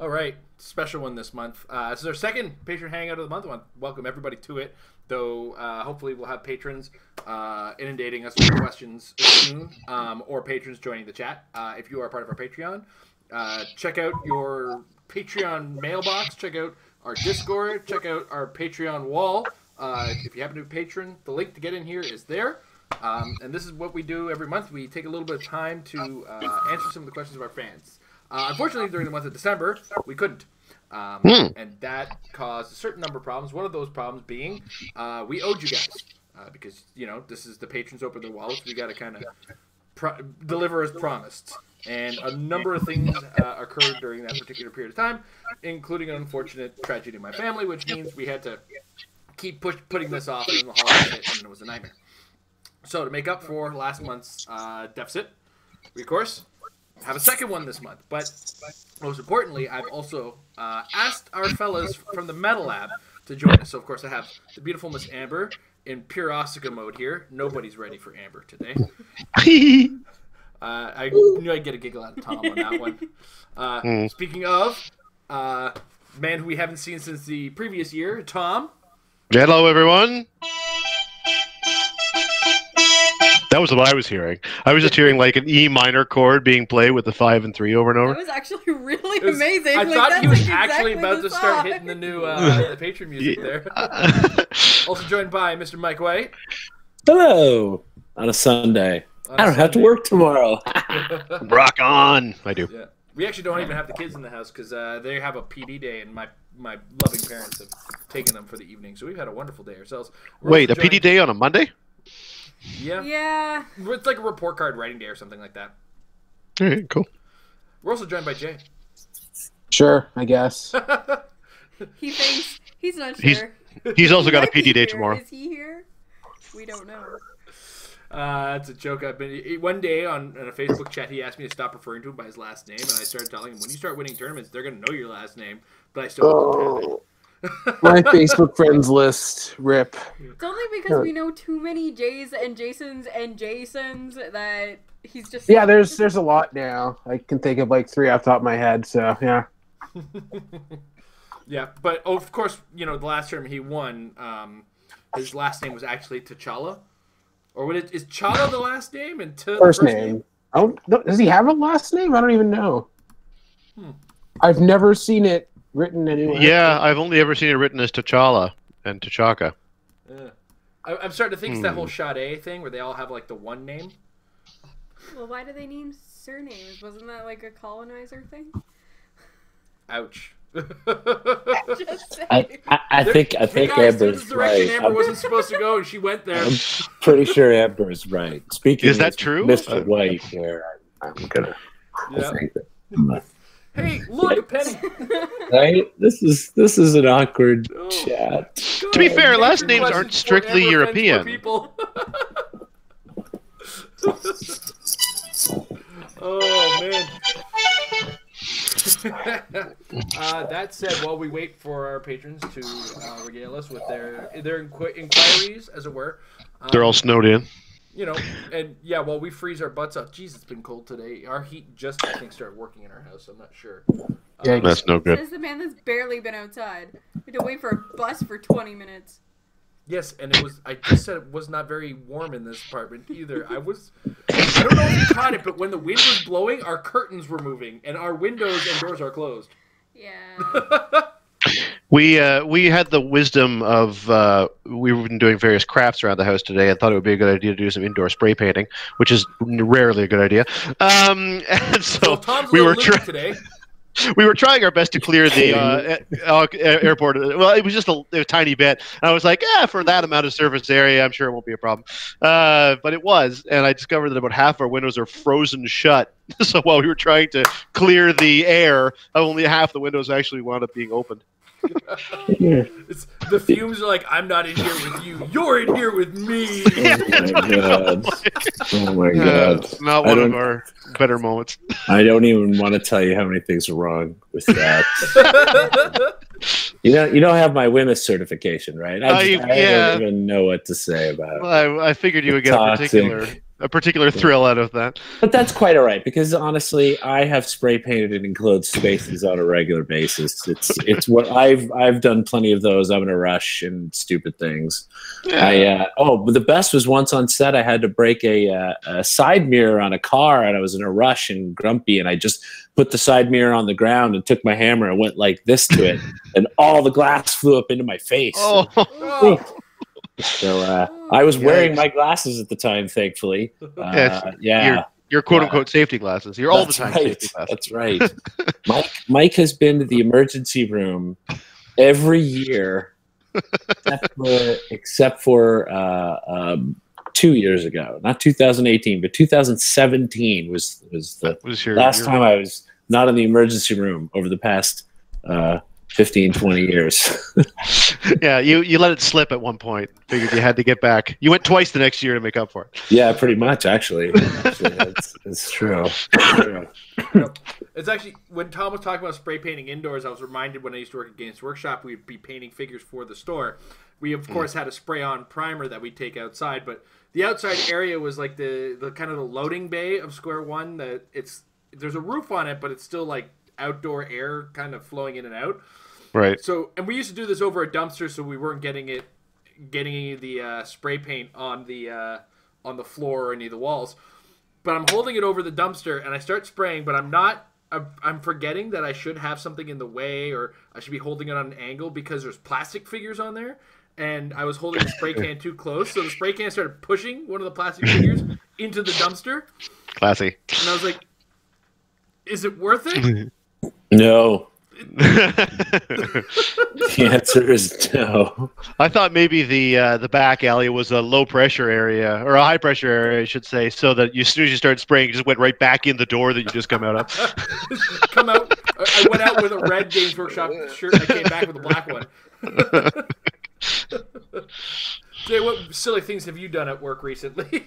All right, special one this month. This is our second patron hangout of the month. I want to welcome everybody to it. Though hopefully we'll have patrons inundating us with questions soon, or patrons joining the chat. If you are part of our Patreon, check out your Patreon mailbox. Check out our Discord. Check out our Patreon wall. If you happen to be a patron, the link to get in here is there. And this is what we do every month. We take a little bit of time to answer some of the questions of our fans. Unfortunately, during the month of December, we couldn't. And that caused a certain number of problems. One of those problems being we owed you guys. Because, you know, this is the patrons open their wallets. We got to kind of deliver as promised. And a number of things occurred during that particular period of time, including an unfortunate tragedy in my family, which means we had to keep putting this off, and then the holiday hit, and it was a nightmare. So to make up for last month's deficit, we, of course, have a second one this month. But most importantly, I've also asked our fellas from the Metal Lab to join us. So, of course, I have the beautiful Miss Amber in pure Osaka mode here. Nobody's ready for Amber today. I knew I'd get a giggle out of Tom on that one. Speaking of, man who we haven't seen since the previous year, Tom. Hello, everyone. That was what I was hearing. I was just hearing like an E minor chord being played with the 5 and 3 over and over. That was actually really amazing. I thought he was actually about to start hitting the new the Patreon music there. Also joined by Mr. Mike White. Hello. On a Sunday. I don't have to work tomorrow. Rock on. I do. Yeah. We actually don't even have the kids in the house because they have a PD day, and my loving parents have taken them for the evening. So we've had a wonderful day ourselves. Wait, a PD day on a Monday? Yeah. Yeah. It's like a report card writing day or something like that. All right, cool. We're also joined by Jay. Sure, I guess. He thinks he's not sure. He's also got a Might be PD day here. tomorrow. Is he here? We don't know. It's a joke. I've been one day on a Facebook chat. He asked me to stop referring to him by his last name, and I started telling him, when you start winning tournaments, they're gonna know your last name. But I still don't have it. My Facebook friends list, rip. It's only because we know too many Jays and Jasons and Jasons that he's just... Yeah, there's a lot now. I can think of like 3 off the top of my head, so yeah. Yeah, but of course, you know, the last term he won, his last name was actually T'Challa. Or is Chala the last name and the first name? Oh, does he have a last name? I don't even know. I've never seen it written anywhere. Yeah, I've only ever seen it written as T'Challa and T'Chaka. Yeah. I'm starting to think it's that whole Sade thing where they all have like the one name. Well, why do they name surnames? Wasn't that like a colonizer thing? Ouch. I think Amber's right. Amber wasn't supposed to go, and she went there. I'm pretty sure Amber's right. Speaking, is that true, Mr. White? Here, I'm gonna. Yeah. Hey, look, a penny. Right? This is an awkward chat. To be fair, last names aren't strictly European. Oh man. That said, while we wait for our patrons to regale us with their inquiries, as it were, They're all snowed in. You know, and yeah, while we freeze our butts off. Jeez, it's been cold today. Our heat just, I think, started working in our house. I'm not sure. That's no good. Says the man that's barely been outside. We had to wait for a bus for 20 minutes. Yes, and I just said it was not very warm in this apartment either. I don't know if you caught it, but when the wind was blowing, our curtains were moving, and our windows and doors are closed. Yeah. We had the wisdom of we've been doing various crafts around the house today. I thought it would be a good idea to do some indoor spray painting, which is rarely a good idea. And so Tom's we were today. We were trying our best to clear the airport. Well, it was just a tiny bit. And I was like, for that amount of surface area, I'm sure it won't be a problem. But it was, and I discovered that about half our windows are frozen shut. So while we were trying to clear the air, only half the windows actually wound up being opened. The fumes are like, I'm not in here with you. You're in here with me. Oh my god. Not one of our better moments. I don't even want to tell you how many things are wrong with that. You don't have my WIMIS certification, right? I don't even know what to say about it. Well, I figured you would get a particular a particular thrill out of that. But that's quite all right because honestly, I have spray painted in enclosed spaces on a regular basis. It's what I've done plenty of those. I'm in a rush and stupid things. Yeah. But the best was once on set. I had to break a side mirror on a car, and I was in a rush and grumpy, and I just put the side mirror on the ground and took my hammer and went like this to it, and all the glass flew up into my face. So I was wearing my glasses at the time, thankfully. Your quote-unquote safety glasses. You're all the time safety glasses. That's right. Mike has been to the emergency room every year except for 2 years ago. Not 2018, but 2017 was the last time I was not in the emergency room over the past 15, 20 years. Yeah, you let it slip at one point. Figured you had to get back. You went twice the next year to make up for it. Yeah, pretty much, actually. It's true. It's actually, when Tom was talking about spray painting indoors, I was reminded when I used to work at Games Workshop, we'd be painting figures for the store. We, of course, had a spray-on primer that we'd take outside, but the outside area was like the kind of the loading bay of Square One. There's a roof on it, but it's still like outdoor air kind of flowing in and out. Right. So, and we used to do this over a dumpster, so we weren't getting any of the spray paint on the floor or any of the walls. But I'm holding it over the dumpster, and I start spraying, but I'm forgetting that I should have something in the way, or I should be holding it on an angle because there's plastic figures on there, and I was holding the spray can too close, so the spray can started pushing one of the plastic figures into the dumpster. Classy. And I was like, is it worth it? No. The answer is no. I thought maybe the back alley was a low pressure area, or a high pressure area, I should say, so that as soon as you started spraying, you just went right back in the door that you just come out of. Come out. I went out with a red Games Workshop shirt, and I came back with a black one. Jay, what silly things have you done at work recently?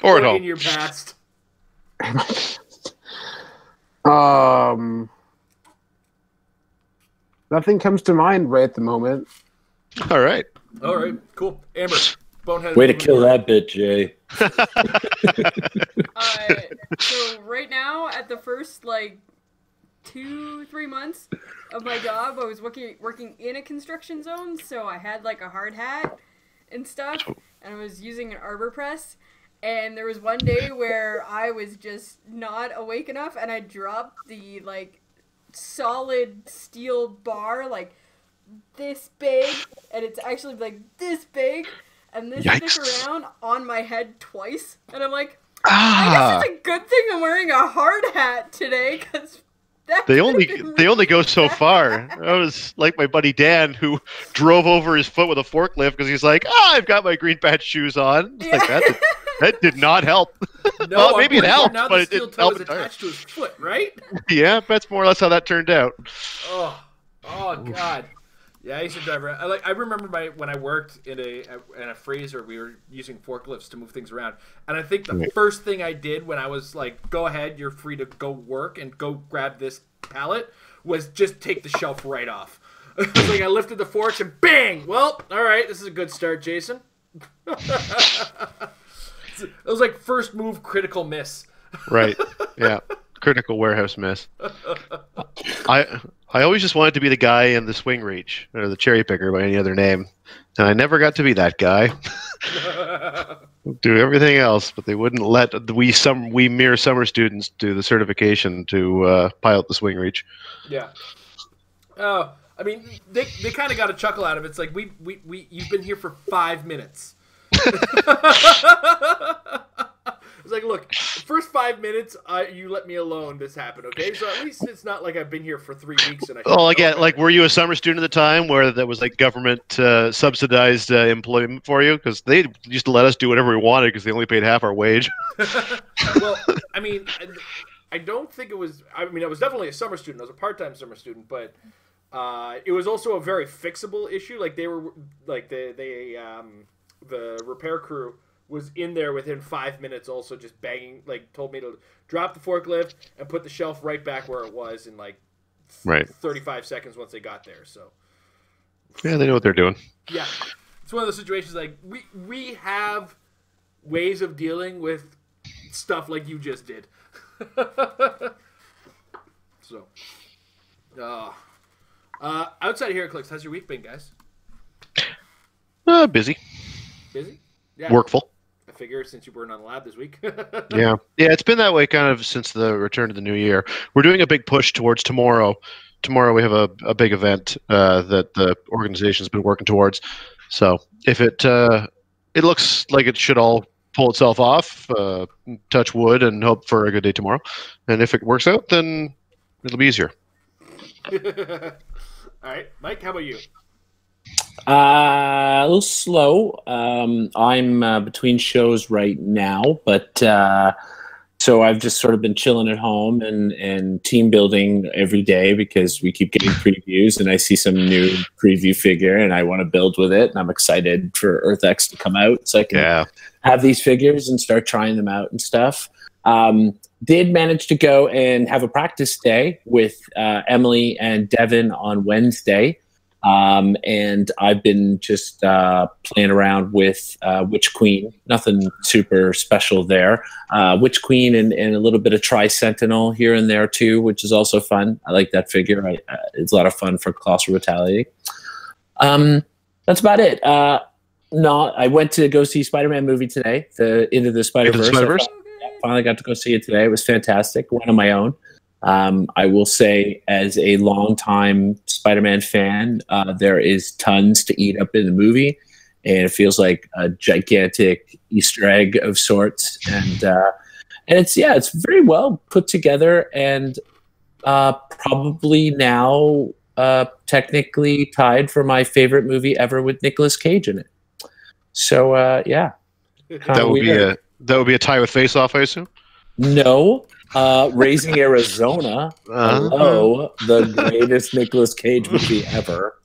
Or at home. In your past? Nothing comes to mind right at the moment. All right, cool. Amber, Bonehead. Way to kill that bit, Jay. So right now, at the first 2-3 months of my job, I was working in a construction zone, so I had like a hard hat and stuff, and I was using an arbor press. And there was one day where I was just not awake enough, and I dropped the solid steel bar this big, and it's actually this big, and this stick around on my head twice, and I'm like, I guess it's a good thing I'm wearing a hard hat today, because they only go so far. I was like my buddy Dan, who drove over his foot with a forklift because he's like, I've got my green patch shoes on. Yeah. Like that did not help. No, well, maybe it helped, now but the it steel didn't toe help is entirely. attached to his foot, right? Yeah, that's more or less how that turned out. Oh God. Yeah, I used to drive around. I remember when I worked in a freezer, we were using forklifts to move things around. And I think the first thing I did when I was like, go ahead, you're free to go work and go grab this pallet, was just take the shelf right off. I lifted the forks and bang! Well, all right, this is a good start, Jason. It was like first move critical miss. Right. Yeah. Critical warehouse miss. I always just wanted to be the guy in the swing reach, or the cherry picker by any other name. And I never got to be that guy. Do everything else, but they wouldn't let we mere summer students do the certification to pilot the swing reach. Yeah. Oh, I mean, they kind of got a chuckle out of it. It's like you've been here for 5 minutes. It's like, look, first 5 minutes, you let me alone. This happened, okay? So at least it's not like I've been here for 3 weeks and I. Oh, again, were you a summer student at the time where that was like government subsidized employment for you? Because they used to let us do whatever we wanted because they only paid half our wage. Well, I mean, I don't think it was. I mean, I was definitely a summer student. I was a part-time summer student, but it was also a very fixable issue. Like they were like the repair crew was in there within 5 minutes, also just banging, told me to drop the forklift and put the shelf right back where it was in 35 seconds once they got there. So yeah, they know what they're doing. Yeah, it's one of those situations we have ways of dealing with stuff like you just did. So, outside of here, Clix, how's your week been, guys? Busy. Busy? Yeah. Workful. I figure since you weren't on the lab this week. Yeah, it's been that way kind of since the return to the new year. We're doing a big push towards tomorrow. Tomorrow we have a big event that the organization's been working towards. So if it looks like it should all pull itself off, touch wood and hope for a good day tomorrow. And if it works out, then it'll be easier. All right, Mike, how about you? A little slow. I'm between shows right now, but so I've just sort of been chilling at home and team building every day because we keep getting previews and I see some new preview figure and I want to build with it and I'm excited for EarthX to come out so I can have these figures and start trying them out and stuff. Did manage to go and have a practice day with Emily and Devin on Wednesday. And I've been just playing around with Witch Queen. Nothing super special there. Witch Queen and a little bit of Tri-Sentinel here and there too, which is also fun. I like that figure. It's a lot of fun for Colossal Retaliating. That's about it. I went to go see Spider-Man movie today, the Into the Spider-Verse. Finally got to go see it today. It was fantastic. Went on my own. I will say, as a longtime Spider-Man fan, there is tons to eat up in the movie, and it feels like a gigantic Easter egg of sorts. And it's very well put together, and probably now technically tied for my favorite movie ever with Nicolas Cage in it. So That would be a tie with Face Off, I assume. No. Raising Arizona. Hello, the greatest Nicolas Cage movie ever.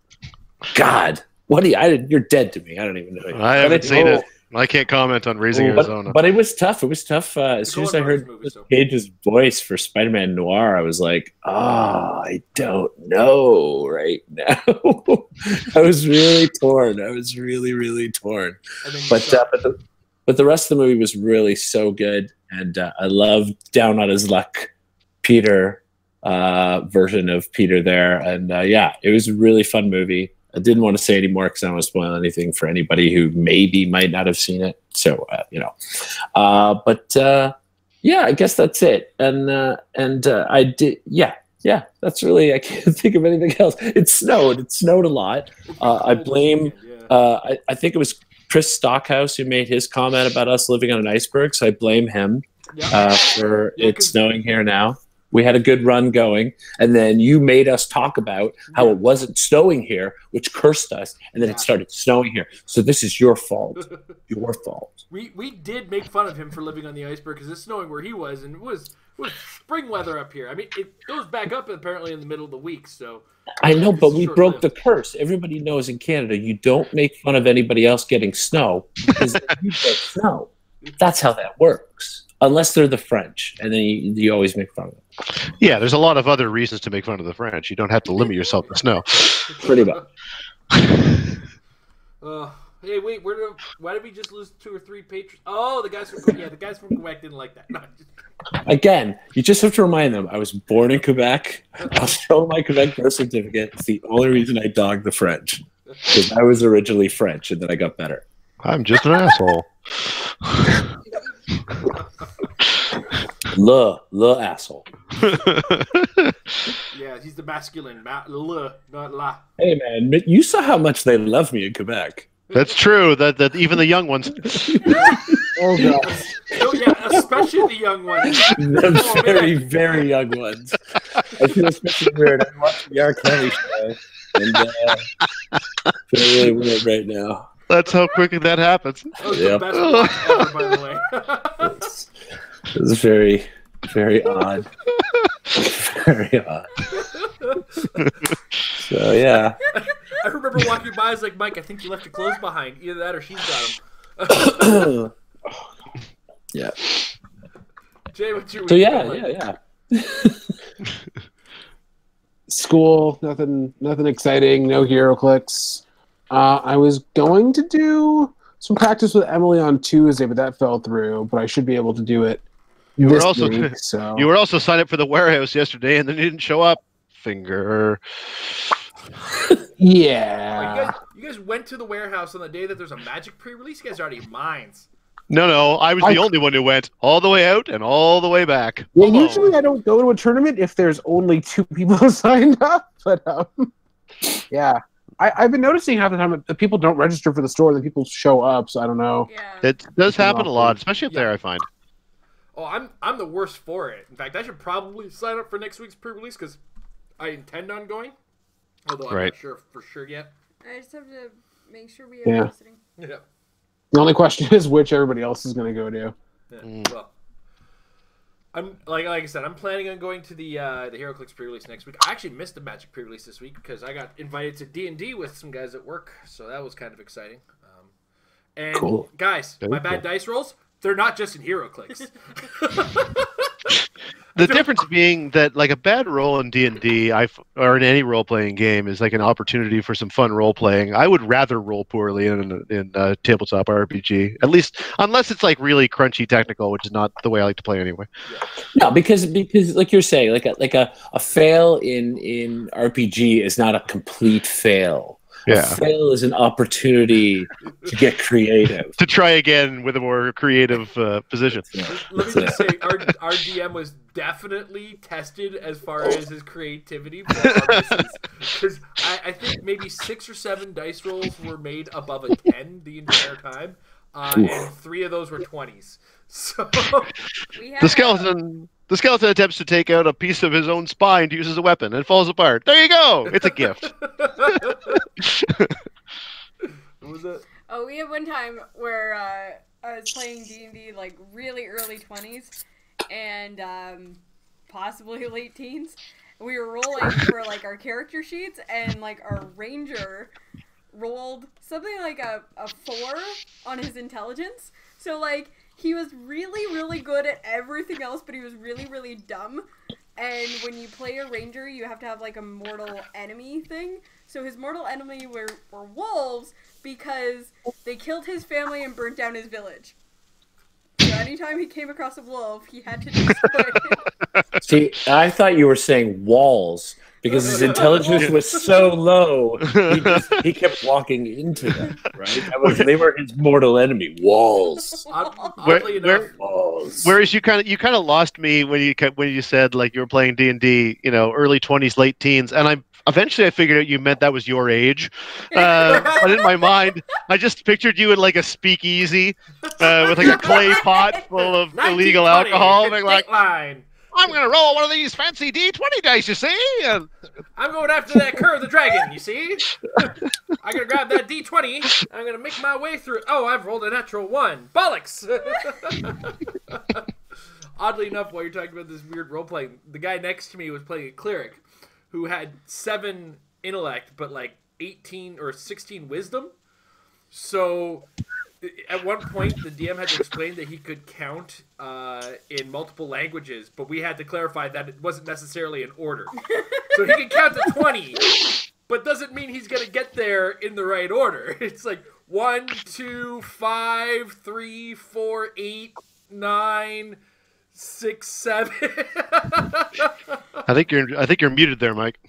God, you're dead to me. I don't even know. I haven't seen it. I can't comment on Raising Arizona. But it was tough. It was tough. As soon as I heard Nicolas Cage's voice for Spider-Man Noir, I was like, I don't know right now. I was really torn. I was really, really torn. But the rest of the movie was really so good. And I loved Down on His Luck Peter version of Peter there. And it was a really fun movie. I didn't want to say any more because I don't want to spoil anything for anybody who maybe might not have seen it. So, I guess that's it. And I did, that's really, I can't think of anything else. It snowed a lot. I blame, I think it was Chris Stockhouse who made his comment about us living on an iceberg, so I blame him for it snowing here now. We had a good run going, and then you made us talk about how it wasn't snowing here, which cursed us, and then it started snowing here. So this is your fault. Your fault. We did make fun of him for living on the iceberg because it's snowing where he was, and it was spring weather up here. I mean, it goes back up apparently in the middle of the week, so... I know, but we broke the curse. Everybody knows in Canada you don't make fun of anybody else getting snow because you get snow. That's how that works. Unless they're the French, and then you always make fun of them. Yeah, there's a lot of other reasons to make fun of the French. You don't have to limit yourself to snow. Pretty much. Hey, wait, why did we just lose 2 or 3 patrons? Oh, the guys from Quebec didn't like that. No, Again, you just have to remind them, I was born in Quebec. I'll show my Quebec birth certificate. It's the only reason I dogged the French. Because I was originally French, and then I got better. I'm just an asshole. Le asshole. Yeah, he's the masculine. Le, not la. Hey, man, you saw how much they love me in Quebec. That's true. That even the young ones. Oh god. Oh yeah, especially the young ones. The very, very young ones. I feel especially weird. I'm watching the R. Kelly show, and I feel really weird right now. That's how quickly that happens. That was the best watch ever, by the way. It was very, very odd. Very odd. So yeah. I remember walking by. I was like, Mike, I think you left your clothes behind. Either that or she's got them. Yeah. Jay, what's your week? So yeah. School, nothing exciting. No hero clicks. I was going to do some practice with Emily on Tuesday, but that fell through. But I should be able to do it You this were also week. So you were also signed up for the warehouse yesterday, and then you didn't show up. Finger. yeah. Oh, you guys went to the warehouse on the day that there's a Magic pre-release. You guys are already mines. No, I was the only one who went all the way out and all the way back. Yeah, Alone. usually I don't go to a tournament if there's only 2 people signed up. But yeah, I've been noticing half the time that people don't register for the store, that people show up. So I don't know. Yeah. It does happen a lot, especially up there, I find. Oh, I'm the worst for it. In fact, I should probably sign up for next week's pre-release because I intend on going. Although I'm not sure for sure yet. I just have to make sure we are listening. Yeah. The only question is which everybody else is going to go to. Yeah. Well, I'm like I said, I'm planning on going to the HeroClix pre-release next week. I actually missed the Magic pre-release this week because I got invited to D&D with some guys at work, so that was kind of exciting. And cool. Guys, my bad dice rolls, they're not just in HeroClix. The difference being that, like, a bad roll in D&D or in any role-playing game is like an opportunity for some fun role-playing. I would rather roll poorly in a tabletop RPG, at least unless it's like really crunchy technical, which is not the way I like to play anyway. No, because like you're saying, like a fail in RPG is not a complete fail. Yeah. A fail is an opportunity to get creative. To try again with a more creative position. Let me just say, our DM was definitely tested as far as his creativity for our misses. Because I think maybe 6 or 7 dice rolls were made above a 10 the entire time, and 3 of those were 20s. So the skeleton attempts to take out a piece of his own spine to use as a weapon and falls apart. There you go. It's a gift. What was that? Oh, we had one time where I was playing D&D like really early 20s and possibly late teens. We were rolling for like our character sheets, and like our ranger rolled something like a 4 on his intelligence. So like he was really, really good at everything else, but he was really, really dumb. And when you play a ranger, you have to have like a mortal enemy thing. So his mortal enemy were wolves because they killed his family and burnt down his village. So anytime he came across a wolf, he had to destroy it. See, I thought you were saying walls because his intelligence was so low. He kept walking into them. Right? They were his mortal enemy. Walls. Oddly enough, walls. Whereas you kind of lost me when you said like you were playing D&D, early 20s, late teens, and eventually I figured out you meant that was your age. But in my mind, I just pictured you in like a speakeasy with like a clay pot full of illegal alcohol. And like, I'm going to roll one of these fancy D20 dice, you see? And I'm going after that Cur of the Dragon, you see? I'm going to grab that D20. I'm going to make my way through it. Oh, I've rolled a natural 1. Bollocks! Oddly enough, while you're talking about this weird role-playing, the guy next to me was playing a cleric who had 7 intellect, but like 18 or 16 wisdom. So at one point, the DM had to explain that he could count in multiple languages, but we had to clarify that it wasn't necessarily in order. So he can count to 20, but doesn't mean he's going to get there in the right order. It's like 1, 2, 5, 3, 4, 8, 9, 6, 7. I think you're muted there, Mike.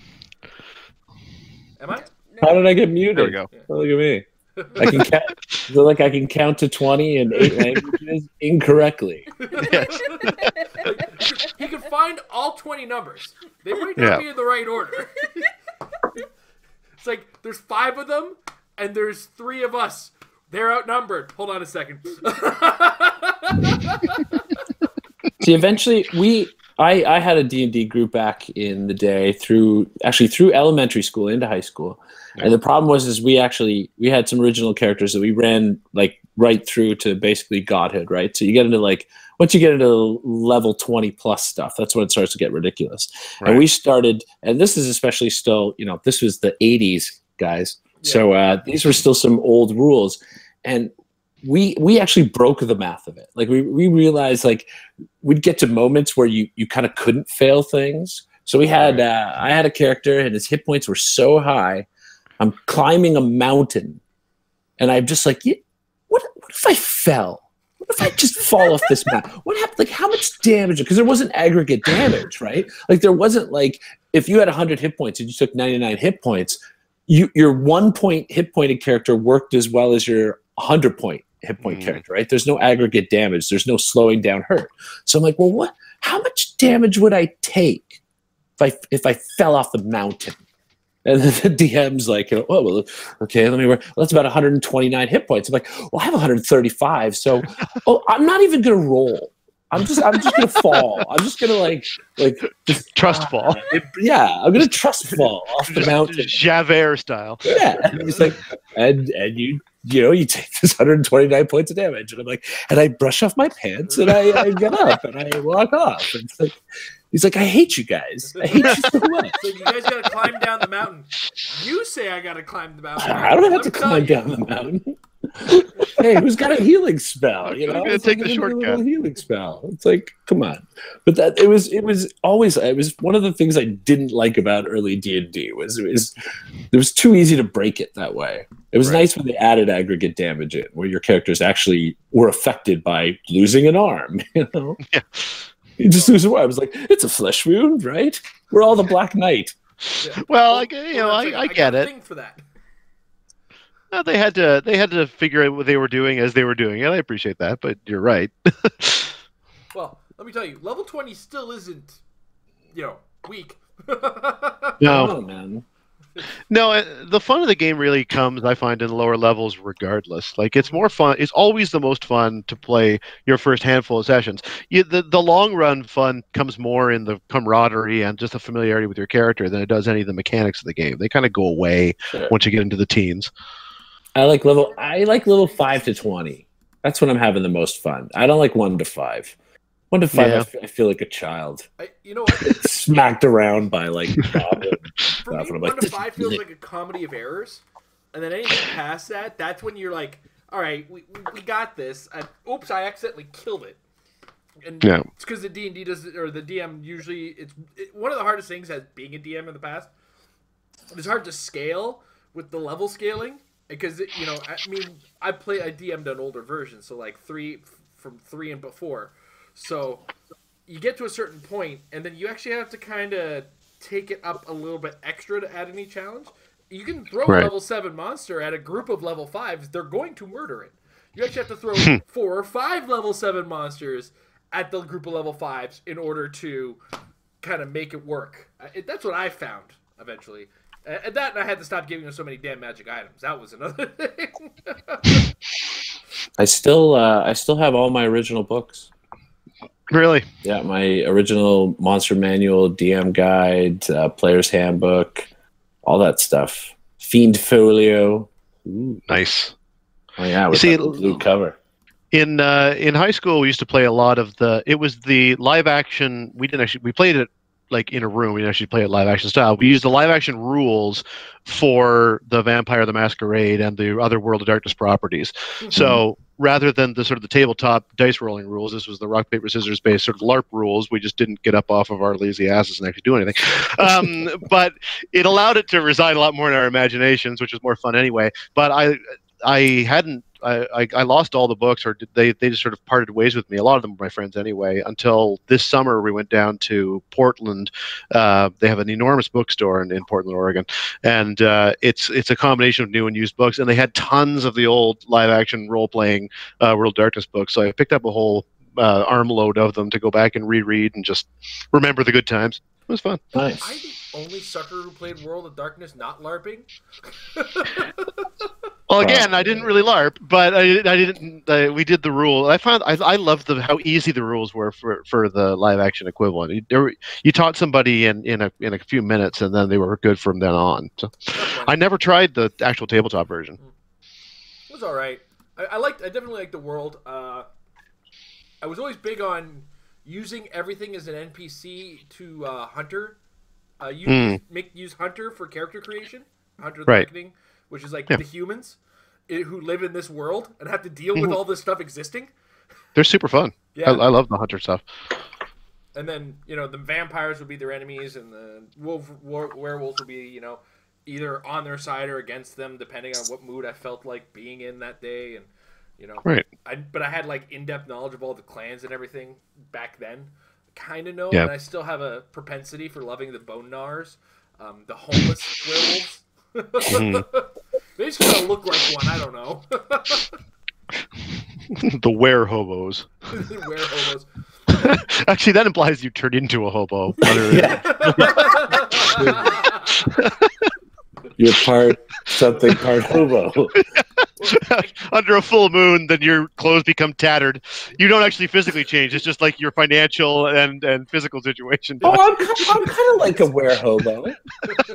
Am I? How did I get muted? There we go. Oh, look at me. I can count. Is it like I can count to 20 in 8 languages incorrectly? Yes. You can find all 20 numbers. They might not be in the right order. It's like there's 5 of them, and there's 3 of us. They're outnumbered. Hold on a second. See, eventually I had a D&D group back in the day through elementary school into high school. And the problem was we had some original characters that we ran like right through to basically godhood, right? So you get into like, once you get into level 20 plus stuff, that's when it starts to get ridiculous. Right. And we started, and this is especially still, this was the 80s, guys. Yeah. So these were still some old rules. And we actually broke the math of it. Like we realized like we'd get to moments where you kind of couldn't fail things. So we had I had a character and his hit points were so high. I'm climbing a mountain, and I'm just like, what if I fell? What if I just fall off this map? What happened? Like, how much damage? Because there wasn't aggregate damage, right? Like, there wasn't like if you had 100 hit points and you took 99 hit points, your 1 point hit pointed character worked as well as your 100 point hit point character, right? There's no aggregate damage. There's no slowing down hurt. So I'm like, well, what? How much damage would I take if I fell off the mountain? And then the DM's like, oh, well, okay, let me work. Well, that's about 129 hit points. I'm like, well, I have 135, so I'm not even gonna roll. I'm just gonna fall. I'm just gonna just trust fall. I'm gonna trust fall off the mountain, Javert style. Yeah, and he's like, and you take this 129 points of damage, and I'm like, and I brush off my pants, and I get up, and I walk off. And it's like, he's like, I hate you guys. I hate you so much. So you guys gotta climb down the mountain. You say I gotta climb the mountain. I don't have to climb down the mountain. Hey, who's got a healing spell? You know, I'm gonna take the shortcut. Healing spell. It's like, come on. But that it was one of the things I didn't like about early D&D was it was too easy to break it that way. It was nice when they added aggregate damage in, where your characters actually were affected by losing an arm. You know, you just lose an arm. I was like, it's a flesh wound, right? We're all the Black Knight. Yeah. Well, I get it. Thing for that. No, they had to figure out what they were doing as they were doing it. I appreciate that, but you're right. Well, let me tell you, level 20 still isn't, weak. No, man. No, the fun of the game really comes, I find, in the lower levels regardless. Like, it's more fun. It's always the most fun to play your first handful of sessions. The long run fun comes more in the camaraderie and just the familiarity with your character than it does any of the mechanics of the game. They kind of go away once you get into the teens. I like level 5 to 20. That's when I'm having the most fun. I don't like 1 to 5. 1 to 5, I feel like a child. You know what? Smacked around by goblins. For me, 1 to 5 feels like a comedy of errors, and then anything past that, that's when you're like, all right, we got this. Oops, I accidentally killed it. And it's because the D&D does it, or the DM usually one of the hardest things as being a DM in the past. It's hard to scale with the level scaling. Because I DM'd an older version, so like 3 and before. So you get to a certain point, and then you actually have to kind of take it up a little bit extra to add any challenge. You can throw a level 7 monster at a group of level 5s; they're going to murder it. You actually have to throw 4 or 5 level 7 monsters at the group of level 5s in order to kind of make it work. That's what I found eventually. And I had to stop giving them so many damn magic items. That was another thing. I still have all my original books. Really? Yeah, my original Monster Manual, DM Guide, Player's Handbook, all that stuff. Fiend Folio. Ooh. Nice. Oh yeah, with the blue cover. In high school, we used to play a lot of it was the live action. We played it like in a room. We didn't actually play it live action style. We used the live action rules for the Vampire the Masquerade and the other World of Darkness properties. Mm-hmm. So rather than the sort of the tabletop dice rolling rules, this was the rock paper scissors based sort of LARP rules. We just didn't get up off of our lazy asses and actually do anything. But it allowed it to reside a lot more in our imaginations, which was more fun anyway. But I lost all the books, or they just sort of parted ways with me. A lot of them were my friends anyway, until this summer we went down to Portland. They have an enormous bookstore in Portland, Oregon, and it's a combination of new and used books, and they had tons of the old live-action role-playing World of Darkness books. So I picked up a whole armload of them to go back and reread and just remember the good times. It was fun. Nice. I'm the only sucker who played World of Darkness not LARPing. Well, again, I didn't really LARP, but I didn't. We did the rule. I loved how easy the rules were for the live action equivalent. You taught somebody in a few minutes, and then they were good from then on. So I never tried the actual tabletop version. It was all right. I definitely liked the world. I was always big on using everything as an NPC to Hunter. Use Hunter for character creation. Hunter the Reckoning, which is like the humans who live in this world and have to deal with all this stuff existing. They're super fun. Yeah. I love the Hunter stuff. And then, the vampires would be their enemies, and the werewolves would be, either on their side or against them, depending on what mood I felt like being in that day. And You know, Right. But I had like in-depth knowledge of all the clans and everything back then. Kind of know, Yeah. and I still have a propensity for loving the bone gnars, the homeless werewolves. They just kind of look like one. I don't know. The were hobos. Were hobos. Actually, that implies you turned into a hobo. You're part something, part hobo. Under a full moon, then your clothes become tattered. You don't actually physically change. It's just like your financial and physical situation. Oh, I'm kind of like a were hobo.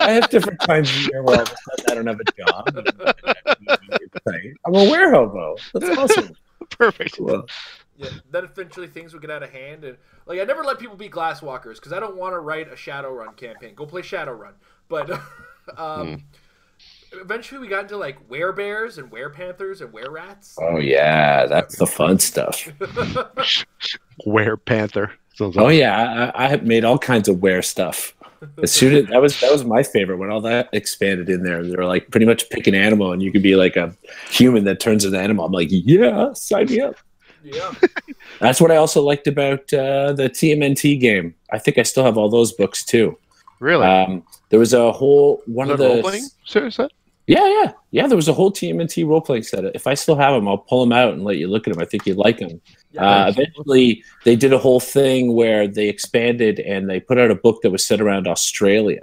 I have different times of year where all of a sudden I don't have a job. I'm a were hobo. That's awesome. Perfect. Cool. Yeah, then eventually things would get out of hand, and like I never let people be glasswalkers because I don't want to write a Shadowrun campaign. Go play Shadowrun, but eventually we got into like werebears and werepanthers and wererats. Oh yeah, that's the fun stuff. Werepanther. Oh yeah, I have made all kinds of were stuff. As soon as that was my favorite when all that expanded in there. They were like pretty much pick an animal, and you could be like a human that turns into an animal. I'm like, yeah, sign me up. Yeah, that's what I also liked about the TMNT game. I think I still have all those books too. Really? There was a whole one of the role-playing set? Yeah. There was a whole TMNT role-playing set. If I still have them, I'll pull them out and let you look at them. I think you'd like them. Yeah, eventually, they did a whole thing where they expanded and they put out a book that was set around Australia,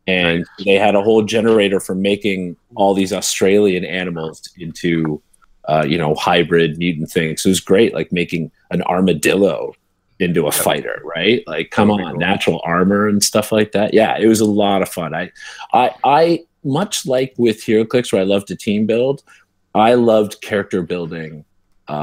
and they had a whole generator for making all these Australian animals into hybrid mutant things. So it was great, like making an armadillo into a fighter, right? Like, come on, cool. Natural armor and stuff like that. Yeah, it was a lot of fun. I much like with HeroClix, where I love to team build, I loved character building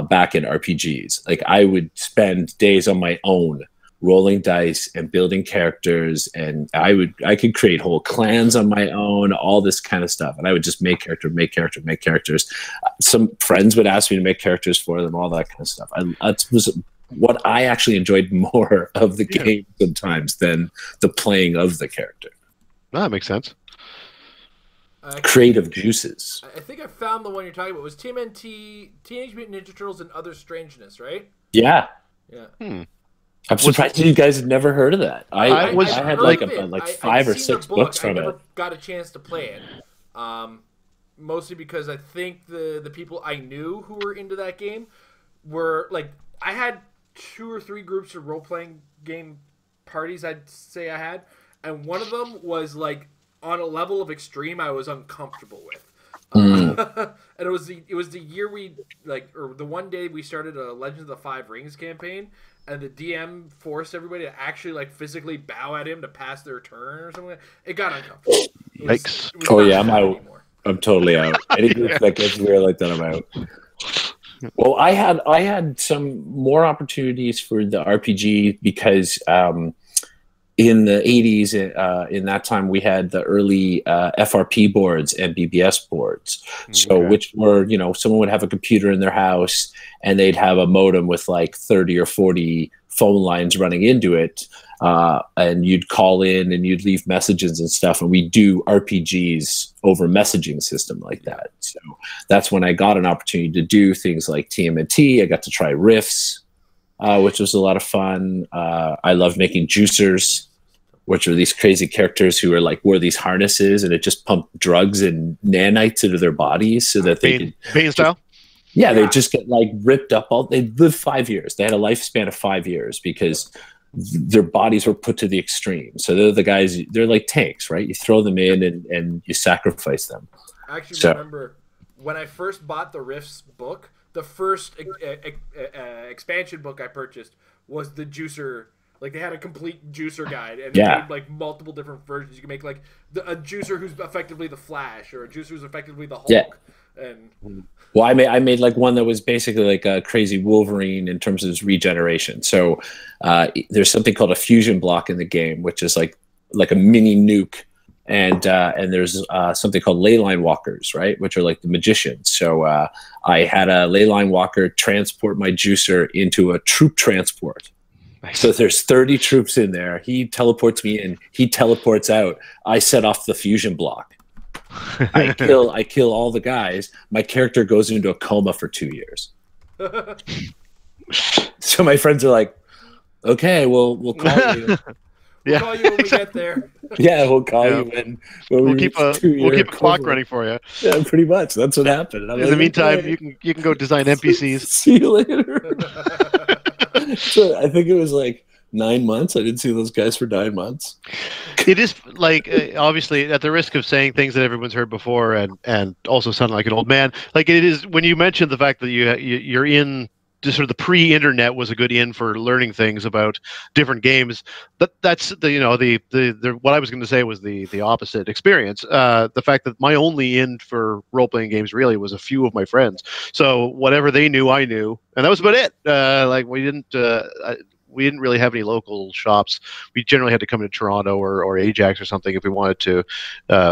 back in RPGs. Like, I would spend days on my own rolling dice and building characters, and I could create whole clans on my own, all this kind of stuff, and I would just make characters. Some friends would ask me to make characters for them, all that kind of stuff. That was what I actually enjoyed more of the game sometimes than the playing of the character. That makes sense. Creative juices. I think I found the one you're talking about. It was TMNT, Teenage Mutant Ninja Turtles and Other Strangeness, right? Yeah. I'm Was surprised you guys had never heard of that. I had like I'd 5 or seen 6 the book. books from I never it. got a chance to play it, mostly because I think the people I knew who were into that game were like, I had 2 or 3 groups of role playing game parties. I'd say I had, and one of them was like on a level of extreme I was uncomfortable with. And it was the year the one day we started a Legends of the Five Rings campaign, and the DM forced everybody to actually like physically bow at him to pass their turn or something. It got uncomfortable. Yikes. Oh yeah, I'm out. I'm totally out. Any group that gets weird like that, I'm out. Well, I had some more opportunities for the RPG because in the 80s, in that time, we had the early FRP boards and BBS boards. So, which were, someone would have a computer in their house and they'd have a modem with like 30 or 40 phone lines running into it. And you'd call in and you'd leave messages and stuff. And we do RPGs over messaging system like that. So that's when I got an opportunity to do things like TMNT. I got to try Riffs, which was a lot of fun. I loved making juicers, which are these crazy characters who are like, wore these harnesses and it just pumped drugs and nanites into their bodies so that they could... Bane style? Yeah, they just get like ripped up. They lived 5 years. They had a lifespan of 5 years because their bodies were put to the extreme. So they're the guys, they're like tanks, right? You throw them in and you sacrifice them. I actually remember when I first bought the Rifts book, the first expansion book I purchased was the juicer. Like, they had a complete juicer guide, and they made like multiple different versions. You can make like a juicer who's effectively the Flash, or a juicer who's effectively the Hulk. Yeah. And well, I made like one that was basically like a crazy Wolverine in terms of his regeneration. So there's something called a fusion block in the game, which is like a mini nuke. And there's something called ley line walkers, right, which are like the magicians. So I had a ley line walker transport my juicer into a troop transport. Nice. So there's 30 troops in there. He teleports me in. He teleports out. I set off the fusion block. I kill all the guys. My character goes into a coma for 2 years. So my friends are like, "Okay, we'll call you. We'll call you when we get there." Yeah, we'll call you when we'll keep a clock running for you. Yeah, pretty much. That's what happened. In the meantime, you can go design NPCs. See you later. So I think it was like 9 months. I didn't see those guys for 9 months. It is like obviously at the risk of saying things that everyone's heard before and also sounding like an old man. Like it is when you mentioned the fact that you're in just sort of the pre-internet was a good in for learning things about different games. That's the what I was going to say was the opposite experience. The fact that my only in for role-playing games really was a few of my friends. So whatever they knew, I knew, and that was about it. Like we didn't really have any local shops. We generally had to come to Toronto or Ajax or something if we wanted to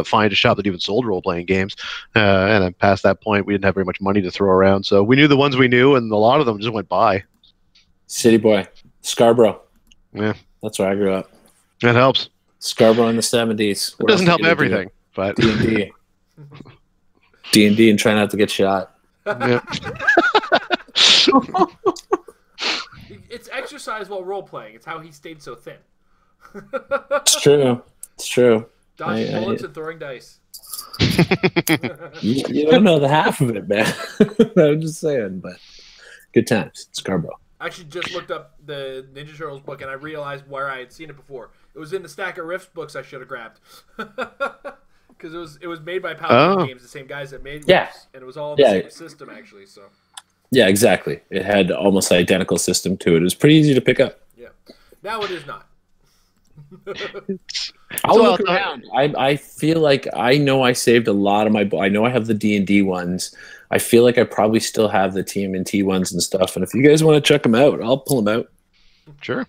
find a shop that even sold role-playing games. And then past that point, we didn't have very much money to throw around. So we knew the ones we knew, and a lot of them just went by. City boy. Scarborough. Yeah. That's where I grew up. That helps. Scarborough in the 70s. It doesn't help everything, but... D&D. D&D and try not to get shot. Yeah. It's exercise while role playing. It's how he stayed so thin. It's true. It's true. Dodging bullets and throwing dice. You don't know the half of it, man. I'm just saying, but good times. Scarborough. I actually just looked up the Ninja Turtles book and I realized where I had seen it before. It was in the stack of Rifts books I should have grabbed. Because it was made by Paladin Games, the same guys that made Rifts. And it was all in the same system, actually. So. Yeah, exactly. It had almost identical system to it. It was pretty easy to pick up. Yeah. Now it is not. I'll look around. I feel like I know I saved a lot of my... I know I have the D&D ones. I feel like I probably still have the TMNT ones and stuff. And if you guys want to check them out, I'll pull them out. Sure.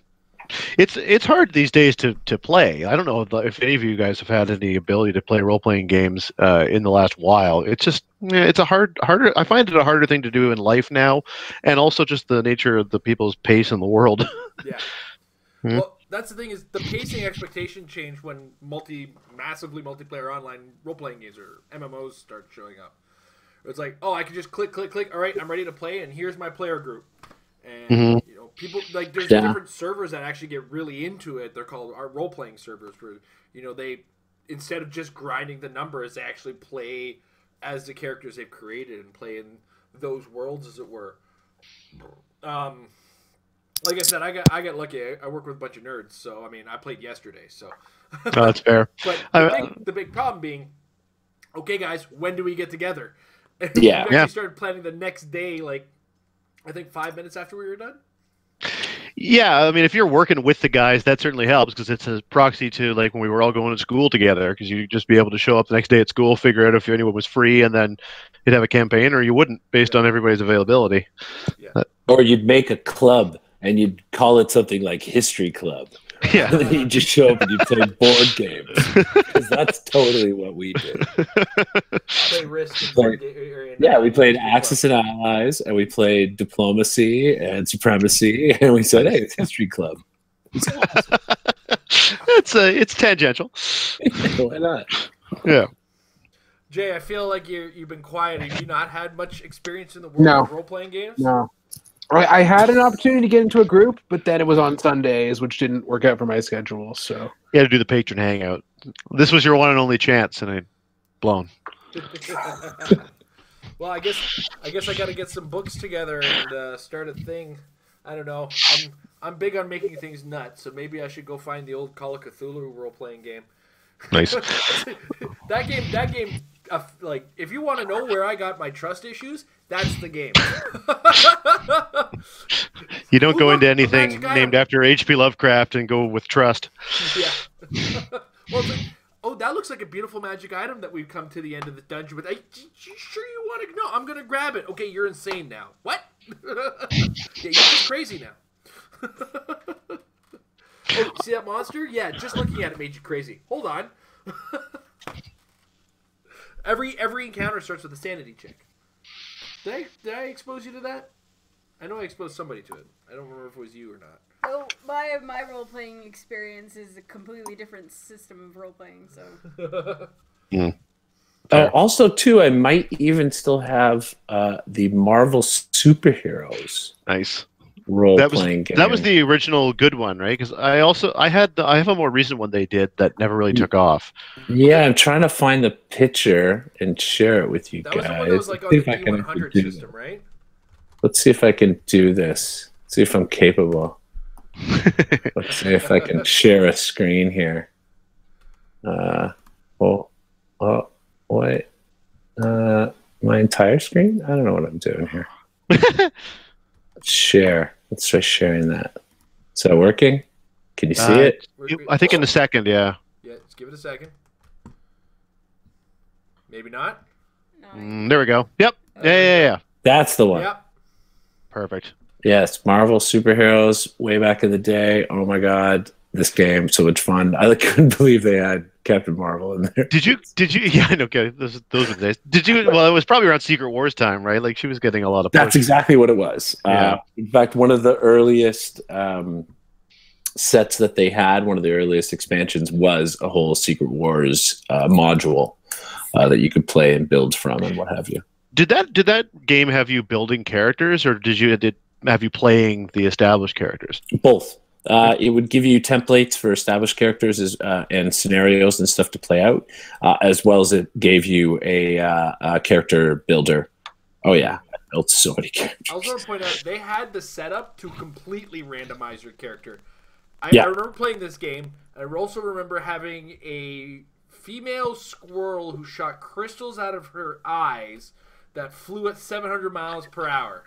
It's hard these days to play. I don't know if any of you guys have had any ability to play role-playing games in the last while. It's just it's a harder. I find it a harder thing to do in life now, and also just the nature of the people's pace in the world. Yeah. Well, that's the thing is the pacing expectation change when massively multiplayer online role-playing games or MMOs start showing up. It's like, oh, I can just click. All right, I'm ready to play, and here's my player group. And you know, people like there's different servers that actually get really into it. They're called our role playing servers, where they instead of just grinding the numbers, they actually play as the characters they've created and play in those worlds, as it were. Like I said, I got lucky. I work with a bunch of nerds, so I mean, I played yesterday, so that's fair. But the big problem being, okay, guys, when do we get together? And we actually started planning the next day, like. I think 5 minutes after we were done. Yeah, I mean, if you're working with the guys, that certainly helps because it's a proxy to like when we were all going to school together. Because you'd just be able to show up the next day at school, figure out if anyone was free, and then you'd have a campaign, or you wouldn't, based on everybody's availability. Yeah. Or you'd make a club and you'd call it something like History Club. Yeah. And then you just show up and you play board games. Because that's totally what we did. Play Risk. We played Axis and Allies, and we played Diplomacy and Supremacy, and we said, hey, it's History Club. It's awesome. It's tangential. Why not? Yeah. Jay, I feel like you've been quiet. Have you not had much experience in the world of role-playing games? No. I had an opportunity to get into a group, but then it was on Sundays, which didn't work out for my schedule. So you had to do the Patron Hangout. This was your one and only chance, and it blown. Well, I guess I got to get some books together and start a thing. I don't know. I'm big on making things nuts, so maybe I should go find the old Call of Cthulhu role-playing game. Nice. That game. Like, if you want to know where I got my trust issues, that's the game. You don't go into anything named after H.P. Lovecraft and go with trust. Yeah. Well, it's like, oh, that looks like a beautiful magic item that we've come to the end of the dungeon with. You sure you want to? No, I'm going to grab it. Okay, you're insane now. What? Yeah, you're just crazy now. Oh, see that monster? Yeah, just looking at it made you crazy. Hold on. Every encounter starts with a sanity check. Did I expose you to that? I know I exposed somebody to it. I don't remember if it was you or not. Oh, my role-playing experience is a completely different system of role-playing, so... there. Also, too, I might even still have the Marvel superheroes Nice. role-playing game. That was the original good one, right? Because I have a more recent one they did that never really took off. Yeah, I'm trying to find the picture and share it with you That guys. was the one that was like on the E100 system, right? Let's see if I can do this. See if I'm capable. Let's see if I can share a screen here. Wait. My entire screen? I don't know what I'm doing here. Share. Let's try sharing that. Is that working? Can you see it? I think in a second, yeah. Yeah, just give it a second. Maybe not. There we go. Yep. Yeah. That's the one. Yep. Perfect. Yes, Marvel superheroes way back in the day. Oh my god, this game so much fun. I couldn't believe they had Captain Marvel in there. Did you? Yeah, I know. Okay, those were the days. Did you? Well, it was probably around Secret Wars time, right? Like she was getting a lot of. That's push. exactly what it was. Yeah. In fact, one of the earliest sets that they had, one of the earliest expansions, was a whole Secret Wars module that you could play and build from and what have you. Did that game have you building characters, or did have you playing the established characters? Both. It would give you templates for established characters and scenarios and stuff to play out, as well as it gave you a character builder. Oh yeah, I built so many characters. I also want to point out they had the setup to completely randomize your character. I remember playing this game. I also remember having a female squirrel who shot crystals out of her eyes that flew at 700 miles per hour.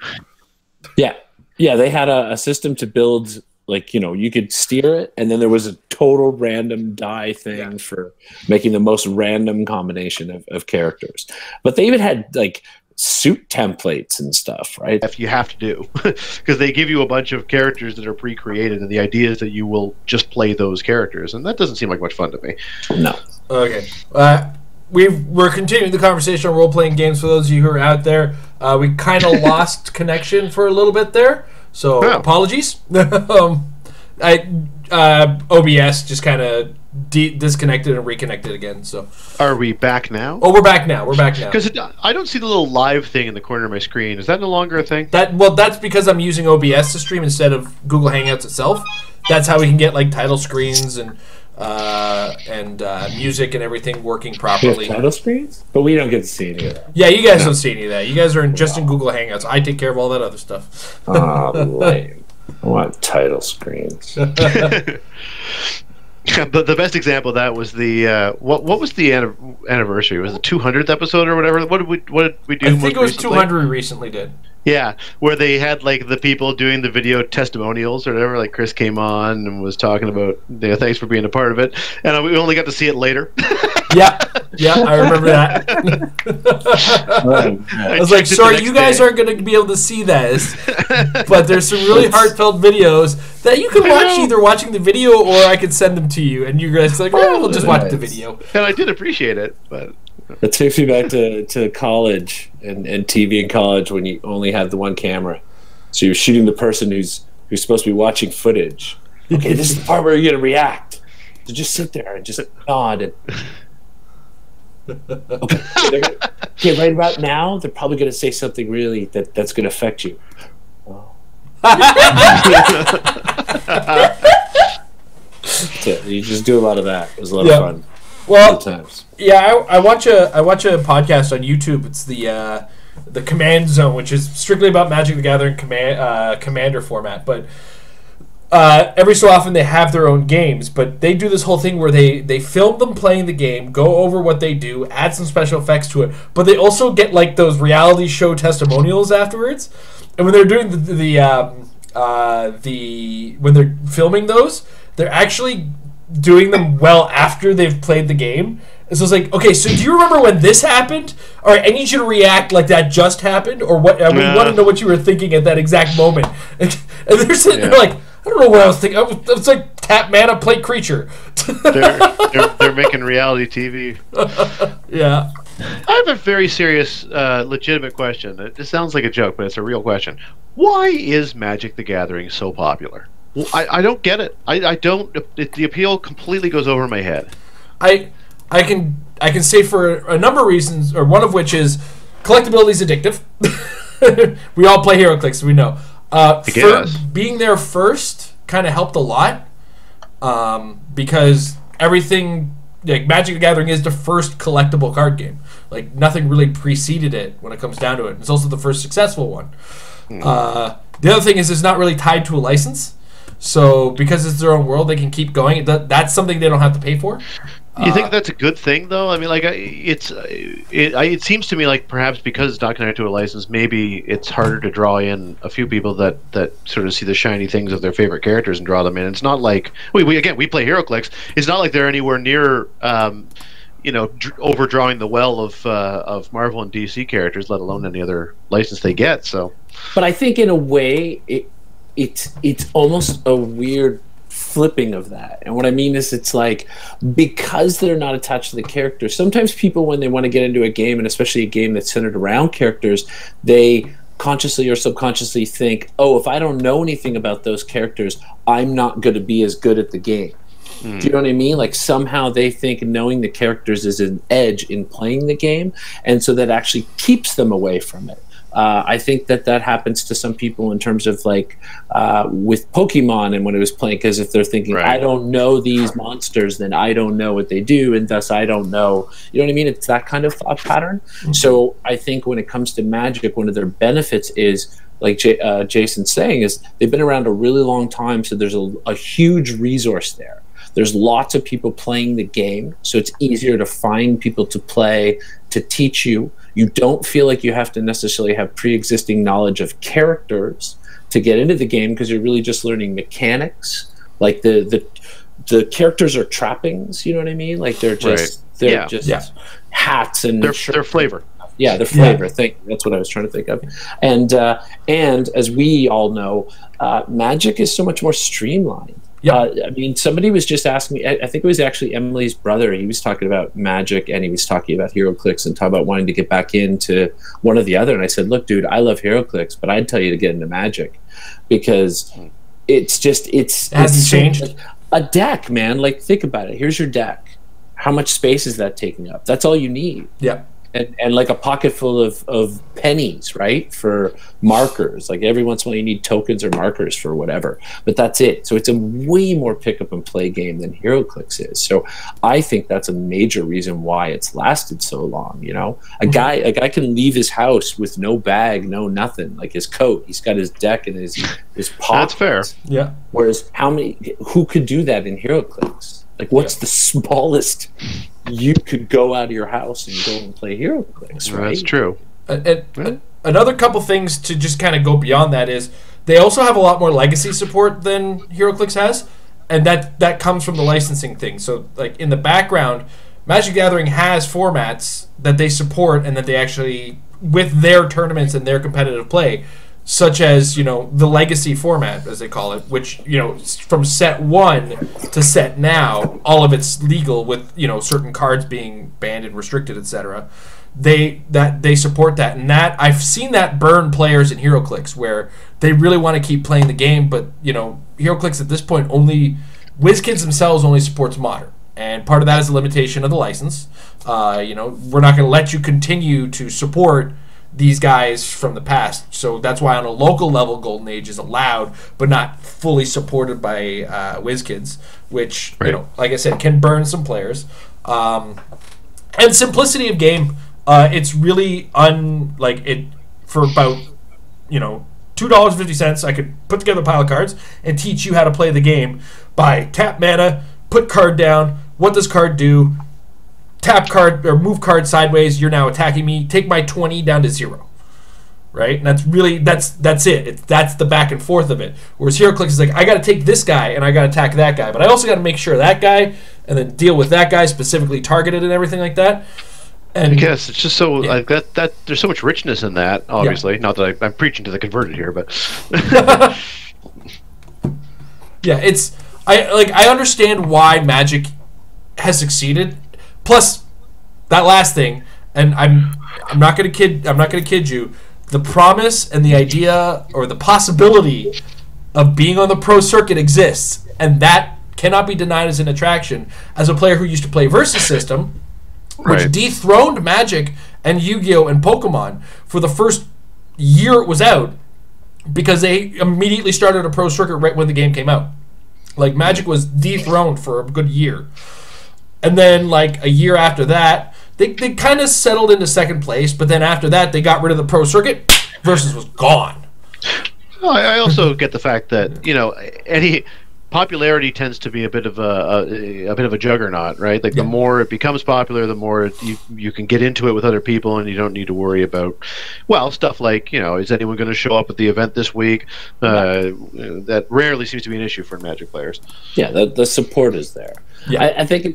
Yeah, they had a system to build. Like, you could steer it, and then there was a total random die thing for making the most random combination of characters. But they even had, like, suit templates and stuff, right? If you have to do. Because they give you a bunch of characters that are pre-created, and the idea is that you will just play those characters, and that doesn't seem like much fun to me. No. Okay. We're continuing the conversation on role-playing games for those of you who are out there. We kind of lost connection for a little bit there. So apologies. OBS just kind of disconnected and reconnected again. So are we back now? Oh, we're back now. Because I don't see the little live thing in the corner of my screen. Is that no longer a thing? That's because I'm using OBS to stream instead of Google Hangouts itself. That's how we can get like title screens and music and everything working properly. Title screens, but we don't get to see any of that. Yeah, you guys don't see any of that. You guys are just in Google Hangouts. I take care of all that other stuff. Lame. I want title screens. But the best example of that was the what was the anniversary? Was it 200th episode or whatever? What did we do? I think it was 200 we recently did. Yeah, where they had like the people doing the video testimonials or whatever. Like Chris came on and was talking about, thanks for being a part of it, and we only got to see it later. Yeah, I remember that. I was like, sorry, you guys aren't going to be able to see that, but there's some really heartfelt videos that you can watch either watching the video or I could send them to you, and you guys are like, we'll just watch the video. And I did appreciate it, but. It takes me back to college and TV in college when you only had the one camera. So you're shooting the person who's supposed to be watching footage. Okay, this is the part where you're going to react. So just sit there and just nod. And... Okay, right about now, they're probably going to say something really that's going to affect you. Oh. So you just do a lot of that. It was a lot of fun. Well, yeah, I watch a podcast on YouTube. It's the Command Zone, which is strictly about Magic the Gathering Commander format. But every so often they have their own games. But they do this whole thing where they film them playing the game, go over what they do, add some special effects to it. But they also get like those reality show testimonials afterwards. And when they're doing when they're filming those, they're actually doing them well after they've played the game. And so it's like, okay, so do you remember when this happened? All right, I need you to react like that just happened, or what? We want to know what you were thinking at that exact moment. And they're sitting there like, I don't know what I was thinking. I was like, tap mana, play creature. they're making reality TV. Yeah. I have a very serious, legitimate question. It sounds like a joke, but it's a real question. Why is Magic the Gathering so popular? I don't get it. I don't. The appeal completely goes over my head. I can I can say for a number of reasons, or one of which is collectability is addictive. We all play HeroClix, we know. Being there first kind of helped a lot, because everything, like Magic the Gathering is the first collectible card game. Like nothing really preceded it when it comes down to it. It's also the first successful one. The other thing is it's not really tied to a license. So because it's their own world, they can keep going. That's something they don't have to pay for. You think that's a good thing, though? I mean, like, it seems to me like perhaps because it's not connected to a license, maybe it's harder to draw in a few people that sort of see the shiny things of their favorite characters and draw them in. It's not like we play HeroClix. It's not like they're anywhere near overdrawing the well of Marvel and DC characters, let alone any other license they get. So, but I think in a way it's almost a weird flipping of that. And what I mean is, it's like, because they're not attached to the characters, sometimes people, when they want to get into a game, and especially a game that's centered around characters, they consciously or subconsciously think, oh, if I don't know anything about those characters, I'm not going to be as good at the game. Do you know what I mean? Like somehow they think knowing the characters is an edge in playing the game, and so that actually keeps them away from it. I think that happens to some people in terms of like with Pokemon and when it was playing, because if they're thinking, right, I don't know these monsters, then I don't know what they do, and thus I don't know. You know what I mean? It's that kind of thought pattern. So I think when it comes to Magic, one of their benefits is, like Jason's saying, is they've been around a really long time, so there's a huge resource there. There's lots of people playing the game, so it's easier to find people to play, to teach you. You don't feel like you have to necessarily have pre-existing knowledge of characters to get into the game, because you're really just learning mechanics. Like the characters are trappings, you know what I mean? Like they're just hats and their flavor. Yeah, their flavor. Yeah. That's what I was trying to think of. And as we all know, Magic is so much more streamlined. I mean, somebody was just asking me, I think it was actually Emily's brother. He was talking about Magic, and he was talking about HeroClix and talking about wanting to get back into one or the other. And I said, look, dude, I love HeroClix, but I'd tell you to get into Magic, because it hasn't changed. Like a deck, man. Like, think about it. Here's your deck. How much space is that taking up? That's all you need. Yeah. And like a pocket full of pennies, right, for markers. Like every once in a while you need tokens or markers for whatever, but that's it. So it's a way more pick up and play game than HeroClix is. So I think that's a major reason why it's lasted so long. You know, a guy can leave his house with no bag, no nothing, like his coat. He's got his deck and his pockets. That's fair. Yeah. Whereas who could do that in HeroClix? Like, what's the smallest you could go out of your house and go and play HeroClix, right? That's true. Another couple things to just kind of go beyond that is they also have a lot more legacy support than HeroClix has, and that comes from the licensing thing. So, like, in the background, Magic the Gathering has formats that they support and that they actually, with their tournaments and their competitive play, such as, you know, the legacy format, as they call it, which, you know, from set 1 to set now, all of it's legal with, you know, certain cards being banned and restricted, etc. They support that, and that I've seen that burn players in HeroClix, where they really want to keep playing the game, but, you know, HeroClix at this point WizKids themselves only supports Modern, and part of that is the limitation of the license. You know, we're not going to let you continue to support these guys from the past, so that's why on a local level Golden Age is allowed but not fully supported by WizKids, which, you know, like I said, can burn some players. And simplicity of game, it's really for about, you know, $2.50 I could put together a pile of cards and teach you how to play the game by tap mana, put card down, what does card do, tap card or move card sideways, you're now attacking me, take my 20 down to 0, right? And that's it. That's the back and forth of it. Whereas HeroClix is like, I got to take this guy and I got to attack that guy, but I also got to make sure that guy, and then deal with that guy specifically targeted and everything like that. And I guess it's just so like that there's so much richness in that, obviously. Not that I'm preaching to the converted here, but yeah, I understand why Magic has succeeded. Plus, that last thing, and I'm not gonna kid you, the promise and the idea or the possibility of being on the pro circuit exists, and that cannot be denied as an attraction. As a player who used to play Versus System, which Right. dethroned Magic and Yu-Gi-Oh! And Pokemon for the first year it was out, because they immediately started a pro circuit right when the game came out. Like, Magic was dethroned for a good year. And then, like, a year after that, they kind of settled into second place, but then after that, they got rid of the pro circuit. Versus was gone. Well, I also get the fact that, you know, any popularity tends to be a bit of a juggernaut, right? Like, the more it becomes popular, the more you can get into it with other people, and you don't need to worry about, well, stuff like, you know, is anyone going to show up at the event this week? That rarely seems to be an issue for Magic players. Yeah, the support is there. Yeah. I think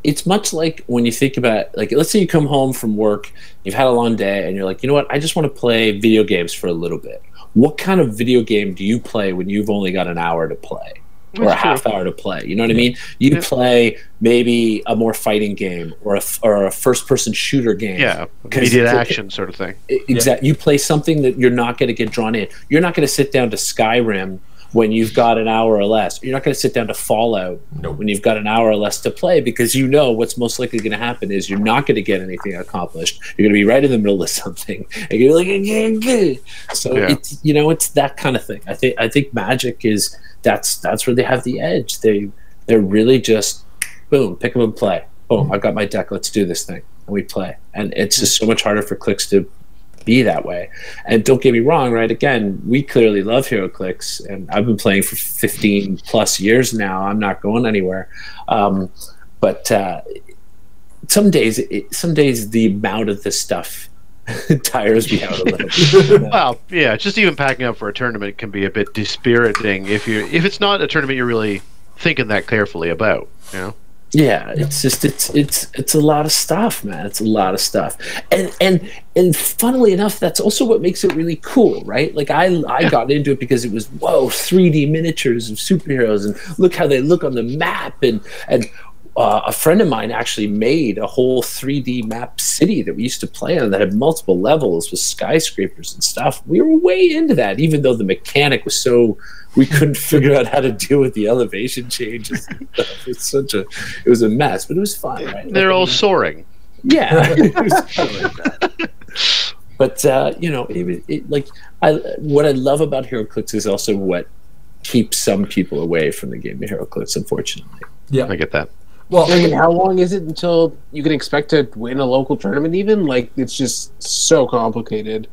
it's much like when you think about, like, let's say you come home from work, you've had a long day, and you're like, you know what, I just want to play video games for a little bit. What kind of video game do you play when you've only got an hour to play? Or a half hour to play? You know what I mean? You play maybe a more fighting game, or a first-person shooter game. Yeah, immediate action sort of thing. Exactly. You play something that you're not going to get drawn in. You're not going to sit down to Skyrim when you've got an hour or less. You're not going to sit down to Fallout when you've got an hour or less to play, because you know what's most likely going to happen is you're not going to get anything accomplished. You're going to be right in the middle of something, and you're like, so it's, you know, it's that kind of thing. I think Magic is that's where they have the edge. They're really just boom, pick them and play. Boom, I've got my deck. Let's do this thing, and we play. And it's just so much harder for Clix to be that way. And don't get me wrong, right? Again, we clearly love HeroClix, and I've been playing for 15 plus years now. I'm not going anywhere. But some days the amount of this stuff tires me out a little bit. Well, yeah, just even packing up for a tournament can be a bit dispiriting if it's not a tournament you're really thinking that carefully about, you know. Yeah, it's just it's a lot of stuff, man. It's a lot of stuff, and funnily enough, that's also what makes it really cool, right? Like I got into it because it was 3D miniatures of superheroes, and look how they look on the map, and a friend of mine actually made a whole 3D map city that we used to play on that had multiple levels with skyscrapers and stuff. We were way into that, even though the mechanic was so. We couldn't figure out how to deal with the elevation changes and stuff. It was a mess, but it was fun, right? They're all soaring. Yeah, it was kind of like that. But you know, what I love about HeroClix is also what keeps some people away from the game of HeroClix, unfortunately. Yeah, I get that. Well, I mean, how long is it until you can expect to win a local tournament? Even like, it's just so complicated.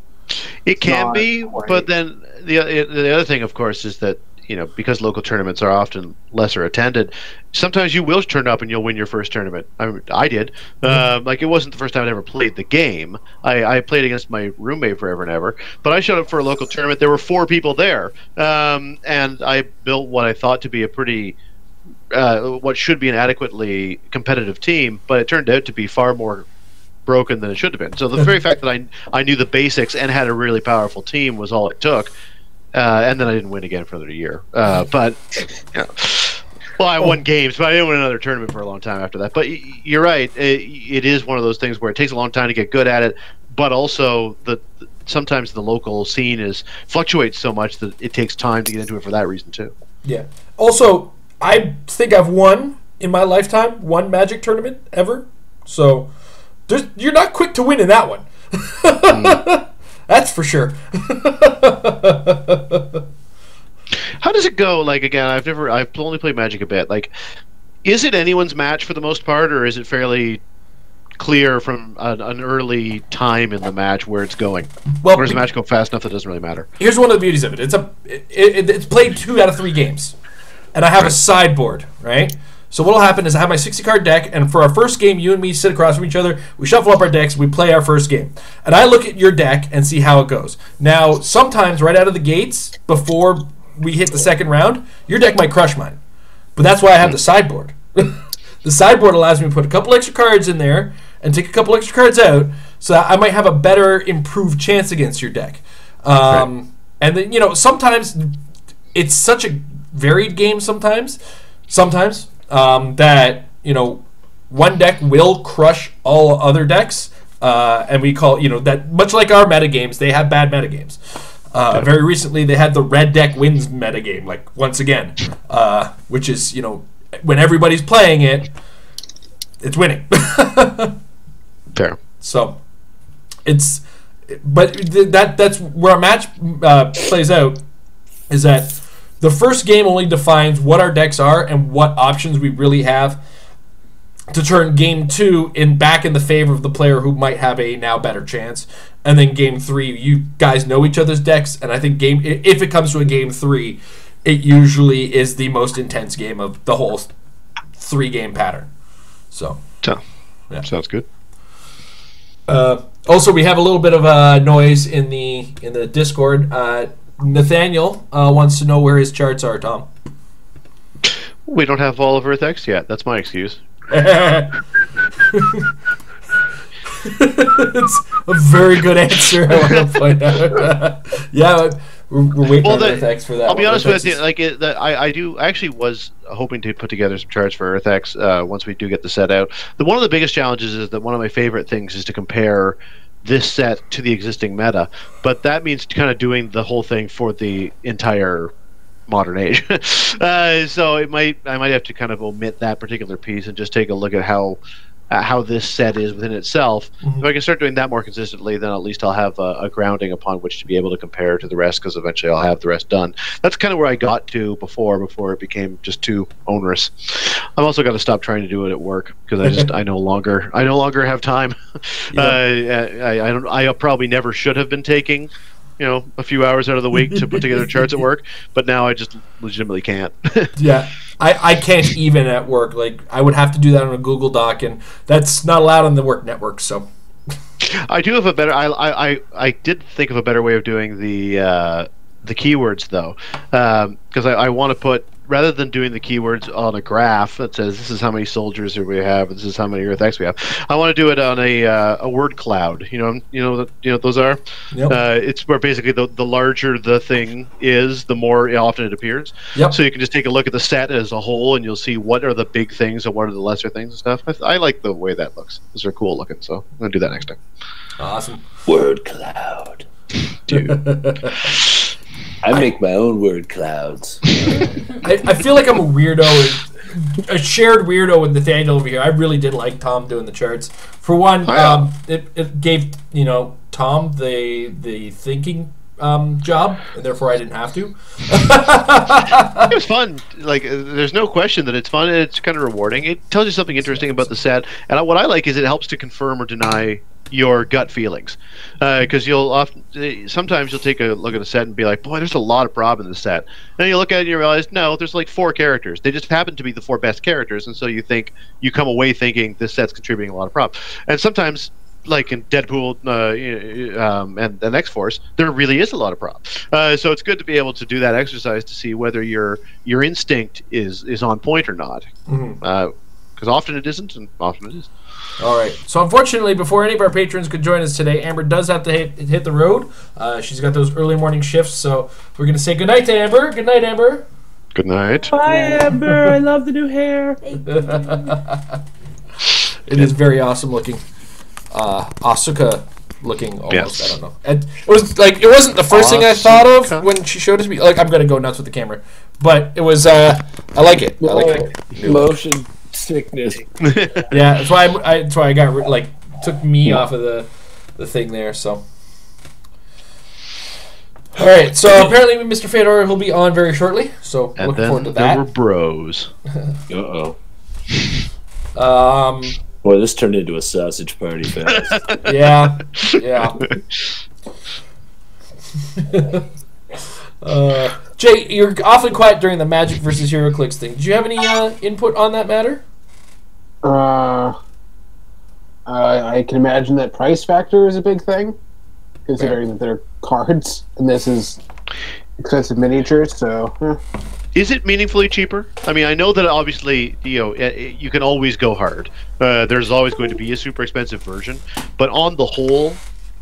It can be, but then the other thing, of course, is that, you know, because local tournaments are often lesser attended, sometimes you will turn up and you'll win your first tournament. I did. Like, it wasn't the first time I'd ever played the game. I played against my roommate forever and ever, but I showed up for a local tournament. There were 4 people there, and I built what I thought to be a pretty, what should be an adequately competitive team, but it turned out to be far more broken than it should have been. So the very fact that I knew the basics and had a really powerful team was all it took. And then I didn't win again for another year. But, you know, well, I won games, but I didn't win another tournament for a long time after that. But you're right. It is one of those things where it takes a long time to get good at it, but also sometimes the local scene fluctuates so much that it takes time to get into it for that reason too. Yeah. Also, I think I've won in my lifetime one Magic tournament ever. So you're not quick to win in that one. That's for sure. How does it go? Like, again, I've only played Magic a bit. Like, is it anyone's match for the most part, or is it fairly clear from an early time in the match where it's going? Well, or does the match go fast enough that it doesn't really matter? Here's one of the beauties of it. It's played 2 out of 3 games, and I have a sideboard, right? So what'll happen is I have my 60-card deck, and for our first game, you and me sit across from each other, we shuffle up our decks, we play our first game. And I look at your deck and see how it goes. Now, sometimes right out of the gates, before we hit the second round, your deck might crush mine. But that's why I have the sideboard. The sideboard allows me to put a couple extra cards in there and take a couple extra cards out, so that I might have a better improved chance against your deck. And then, you know, sometimes it's such a varied game sometimes, that, you know, one deck will crush all other decks, and we call, you know, that much like our metagames, they have bad metagames. Very recently, they had the red deck wins metagame, like, once again, which is, you know, when everybody's playing it, it's winning. Fair. So that's where our match plays out, is that the first game only defines what our decks are and what options we really have to turn game 2 back in the favor of the player who might have a now better chance. And then game 3, you guys know each other's decks, and I think if it comes to a game 3, it usually is the most intense game of the whole 3-game pattern. So yeah. Sounds good. Also, we have a little bit of noise in the Discord. Nathaniel wants to know where his charts are, Tom. We don't have all of Earth X yet. That's my excuse. It's a very good answer. I want to point out. Yeah, we're waiting on Earth X for that. I'll be honest with you. I actually was hoping to put together some charts for Earth X once we do get the set out. One of the biggest challenges is that one of my favorite things is to compare this set to the existing meta, but that means kind of doing the whole thing for the entire modern age. So I might have to kind of omit that particular piece and just take a look at how this set is within itself. If I can start doing that more consistently, then at least I'll have a grounding upon which to be able to compare to the rest, because eventually I'll have the rest done. That's kind of where I got to before it became just too onerous. I've also got to stop trying to do it at work, because I no longer have time. Yeah. I probably never should have been taking a few hours out of the week to put together charts at work, but now I just legitimately can't. Yeah, I can't even at work. Like, I would have to do that on a Google Doc, and that's not allowed on the work network. So I do have a better. I did think of a better way of doing the keywords though, because I want to put, rather than doing the keywords on a graph that says this is how many soldiers we have, this is how many Earth X we have, I want to do it on a word cloud. You know what those are. Yep. It's where basically the larger the thing is, the more often it appears. Yep. So you can just take a look at the set as a whole, and you'll see what are the big things and what are the lesser things and stuff. I like the way that looks. Those are cool looking, so I'm gonna do that next time. Awesome. Word cloud. Dude. I make my own word clouds. I feel like I'm a weirdo, a shared weirdo with Nathaniel over here. I really did like Tom doing the charts. For one, it gave Tom the thinking job, and therefore I didn't have to. It was fun. Like, there's no question that it's fun, and it's kind of rewarding. It tells you something interesting about the set, and what I like is it helps to confirm or deny your gut feelings, because sometimes you'll take a look at a set and be like, boy, there's a lot of prob in the set, and then you look at it and you realize, no, there's like 4 characters. They just happen to be the 4 best characters, and so you come away thinking this set's contributing a lot of prob. And sometimes, like in Deadpool and X-Force, there really is a lot of prob. So it's good to be able to do that exercise to see whether your instinct is on point or not, because often it isn't, and often it is. All right. So unfortunately, before any of our patrons could join us today, Amber does have to hit the road. She's got those early morning shifts, so we're going to say goodnight to Amber. Good night, Amber. Good night. Bye, Amber. I love the new hair. It is very awesome looking. Asuka looking almost. Yes. I don't know. It wasn't the first thing I thought of when she showed it to me. Like, I'm going to go nuts with the camera. But it was, I like it. I like it. Motion sickness. Yeah, that's why I got took me off of the thing there. So, all right. So apparently, Mr. Fedor will be on very shortly. So and looking then forward to that. There were bros. Boy, this turned into a sausage party fast. Yeah. Jay, you're awfully quiet during the Magic versus HeroClix thing. Did you have any input on that matter? I can imagine that price factor is a big thing, considering that they're cards and this is expensive miniatures. So, Is it meaningfully cheaper? I mean, I know that obviously, you can always go hard. There's always going to be a super expensive version, but on the whole,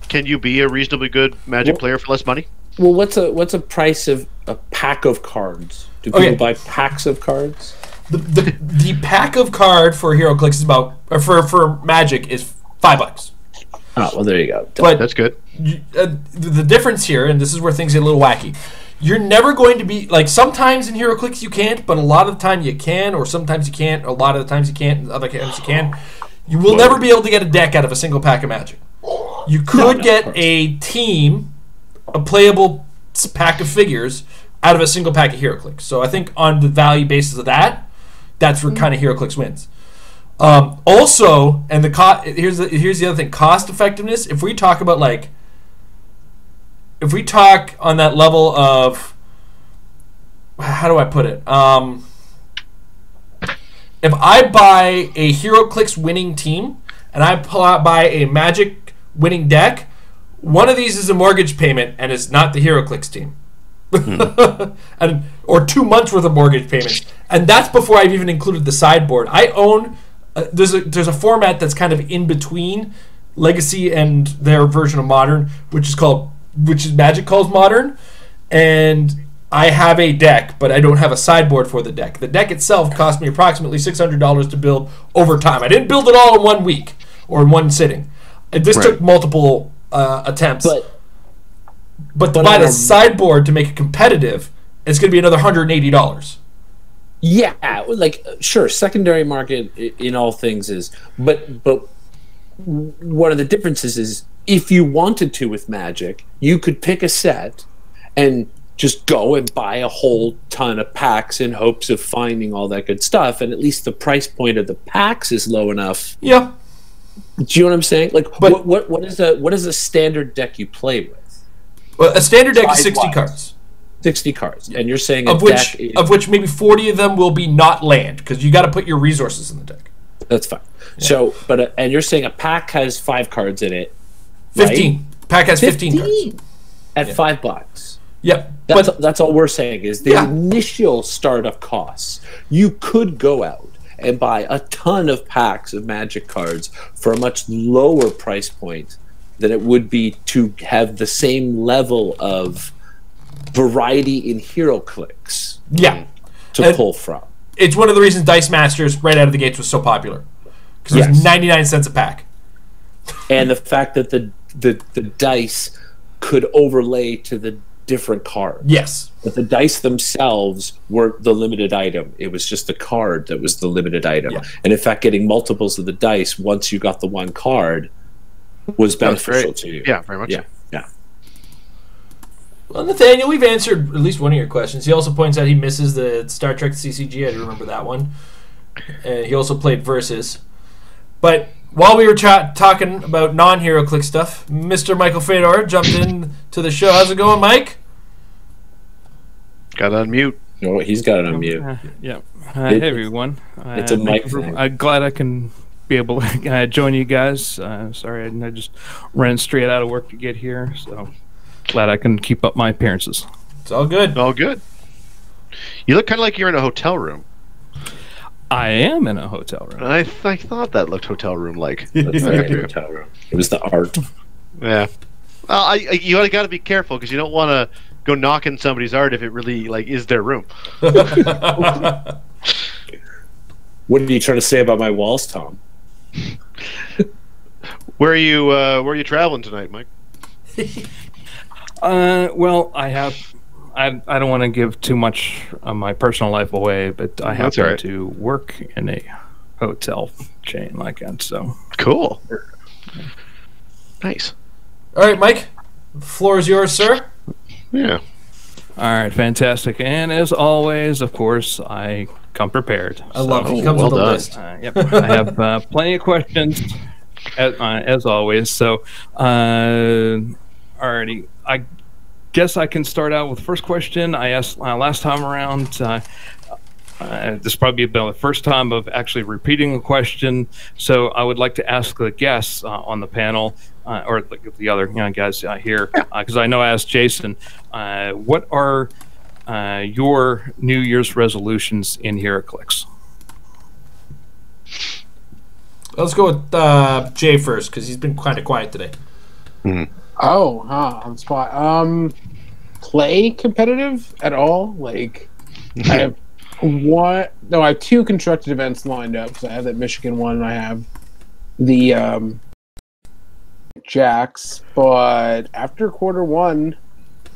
can you be a reasonably good Magic player for less money? Well, what's a price of a pack of cards? Do people buy packs of cards? The pack of card for HeroClix is for Magic is $5. Oh, well, there you go. But that's good. The difference here, and this is where things get a little wacky, you're never going to be like, sometimes in HeroClix you can't, but a lot of the time you can, or sometimes you can't, or a lot of the times you can't, and other times you can. You will never be able to get a deck out of a single pack of Magic. You could get a team, a playable pack of figures out of a single pack of HeroClix. So I think on the value basis of that, that's where kind of HeroClix wins. Also, and here's the other thing: cost effectiveness. If we talk about if we talk on that level of, how do I put it? If I buy a HeroClix winning team and I buy a Magic winning deck, one of these is a mortgage payment and it's not the HeroClix team. Or 2 months worth of mortgage payments, and that's before I've even included the sideboard. I own there's a format that's kind of in between Legacy and their version of Modern, which is Magic calls Modern, and I have a deck, but I don't have a sideboard for the deck. The deck itself cost me approximately $600 to build over time. I didn't build it all in 1 week or in one sitting. This took multiple attempts. But to buy the sideboard to make it competitive, it's going to be another $180. Yeah, like, sure, secondary market in all things is, but one of the differences is if you wanted to with Magic, you could pick a set and just go and buy a whole ton of packs in hopes of finding all that good stuff, and at least the price point of the packs is low enough. Yeah. Do you know what I'm saying? Like, but what is a standard deck you play with? Well, a standard deck is 60 cards. 60 cards, and you're saying of which maybe 40 of them will be not land, because you got to put your resources in the deck. That's fine. Yeah. So, and you're saying a pack has 5 cards in it. 15. Right? Pack has 15 cards at $5. Yep. That's all we're saying is the initial startup costs. You could go out and buy a ton of packs of Magic cards for a much lower price point than it would be to have the same level of variety in HeroClix to pull from. It's one of the reasons Dice Masters right out of the gates was so popular, because it was 99 cents a pack. And the fact that the dice could overlay to the different cards. Yes. But the dice themselves weren't the limited item. It was just the card that was the limited item. Yeah. And in fact, getting multiples of the dice once you got the one card was beneficial to you. Yeah, very much. Yeah. Yeah. Well, Nathaniel, we've answered at least one of your questions. He also points out he misses the Star Trek CCG. I do remember that one. And he also played Versus. But while we were talking about non-HeroClix stuff, Mr. Michael Fedor jumped in to the show. How's it going, Mike? Got to unmute. No, he's got it on mute. Yeah. Hey, everyone. It's a mic thing. I'm glad I can be able to join you guys. Sorry, I just ran straight out of work to get here, so glad I can keep up my appearances. It's all good. All good. You look kind of like you're in a hotel room. I am in a hotel room. I thought that looked hotel room-like. That's very hotel room. It was the art. Yeah. Well, you got to be careful because you don't want to go knocking somebody's art if it really is their room. What are you trying to say about my walls, Tom? Where are you traveling tonight, Mike? Well, I don't want to give too much of my personal life away, but I happen to work in a hotel chain like that. So cool. Nice. All right, Mike. The floor is yours, sir. Yeah. All right, fantastic. And as always, of course, I come prepared. I love it. He comes with a list. Yep. I have plenty of questions, as always. So, alrighty. I guess I can start out with the first question I asked last time around. This probably about the first time of actually repeating a question. So I would like to ask the guests on the panel, or the other guys here, because I know I asked Jason, what are your New Year's resolutions in HeroClix? Let's go with Jay first, because he's been kind of quiet today. Mm-hmm. On the spot. Play competitive at all? Like, I have I have 2 constructed events lined up. So I have that Michigan one, and I have the Jacks. But after quarter 1,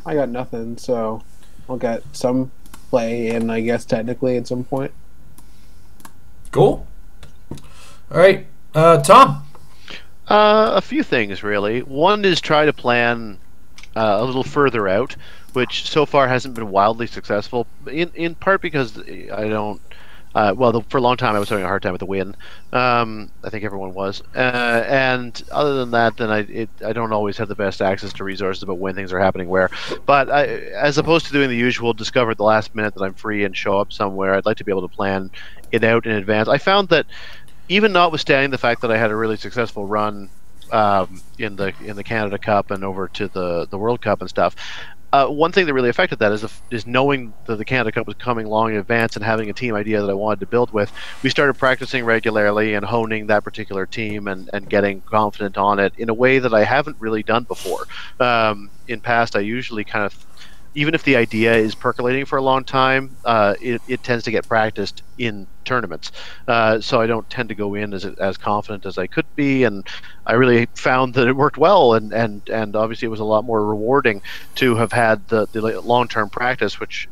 I got nothing. So I'll get some play in, I guess, technically at some point. Cool. All right, Tom. A few things, really. One is try to plan a little further out, which so far hasn't been wildly successful, in part because I don't... for a long time I was having a hard time with the win. I think everyone was. And other than that, then I don't always have the best access to resources about when things are happening where. But as opposed to doing the usual discover at the last minute that I'm free and show up somewhere, I'd like to be able to plan it out in advance. I found that even notwithstanding the fact that I had a really successful run in the Canada Cup and over to the World Cup and stuff, one thing that really affected that is knowing that the Canada Cup was coming long in advance and having a team idea that I wanted to build with. We started practicing regularly and honing that particular team and getting confident on it in a way that I haven't really done before. In past, I usually kind of, even if the idea is percolating for a long time, it tends to get practiced in tournaments. So I don't tend to go in as confident as I could be, and I really found that it worked well, and obviously it was a lot more rewarding to have had the long-term practice, which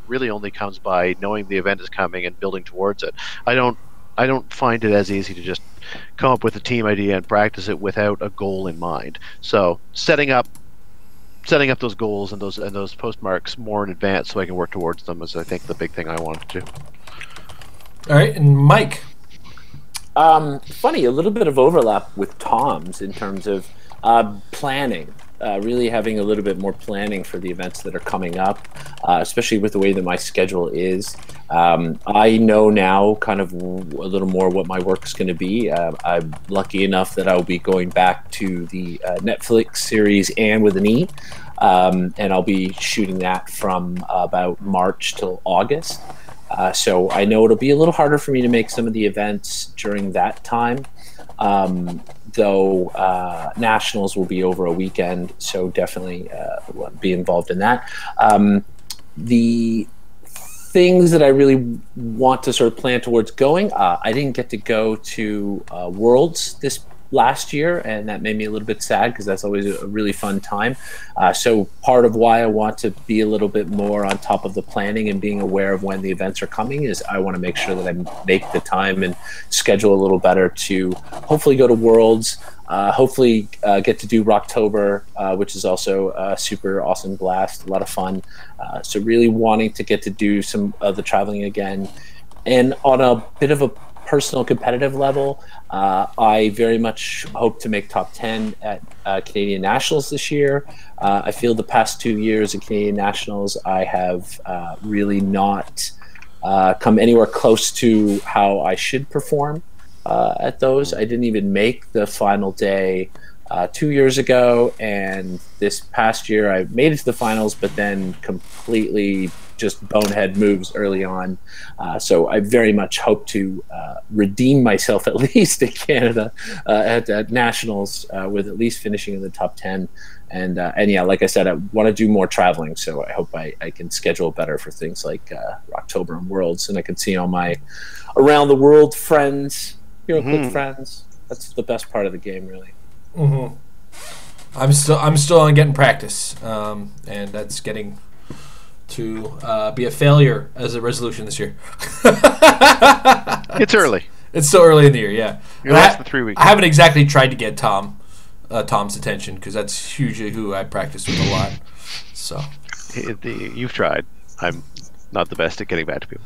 really only comes by knowing the event is coming and building towards it. I don't find it as easy to just come up with a team idea and practice it without a goal in mind. So setting up those goals and those postmarks more in advance so I can work towards them is, I think, the big thing I wanted to do. All right, and Mike. Funny, a little bit of overlap with Tom's in terms of planning. Really having a little bit more planning for the events that are coming up, especially with the way that my schedule is. I know now kind of a little more what my work is going to be. I'm lucky enough that I'll be going back to the Netflix series And with an E, and I'll be shooting that from about March till August. So I know it'll be a little harder for me to make some of the events during that time. Though nationals will be over a weekend, so definitely be involved in that. The things that I really want to sort of plan towards going, I didn't get to go to Worlds this last year, and that made me a little bit sad because that's always a really fun time. So part of why I want to be a little bit more on top of the planning and being aware of when the events are coming is I want to make sure that I make the time and schedule a little better to hopefully go to Worlds, hopefully get to do Rocktober, which is also a super awesome blast, a lot of fun. So really wanting to get to do some of the traveling again. And on a bit of a personal competitive level, I very much hope to make top 10 at Canadian Nationals this year. I feel the past 2 years at Canadian Nationals, I have really not come anywhere close to how I should perform at those. I didn't even make the final day 2 years ago, and this past year I made it to the finals, but then completely just bonehead moves early on. So I very much hope to redeem myself, at least in Canada, at Nationals, with at least finishing in the top 10. And yeah, like I said, I want to do more traveling, so I hope I can schedule better for things like October and Worlds, and I can see all my around the world friends, HeroClix friends. That's the best part of the game, really. Mm-hmm. I'm still on getting practice, and that's getting to be a failure as a resolution this year. It's early. It's still early in the year, yeah. You're less than 3 weeks. I haven't exactly tried to get Tom's attention because that's usually who I practice with a lot. So you've tried. I'm not the best at getting back to people.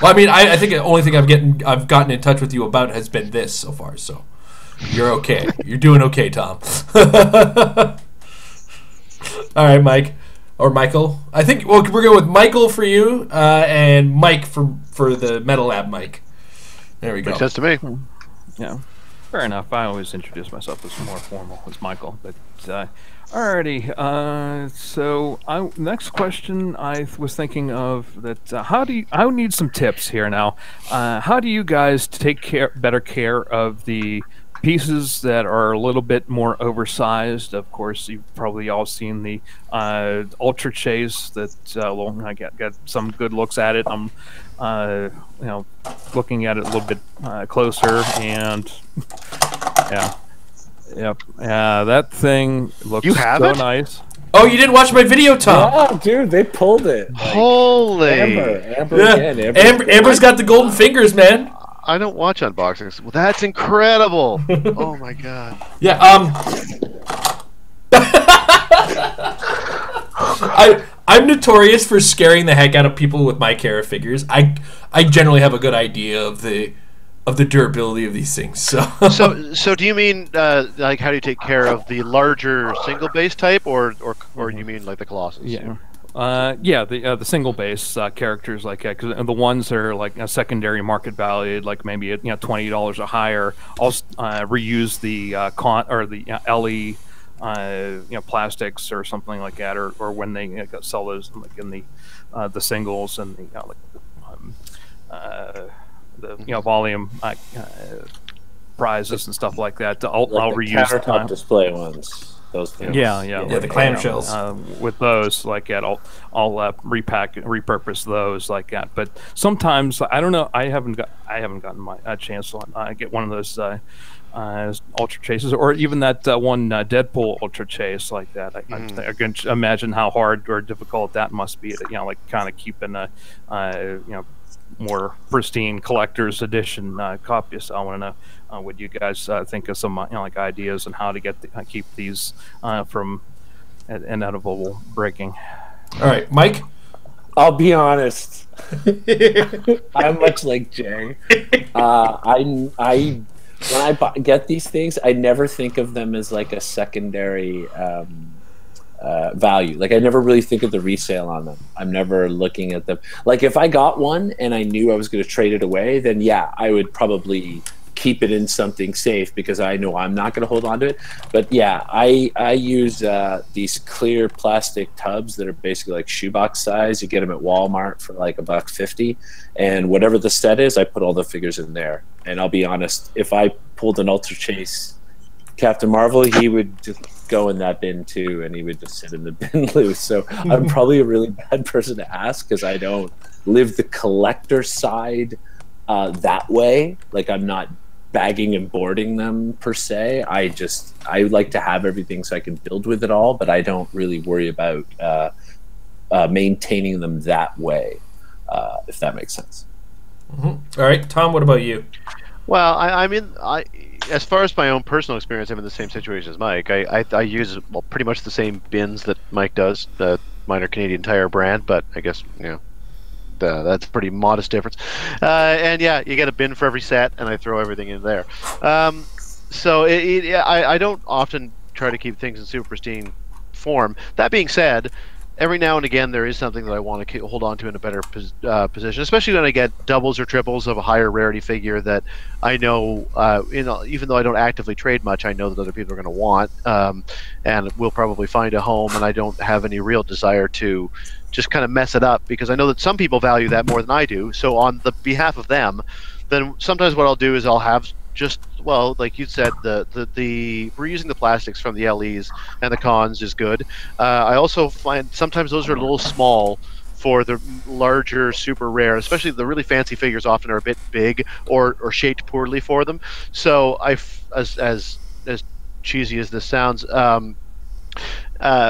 Well, I mean, I think the only thing I've gotten in touch with you about has been this so far. So you're okay. You're doing okay, Tom. All right, Mike. Or Michael. I think we're going with Michael for you, and Mike for the Metal Lab Mike. There we go. Makes sense to me. Yeah, fair enough. I always introduce myself as more formal as Michael, but alrighty. So next question I was thinking of that. I need some tips here now. How do you guys take better care of the pieces that are a little bit more oversized? Of course, you've probably all seen the Ultra Chase that I got some good looks at it. I'm looking at it a little bit closer, and that thing looks so nice. Oh, you didn't watch my video, Tom? Oh, dude, they pulled it. Like, Holy! Amber Yeah. again. Amber's got the golden fingers, man. I don't watch unboxings. Well, that's incredible. Oh my god. Yeah. I'm notorious for scaring the heck out of people with my Kara figures. I generally have a good idea of the durability of these things. So do you mean like how do you take care of the larger single base type, or you mean like the Colossus? Yeah. The single base characters like that, because the ones that are like a secondary market valued, like maybe at $20 or higher, I'll reuse the LE plastics or something like that, or when they sell those like in the singles and the volume prizes and stuff like that. I'll reuse countertop display ones. Those things. Yeah, the clamshells. With those like that, I'll repurpose those like that. But sometimes I don't know. I haven't gotten my chance to get one of those Ultra Chases, or even that one Deadpool Ultra Chase like that. I can imagine how hard or difficult that must be to like kind of keeping a more pristine collector's edition copy. So I want to know what you guys think of some like ideas on how to keep these from inevitable breaking. All right, Mike. I'll be honest. I'm much like Jay. When I get these things, I never think of them as like a secondary value. Like I never really think of the resale on them. I'm never looking at them. Like if I got one and I knew I was going to trade it away, then yeah, I would probably keep it in something safe because I know I'm not going to hold on to it. But yeah, I use these clear plastic tubs that are basically like shoebox size. You get them at Walmart for like $1.50, and whatever the set is, I put all the figures in there. And I'll be honest, if I pulled an Ultra Chase Captain Marvel, he would just go in that bin too, and he would just sit in the bin loose. So I'm probably a really bad person to ask because I don't live the collector side that way. Like I'm not bagging and boarding them per se. I like to have everything so I can build with it all, but I don't really worry about maintaining them that way, if that makes sense. Mm-hmm. All right, Tom, what about you? Well, I mean, as far as my own personal experience, I'm in the same situation as Mike. I use pretty much the same bins that Mike does. Mine are Canadian Tire brand, but I guess that's a pretty modest difference. And yeah, you get a bin for every set, and I throw everything in there. So I don't often try to keep things in super pristine form. That being said, every now and again there is something that I want to hold on to in a better position, especially when I get doubles or triples of a higher rarity figure that I know, even though I don't actively trade much, I know that other people are going to want, and will probably find a home, and I don't have any real desire to just kind of mess it up because I know that some people value that more than I do. So on the behalf of them, then sometimes what I'll do is I'll have just, well, like you said, the reusing the plastics from the LEs and the cons is good. I also find sometimes those are a little small for the larger super rare, especially the really fancy figures often are a bit big or shaped poorly for them. So as cheesy as this sounds,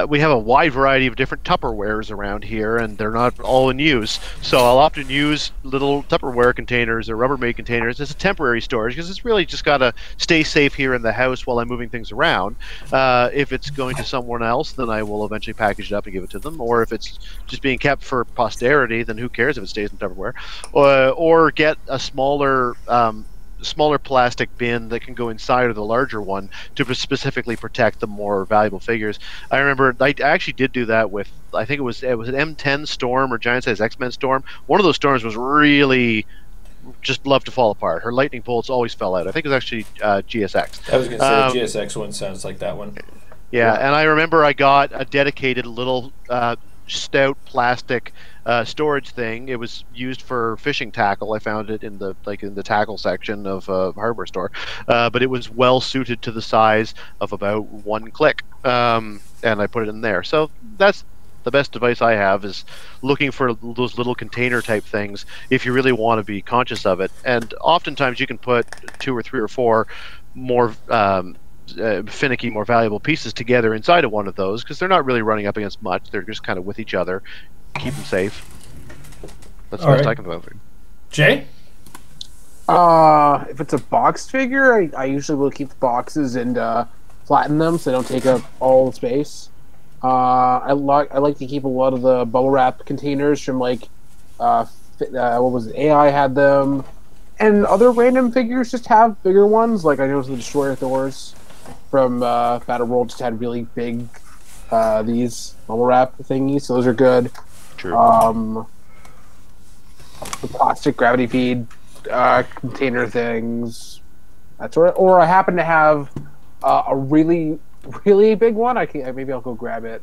we have a wide variety of different Tupperwares around here, and they're not all in use. So I'll often use little Tupperware containers or Rubbermaid containers as a temporary storage because it's really just got to stay safe here in the house while I'm moving things around. If it's going to someone else, then I will eventually package it up and give it to them. Or if it's just being kept for posterity, then who cares if it stays in Tupperware? Or get a smaller plastic bin that can go inside of the larger one to specifically protect the more valuable figures. I remember I actually did do that with, I think it was an M10 Storm or Giant Size X-Men Storm. One of those storms was really just loved to fall apart. Her lightning bolts always fell out. I think it was actually GSX. I was going to say GSX one sounds like that one. Yeah, and I remember I got a dedicated little stout plastic storage thing. It was used for fishing tackle. I found it in the tackle section of a hardware store, but it was well suited to the size of about one Click, and I put it in there. So that's the best advice I have, is looking for those little container type things if you really want to be conscious of it. And oftentimes you can put 2 or 3 or 4 more finicky, more valuable pieces together inside of one of those, because they're not really running up against much. They're just kind of with each other, keep them safe. That's the best I can think of. Jay? If it's a boxed figure, I usually will keep the boxes and flatten them so they don't take up all the space. I like to keep a lot of the bubble wrap containers from what was it? AI had them, and other random figures just have bigger ones. Like I noticed the Destroyer Thors from Battle World just had really big these bubble wrap thingies, so those are good. True. The plastic gravity feed container things. That's right. Or I happen to have a really big one. Maybe I'll go grab it.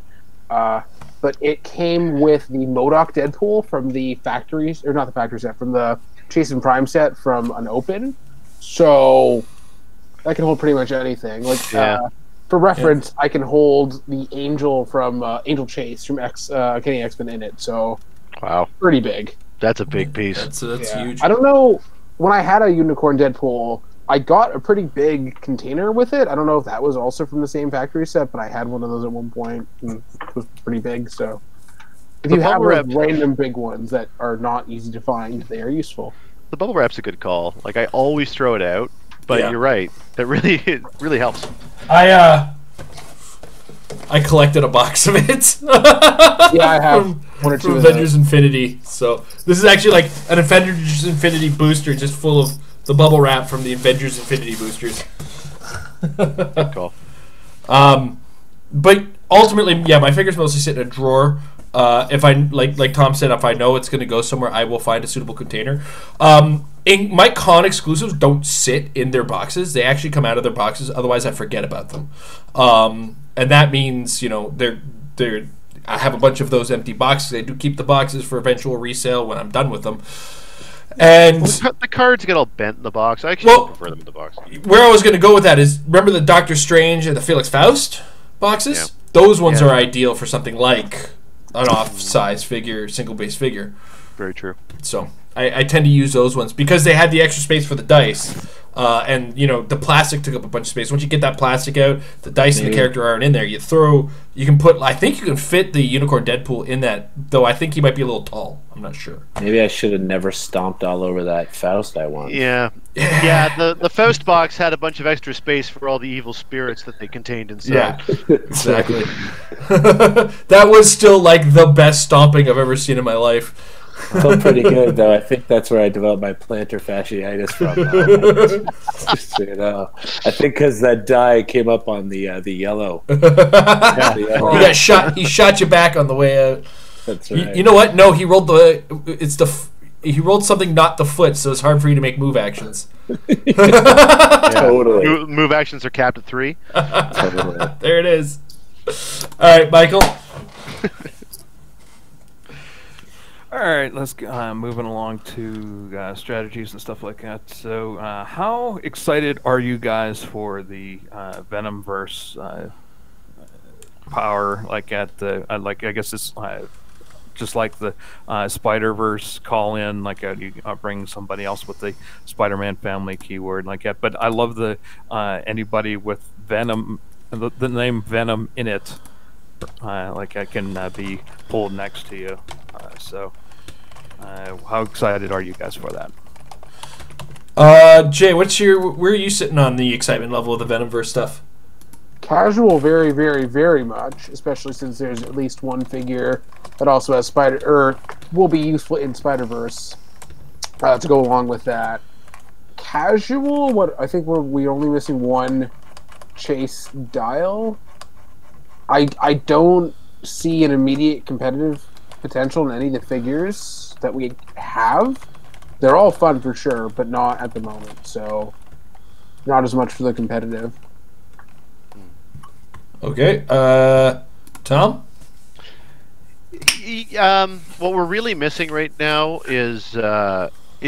But it came with the MODOK Deadpool from the factories, or not the factory set, from the Chase and Prime set from an open. So that can hold pretty much anything. Like for reference, I can hold the Angel from Angel Chase from Kenny X-Men in it. So wow, pretty big. That's a big piece. That's huge. I don't know. When I had a Unicorn Deadpool, I got a pretty big container with it. I don't know if that was also from the same factory set, but I had one of those at one point. And it was pretty big. So if you have random big ones that are not easy to find, they are useful. The bubble wrap's a good call. Like I always throw it out, but you're right. It really helps. I collected a box of it. Yeah, I have one or two from of Avengers those. Infinity. So this is actually like an Avengers Infinity booster, just full of the bubble wrap from the Avengers Infinity boosters. Good call. But ultimately, my figures mostly sit in a drawer. If I like Tom said, if I know it's going to go somewhere, I will find a suitable container. My con exclusives don't sit in their boxes; they actually come out of their boxes. Otherwise, I forget about them, and that means they're. I have a bunch of those empty boxes. I do keep the boxes for eventual resale when I'm done with them. And the cards get all bent in the box. I actually prefer them in the box. Where I was going to go with that is, remember the Doctor Strange and the Felix Faust boxes? Yeah. Those ones are ideal for something like an off-size figure, single-base figure. Very true. So I tend to use those ones because they had the extra space for the dice. And the plastic took up a bunch of space. Once you get that plastic out, the dice and the character aren't in there. You can put. I think you can fit the Unicorn Deadpool in that, though. I think he might be a little tall. I'm not sure. Maybe I should have never stomped all over that Faust I won. Yeah. The Faust box had a bunch of extra space for all the evil spirits that they contained inside. Yeah, exactly. That was still like the best stomping I've ever seen in my life. Felt pretty good though. I think that's where I developed my plantar fasciitis from. Just so you know, I think because that die came up on the yellow. He got shot. He shot you back on the way out. That's right. You know what? No, he rolled he rolled something, not the foot, so it's hard for you to make move actions. Totally. Move actions are capped at 3. Totally. There it is. All right, Michael. All right, let's moving along to strategies and stuff like that. So, how excited are you guys for the Venomverse power? Like at the I guess it's just like the Spider-Verse call in. Like you bring somebody else with the Spider-Man family keyword like that. But I love the anybody with Venom, the name Venom in it. Like I can be pulled next to you. So, how excited are you guys for that? Jay, where are you sitting on the excitement level of the Venomverse stuff? Casual, very, very, very much. Especially since there's at least one figure that also has will be useful in Spider-Verse to go along with that. Casual, I think we're only missing one Chase Dial. I don't see an immediate competitive potential in any of the figures that we have. They're all fun for sure, but not at the moment. So, not as much for the competitive. Okay, Tom? What we're really missing right now is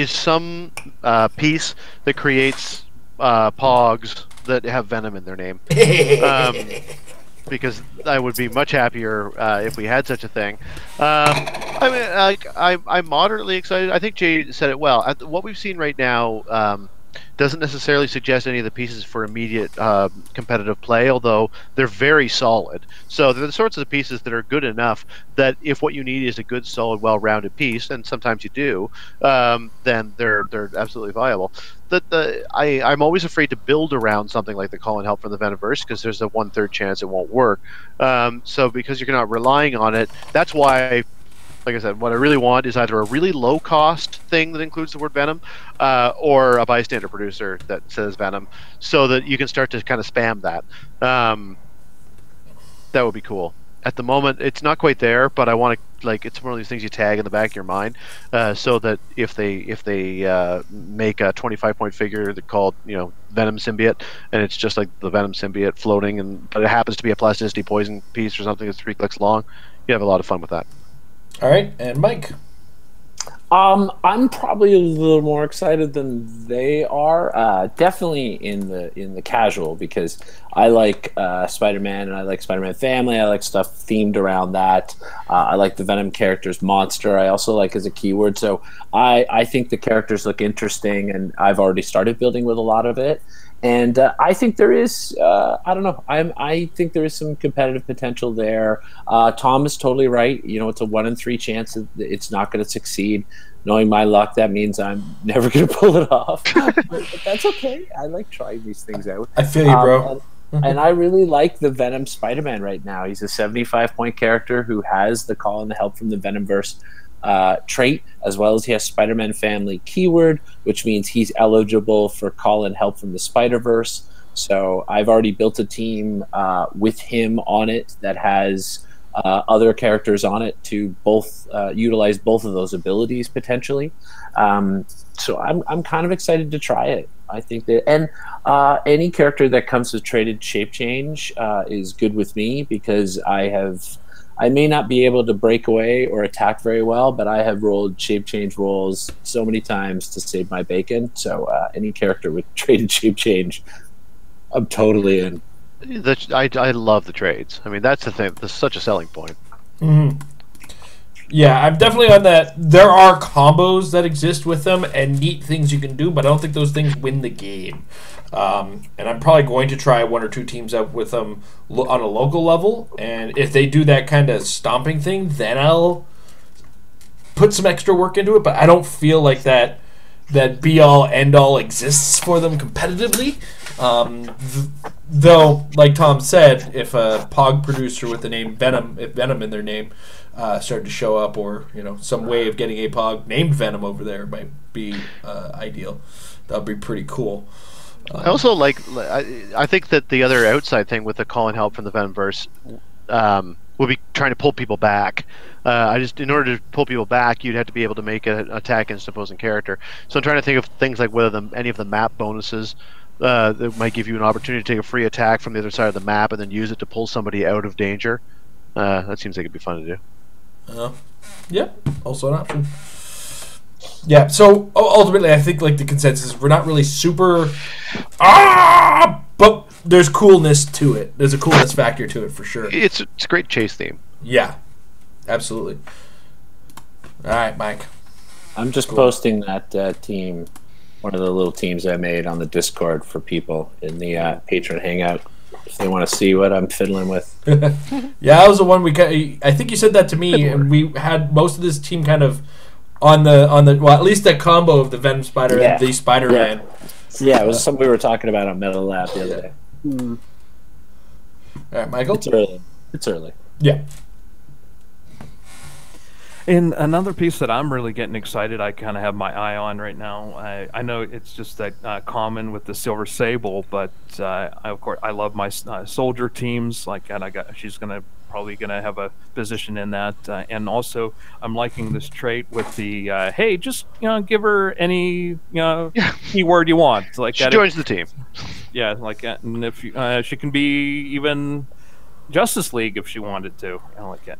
some piece that creates pogs that have Venom in their name. Because I would be much happier if we had such a thing. I mean, I'm moderately excited. I think Jay said it well. What we've seen right now, doesn't necessarily suggest any of the pieces for immediate competitive play, although they're very solid. So they're the sorts of pieces that are good enough that if what you need is a good, solid, well-rounded piece, and sometimes you do, then they're absolutely viable. I'm always afraid to build around something like the Call and Help from the Venomverse because there's a 1/3 chance it won't work. So because you're not relying on it, that's why. Like I said, what I really want is either a really low-cost thing that includes the word Venom, or a bystander producer that says Venom, so that you can start to kind of spam that. That would be cool. At the moment, it's not quite there, but I want to it's one of these things you tag in the back of your mind, so that if they make a 25-point figure that called Venom symbiote, and it's just like the Venom symbiote floating, but it happens to be a plasticity poison piece or something that's 3 clicks long, you have a lot of fun with that. All right, and Mike. I'm probably a little more excited than they are. Definitely in the casual, because I like Spider-Man and I like Spider-Man Family. I like stuff themed around that. I like the Venom characters monster. I also like as a keyword. So I think the characters look interesting, and I've already started building with a lot of it. And I think there is, I don't know, I think there is some competitive potential there. Tom is totally right. It's a 1 in 3 chance that it's not going to succeed. Knowing my luck, that means I'm never going to pull it off. but that's okay. I like trying these things out. I feel you, bro. And I really like the Venom Spider-Man right now. He's a 75-point character who has the Call and the Help from the Venomverse trait, as well as he has Spider-Man Family keyword, which means he's eligible for Call and Help from the Spider-Verse. So I've already built a team with him on it that has other characters on it to both utilize both of those abilities potentially. So I'm kind of excited to try it. I think that, and any character that comes with traded shape change is good with me, because I may not be able to break away or attack very well, but I have rolled shape change rolls so many times to save my bacon. So any character with traded shape change, I'm totally in. I love the trades. I mean, that's the thing. That's such a selling point. Mm-hmm. Yeah, I'm definitely on that. There are combos that exist with them and neat things you can do, but I don't think those things win the game. And I'm probably going to try 1 or 2 teams up with them on a local level. And if they do that kind of stomping thing, then I'll put some extra work into it. But I don't feel like that be-all, end-all exists for them competitively. Though, like Tom said, if a POG producer with the name Venom, if Venom in their name, started to show up, or some way of getting a POG named Venom over there might be ideal. That would be pretty cool. I also I think that the other outside thing with the Call and Help from the Venomverse would be trying to pull people back. In order to pull people back, you'd have to be able to make an attack against an opposing character. So I'm trying to think of things like whether any of the map bonuses that might give you an opportunity to take a free attack from the other side of the map and then use it to pull somebody out of danger. That seems like it'd be fun to do. Yeah, also an option. Yeah, so ultimately, I think the consensus is we're not really super, but there's coolness to it. There's a coolness factor to it for sure. It's a great chase theme. Yeah, absolutely. All right, Mike. I'm just posting that team, one of the little teams I made on the Discord for people in the Patron Hangout, if they want to see what I'm fiddling with. Yeah, that was the one I think you said that to me, and we had most of this team kind of on the well, at least that combo of the Venom Spider and the Spider-Man. Yeah, it was something we were talking about on Metal Lab the other day. All right, Michael. It's early. Yeah. And another piece that I'm really getting excited, I kind of have my eye on right now. I know it's just that common with the Silver Sable, but of course I love my soldier teams. She's probably gonna have a position in that, and also I'm liking this trait with the hey, just give her any keyword you want. She joins the team. Yeah, and if she can be even Justice League if she wanted to. I like it.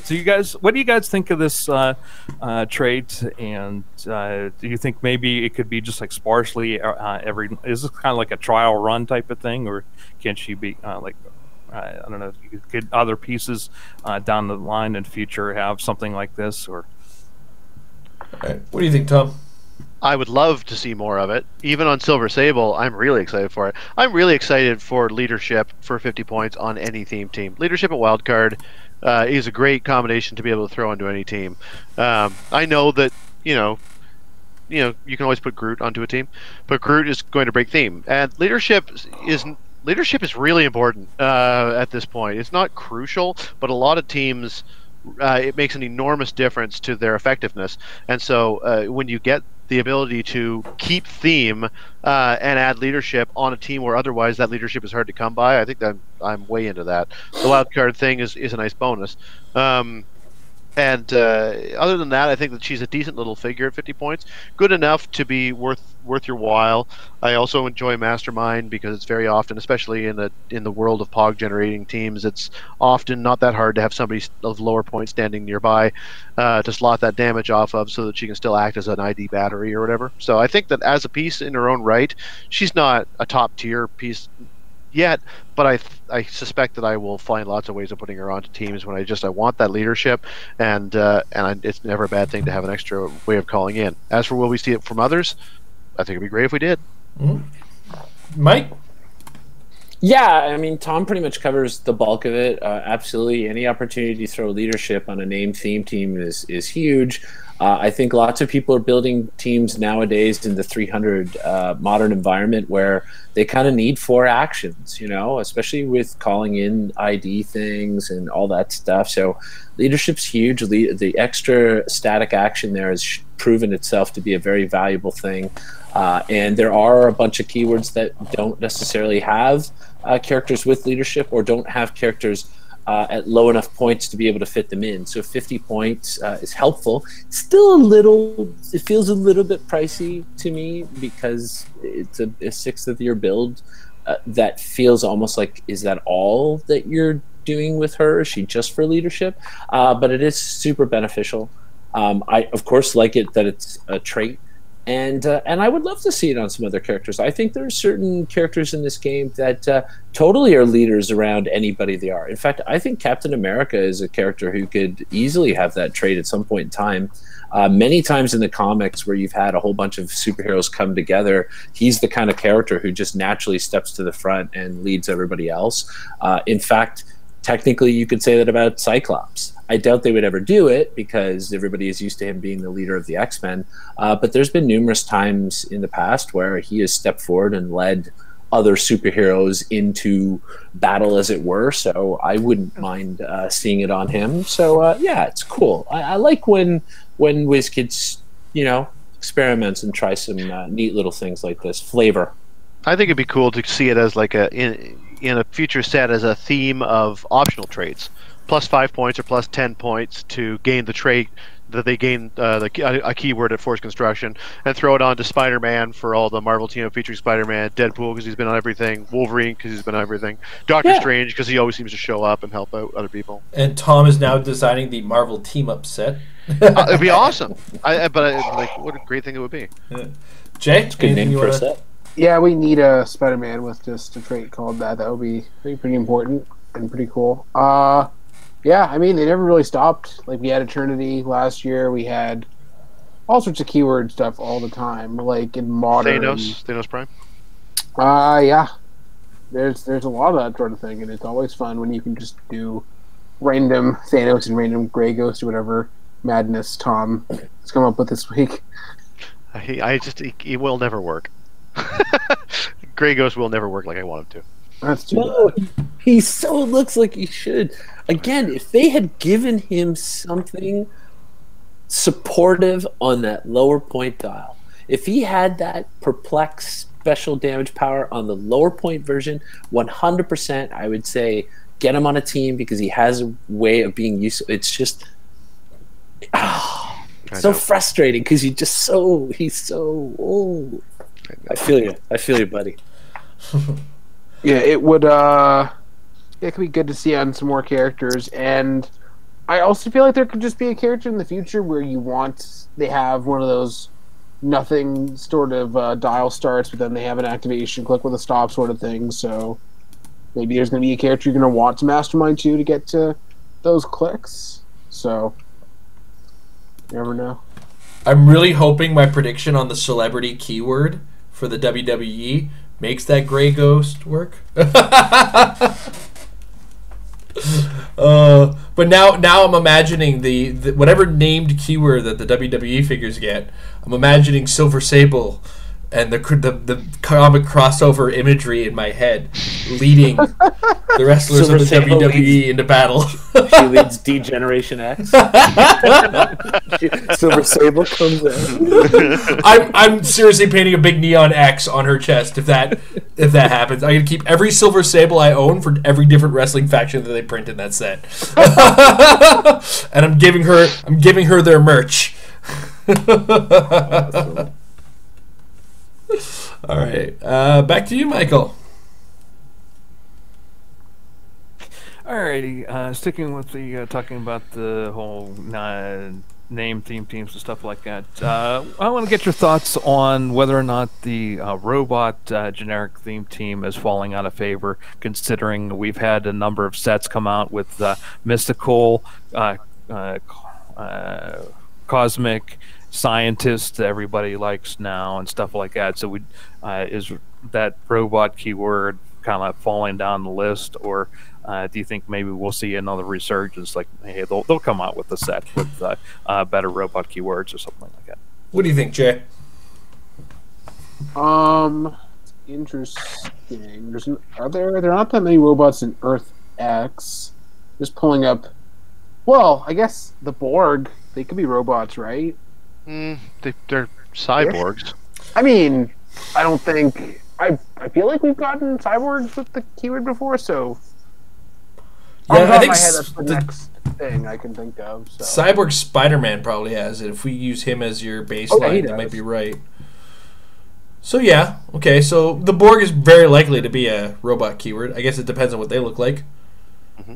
So you guys, what do you guys think of this trait? And do you think maybe it could be just sparsely is this kind of like a trial run type of thing, or can she be I don't know, if you could other pieces down the line in the future have something like this? Or all right. What do you think, Tom? I would love to see more of it. Even on Silver Sable, I'm really excited for it. I'm really excited for leadership for 50 points on any theme team. Leadership at Wildcard is a great combination to be able to throw into any team. I know that, you can always put Groot onto a team, but Groot is going to break theme. And leadership is really important at this point. It's not crucial, but a lot of teams, it makes an enormous difference to their effectiveness. And so when you get the ability to keep theme and add leadership on a team where otherwise that leadership is hard to come by, I think that I'm way into that. The wild card thing is a nice bonus. And other than that, I think that she's a decent little figure at 50 points. Good enough to be worth your while. I also enjoy Mastermind because it's very often, especially in the world of POG generating teams, it's often not that hard to have somebody of lower point standing nearby to slot that damage off of so that she can still act as an ID battery or whatever. So I think that as a piece in her own right, she's not a top tier piece yet, but I suspect that I will find lots of ways of putting her onto teams when I want that leadership, and it's never a bad thing to have an extra way of calling in. As for will we see it from others, I think it'd be great if we did. Mm-hmm. Mike? Yeah, I mean, Tom pretty much covers the bulk of it. Absolutely, any opportunity to throw leadership on a named theme team is huge. I think lots of people are building teams nowadays in the 300 modern environment where they kind of need 4 actions, especially with calling in ID things and all that stuff. So leadership's huge. The extra static action there has proven itself to be a very valuable thing. And there are a bunch of keywords that don't necessarily have characters with leadership or don't have characters at low enough points to be able to fit them in. So 50 points is helpful. Still it feels a little bit pricey to me because it's a 6th of your build that feels almost like, is that all that you're doing with her? Is she just for leadership? But it is super beneficial. I, of course, like it that it's a trait. And I would love to see it on some other characters. I think there are certain characters in this game that totally are leaders around anybody they are. In fact, I think Captain America is a character who could easily have that trait at some point in time. Many times in the comics where you've had a whole bunch of superheroes come together, he's the kind of character who just naturally steps to the front and leads everybody else. In fact, technically you could say that about Cyclops. I doubt they would ever do it because everybody is used to him being the leader of the X-Men. But there's been numerous times in the past where he has stepped forward and led other superheroes into battle, as it were. So I wouldn't mind seeing it on him. So yeah, it's cool. I like when WizKids, experiments and try some neat little things like this. Flavor. I think it'd be cool to see it as like in a future set as a theme of optional traits. Plus 5 points or plus 10 points to gain the trait that they gain a keyword at Force Construction, and throw it on to Spider-Man for all the Marvel team featuring Spider-Man, Deadpool because he's been on everything, Wolverine because he's been on everything, Doctor Strange because he always seems to show up and help out other people. And Tom is now designing the Marvel team-up set. It'd be awesome. What a great thing it would be. Jay, it's a good name for a set. Yeah, we need a Spider-Man with just a trait called that. That would be pretty important and pretty cool. Yeah, I mean, they never really stopped. Like, we had Eternity last year. We had all sorts of keyword stuff all the time, like in modern. Thanos Prime. Yeah. There's a lot of that sort of thing, and it's always fun when you can just do random Thanos and random Grey Ghost or whatever madness Tom has come up with this week. He will never work. Grey Ghost will never work like I want him to. That's too bad. He so looks like he should. Again, if they had given him something supportive on that lower point dial, if he had that perplex special damage power on the lower point version, 100% I would say get him on a team because he has a way of being useful. It's just so frustrating because he's so old. I feel you, buddy. Yeah, it would. It could be good to see on some more characters, and I also feel like there could just be a character in the future where they have one of those nothing sort of dial starts, but then they have an activation click with a stop sort of thing. So maybe there's going to be a character you're going to want to mastermind to get to those clicks. So you never know. I'm really hoping my prediction on the celebrity keyword for the WWE makes that gray ghost work. But now I'm imagining the whatever named keyword that the WWE figures get. I'm imagining Silver Sable and the comic crossover imagery in my head, leading the wrestlers Silver of the Sable WWE into battle. She leads D-Generation X. Silver Sable comes in. I'm seriously painting a big neon X on her chest if that happens. I'm gonna keep every Silver Sable I own for every different wrestling faction that they print in that set, and I'm giving her their merch. All right, back to you, Michael. Alrighty, sticking with the talking about the whole name, theme teams, and stuff like that. I want to get your thoughts on whether or not the robot generic theme team is falling out of favor, considering we've had a number of sets come out with mystical, cosmic, scientist that everybody likes now, and stuff like that. So is that robot keyword kind of falling down the list, or do you think maybe we'll see another resurgence? Like, hey, they'll come out with a set with better robot keywords or something like that. What do you think, Jay? Interesting. There are not that many robots in Earth X. Just pulling up. Well, I guess the Borg. They could be robots, right? They're cyborgs. I mean, I don't think I feel like we've gotten cyborgs with the keyword before, so yeah, I think that's the next thing I can think of. So. Cyborg Spider-Man probably has it. If we use him as your baseline, that might be right. So yeah, okay. So the Borg is very likely to be a robot keyword. I guess it depends on what they look like. Mm-hmm.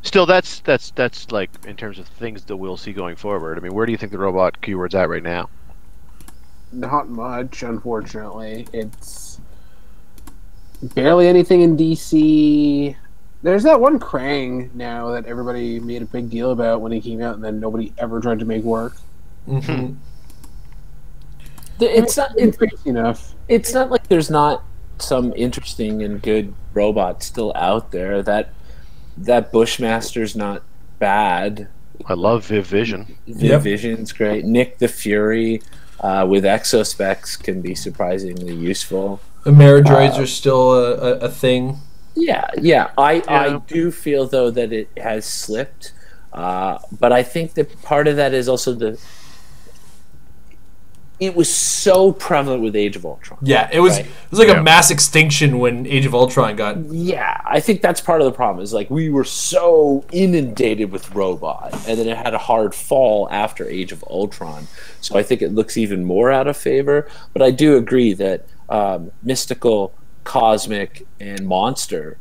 Still, that's like in terms of things that we'll see going forward. I mean, where do you think the robot keyword's at right now? Not much, unfortunately. It's barely anything in DC. There's that one Krang now that everybody made a big deal about when he came out, and then nobody ever tried to make work. Mm-hmm. It's not crazy enough. It's not like there's not some interesting and good robot still out there. That Bushmaster's not bad. I love Viv Vision. Viv Vision's great. Nick the Fury with exospecs can be surprisingly useful. The Maridroids are still a thing. Yeah. I do feel though that it has slipped, but I think that part of that is also it was so prevalent with Age of Ultron. Yeah, it was. Right? It was like a mass extinction when Age of Ultron got. Yeah, I think that's part of the problem. Is like we were so inundated with robot, and then it had a hard fall after Age of Ultron. So I think it looks even more out of favor. But I do agree that mystical, cosmic, and monster,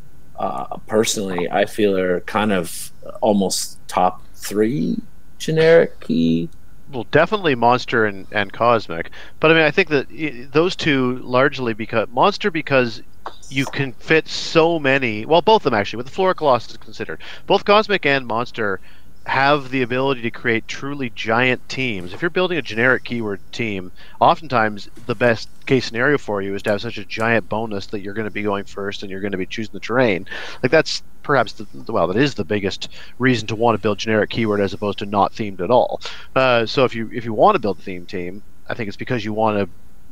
personally, I feel are kind of almost top 3 generic key. Well, definitely Monster and Cosmic. But I mean, I think that those two largely because you can fit so many. Well, both of them actually, with the Flora Colossus considered. Both Cosmic and Monster have the ability to create truly giant teams. If you're building a generic keyword team, oftentimes the best case scenario for you is to have such a giant bonus that you're going to be going first and you're going to be choosing the terrain. Like that's perhaps that is the biggest reason to want to build generic keyword as opposed to not themed at all. So if you want to build a theme team, I think it's because you want to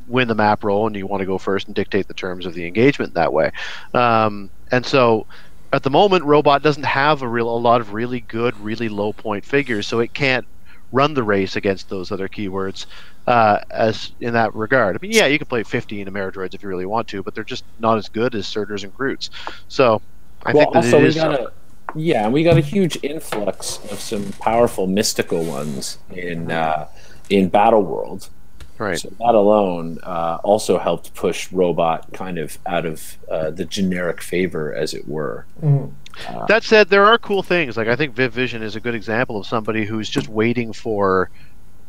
win the map roll and you want to go first and dictate the terms of the engagement that way. And so at the moment, Robot doesn't have a lot of really good, really low point figures, so it can't run the race against those other keywords as in that regard. I mean, yeah, you can play 15 Ameridroids if you really want to, but they're just not as good as Surters and Groots. So I think that also it is. And we got a huge influx of some powerful mystical ones in Battle World. Right. So that alone also helped push Robot kind of out of the generic favor, as it were. Mm-hmm. That said, there are cool things. Like I think Viv Vision is a good example of somebody who's just waiting for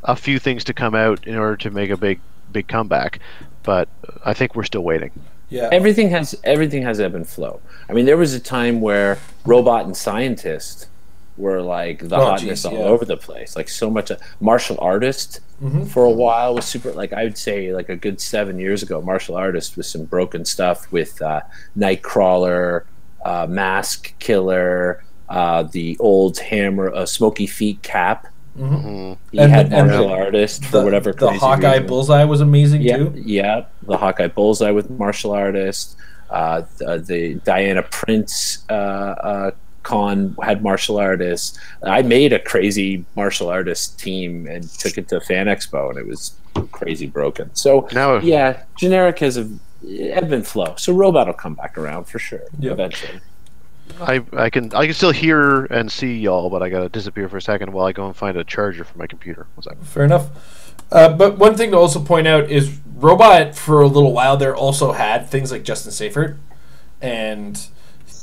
a few things to come out in order to make a big comeback. But I think we're still waiting. Yeah. Everything has ebb and flow. I mean, there was a time where Robot and Scientist were like the Oh, hotness geez, all yeah. over the place. Like so much martial artist for a while was super. Like I would say, like a good 7 years ago, martial artist with some broken stuff with Nightcrawler, Mask Killer, the old Hammer, Smoky Feet Cap. He had martial artist for whatever the crazy Hawkeye reason. Bullseye was amazing too. Yeah, the Hawkeye Bullseye with martial artist. The Diana Prince con had martial artists. I made a crazy martial artist team and took it to Fan Expo, and it was crazy broken. So Now- yeah, generic has a ebb and flow. So robot will come back around for sure eventually. I can still hear and see y'all, but I gotta disappear for a second while I go and find a charger for my computer. What's that? Fair enough. But one thing to also point out is Robot, for a little while there, also had things like Justin Seifert, and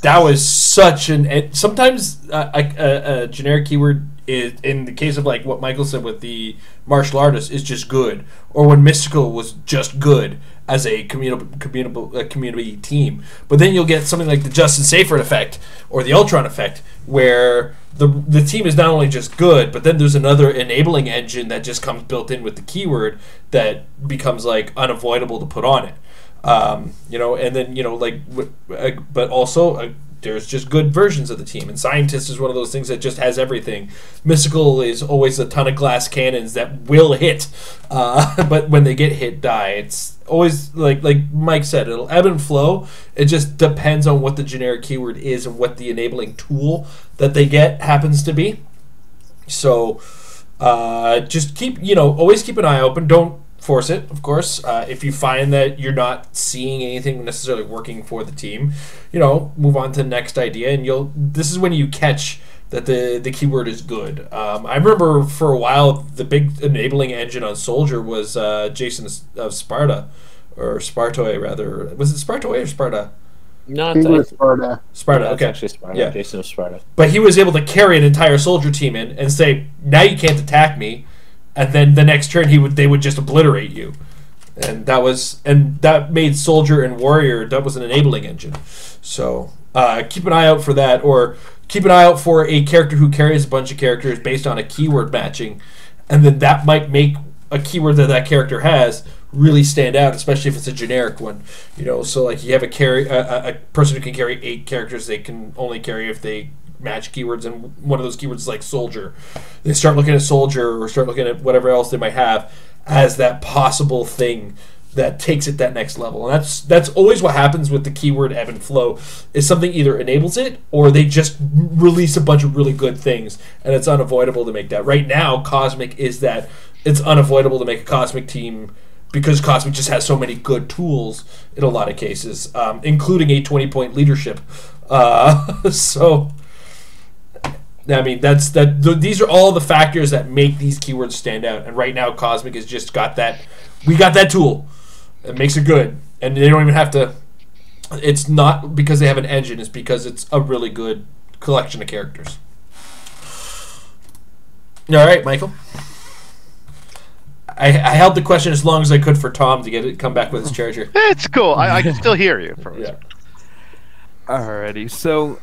that was such an... Sometimes a generic keyword is, in the case of like what Michael said with the martial artist, is just good, or when Mystical was just good as a community team. But then you'll get something like the Justin Seifert effect or the Ultron effect, where the team is not only just good, but then there's another enabling engine that just comes built in with the keyword that becomes like unavoidable to put on it. And then but also there's just good versions of the team, and Scientist is one of those things that just has everything. Mystical is always a ton of glass cannons that will hit, but when they get hit, die. It's always like Mike said, it'll ebb and flow. It just depends on what the generic keyword is and what the enabling tool that they get happens to be. So just always keep an eye open. Don't force it, of course. If you find that you're not seeing anything necessarily working for the team, move on to the next idea, and this is when you catch that the keyword is good. I remember for a while the big enabling engine on Soldier was Jason of Sparta, or Spartoi rather. Was it Spartoi or Sparta? No, I think it was Sparta. Sparta, yeah, it's okay. actually Sparta. Yeah. Jason of Sparta. But he was able to carry an entire Soldier team in and say, now you can't attack me, and then the next turn they would just obliterate you. And that made Soldier and Warrior, that was an enabling engine. So keep an eye out for that, or keep an eye out for a character who carries a bunch of characters based on a keyword matching, and then that might make a keyword that character has really stand out, especially if it's a generic one. So like you have a person who can carry 8 characters, they can only carry if they match keywords, and one of those keywords is like Soldier. They start looking at Soldier, or start looking at whatever else they might have as that possible thing that takes it that next level. And that's always what happens with the keyword ebb and flow, is something either enables it or they just release a bunch of really good things, and it's unavoidable to make that. Right now, Cosmic is that it's unavoidable to make a Cosmic team because Cosmic just has so many good tools in a lot of cases, including a 20-point leadership. So I mean, these are all the factors that make these keywords stand out. And right now, Cosmic has just got that. We got that tool. It makes it good, and they don't even have to. It's not because they have an engine. It's because it's a really good collection of characters. All right, Michael. I held the question as long as I could for Tom to come back with his charger. It's cool. I can still hear you. Yeah. Alrighty, so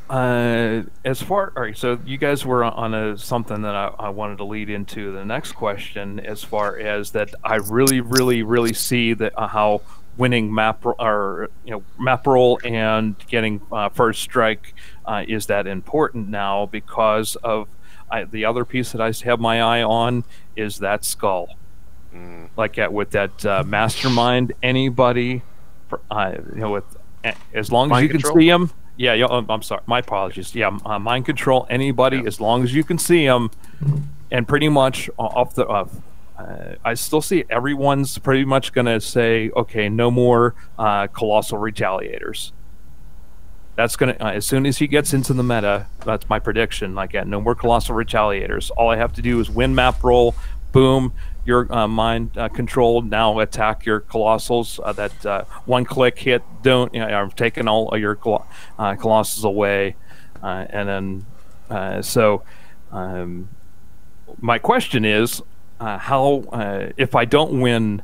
so you guys were on something that I wanted to lead into the next question, as far as that I really see that how winning map roll and getting first strike is that important now, because of the other piece that I have my eye on is that skull. Like with that mastermind, anybody, with as long as Mind you control? can see them. Yeah, I'm sorry. My apologies. Yeah, mind control anybody as long as you can see them, and pretty much off the. I still see everyone's pretty much going to say, okay, no more colossal retaliators. That's going to as soon as he gets into the meta. That's my prediction. Like, no more colossal retaliators. All I have to do is win map roll. Boom. Your mind controlled, now attack your colossals. That one click hit, I'm taking all of your colossals away, and then my question is, how if I don't win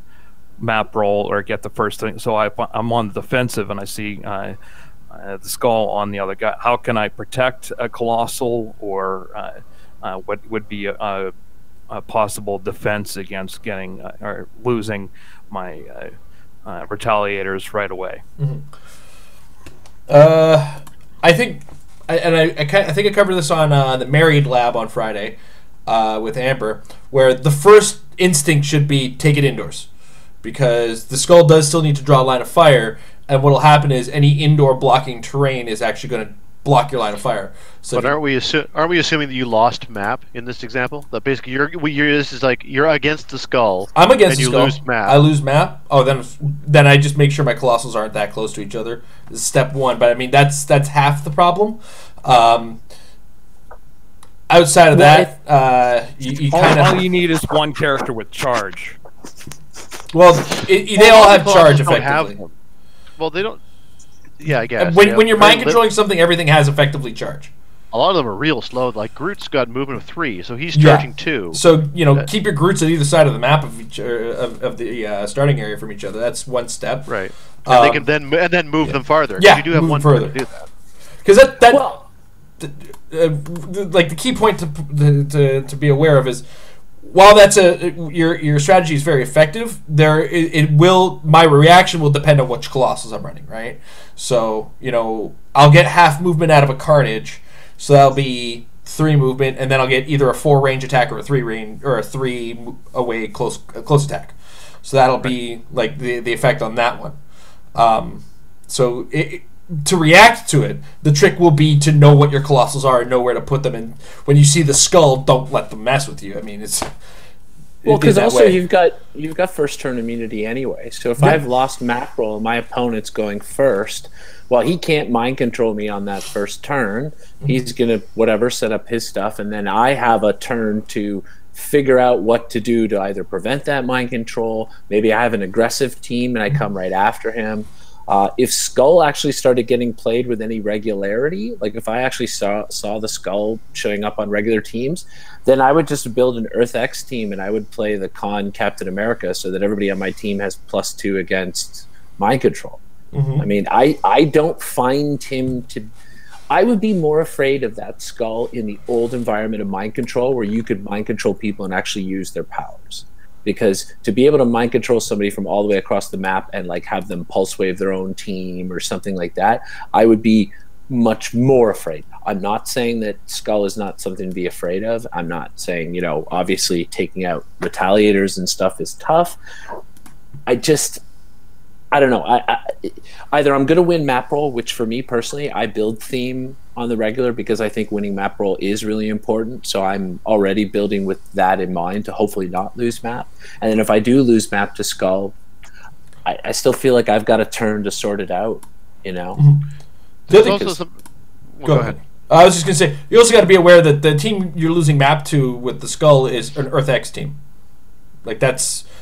map roll or get the first thing, so I'm on the defensive and I see the skull on the other guy. How can I protect a colossal, or what would be a possible defense against getting or losing my retaliators right away? Mm-hmm. I think, I think I covered this on the Married Lab on Friday with Amber, where the first instinct should be take it indoors, because the skull does still need to draw a line of fire, and what will happen is any indoor blocking terrain is actually going to block your line of fire. So, but aren't we assuming that you lost map in this example? That basically this is like you're against the skull. I'm against the skull. skull. Lose map. I lose map. Oh, then I just make sure my colossals aren't that close to each other. This is step one. But I mean that's half the problem. Outside of that, you kind of all you need is one character with charge. Well, they all have charge effectively. Well, they don't. Yeah, I guess. When you're mind controlling something, everything has effectively charge. A lot of them are real slow. Like Groot's got movement of 3, so he's charging 2. So keep your Groots at either side of the map of the starting area from each other. That's one step. Right. And they can then move them farther. Yeah, you do have one further to do that. Because like the key point to be aware of is, while that's your strategy is very effective, my reaction will depend on which colossals I'm running, right? So I'll get half movement out of a Carnage, so that'll be 3 movement, and then I'll get either a 4 range attack or a 3 range or a 3 away close attack. So that'll be like the effect on that one. To react to it, the trick will be to know what your colossals are and know where to put them. And when you see the skull, don't let them mess with you. I mean, because also you've got first turn immunity anyway. So if I've lost mackerel and my opponent's going first, well, he can't mind control me on that first turn. He's gonna set up his stuff, and then I have a turn to figure out what to do to either prevent that mind control. Maybe I have an aggressive team and I come right after him. If Skull actually started getting played with any regularity, like if I actually saw the Skull showing up on regular teams, then I would just build an Earth X team and I would play the Con Captain America so that everybody on my team has +2 against mind control. I mean, I don't find him to... I would be more afraid of that Skull in the old environment of mind control, where you could mind control people and actually use their powers. Because to be able to mind control somebody from all the way across the map and like have them pulse wave their own team or something like that, I would be much more afraid. I'm not saying that Skull is not something to be afraid of. I'm not saying, obviously taking out retaliators and stuff is tough. I don't know. Either I'm going to win map roll, which for me personally, I build theme on the regular because I think winning map roll is really important. So I'm already building with that in mind to hopefully not lose map. And then if I do lose map to Skull, I still feel like I've got a turn to sort it out, Go ahead. I was just going to say, you also got to be aware that the team you're losing map to with the Skull is an Earth X team. Like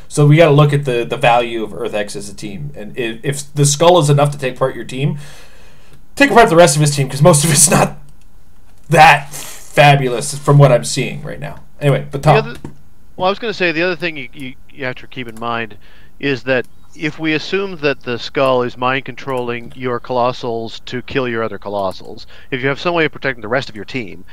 so we got to look at the value of Earth X as a team, and if the Skull is enough to take apart your team, take apart the rest of his team, because most of it's not that fabulous from what I'm seeing right now. Anyway, but Tom. I was going to say the other thing you have to keep in mind is that if we assume that the Skull is mind controlling your colossals to kill your other colossals, if you have some way of protecting the rest of your team,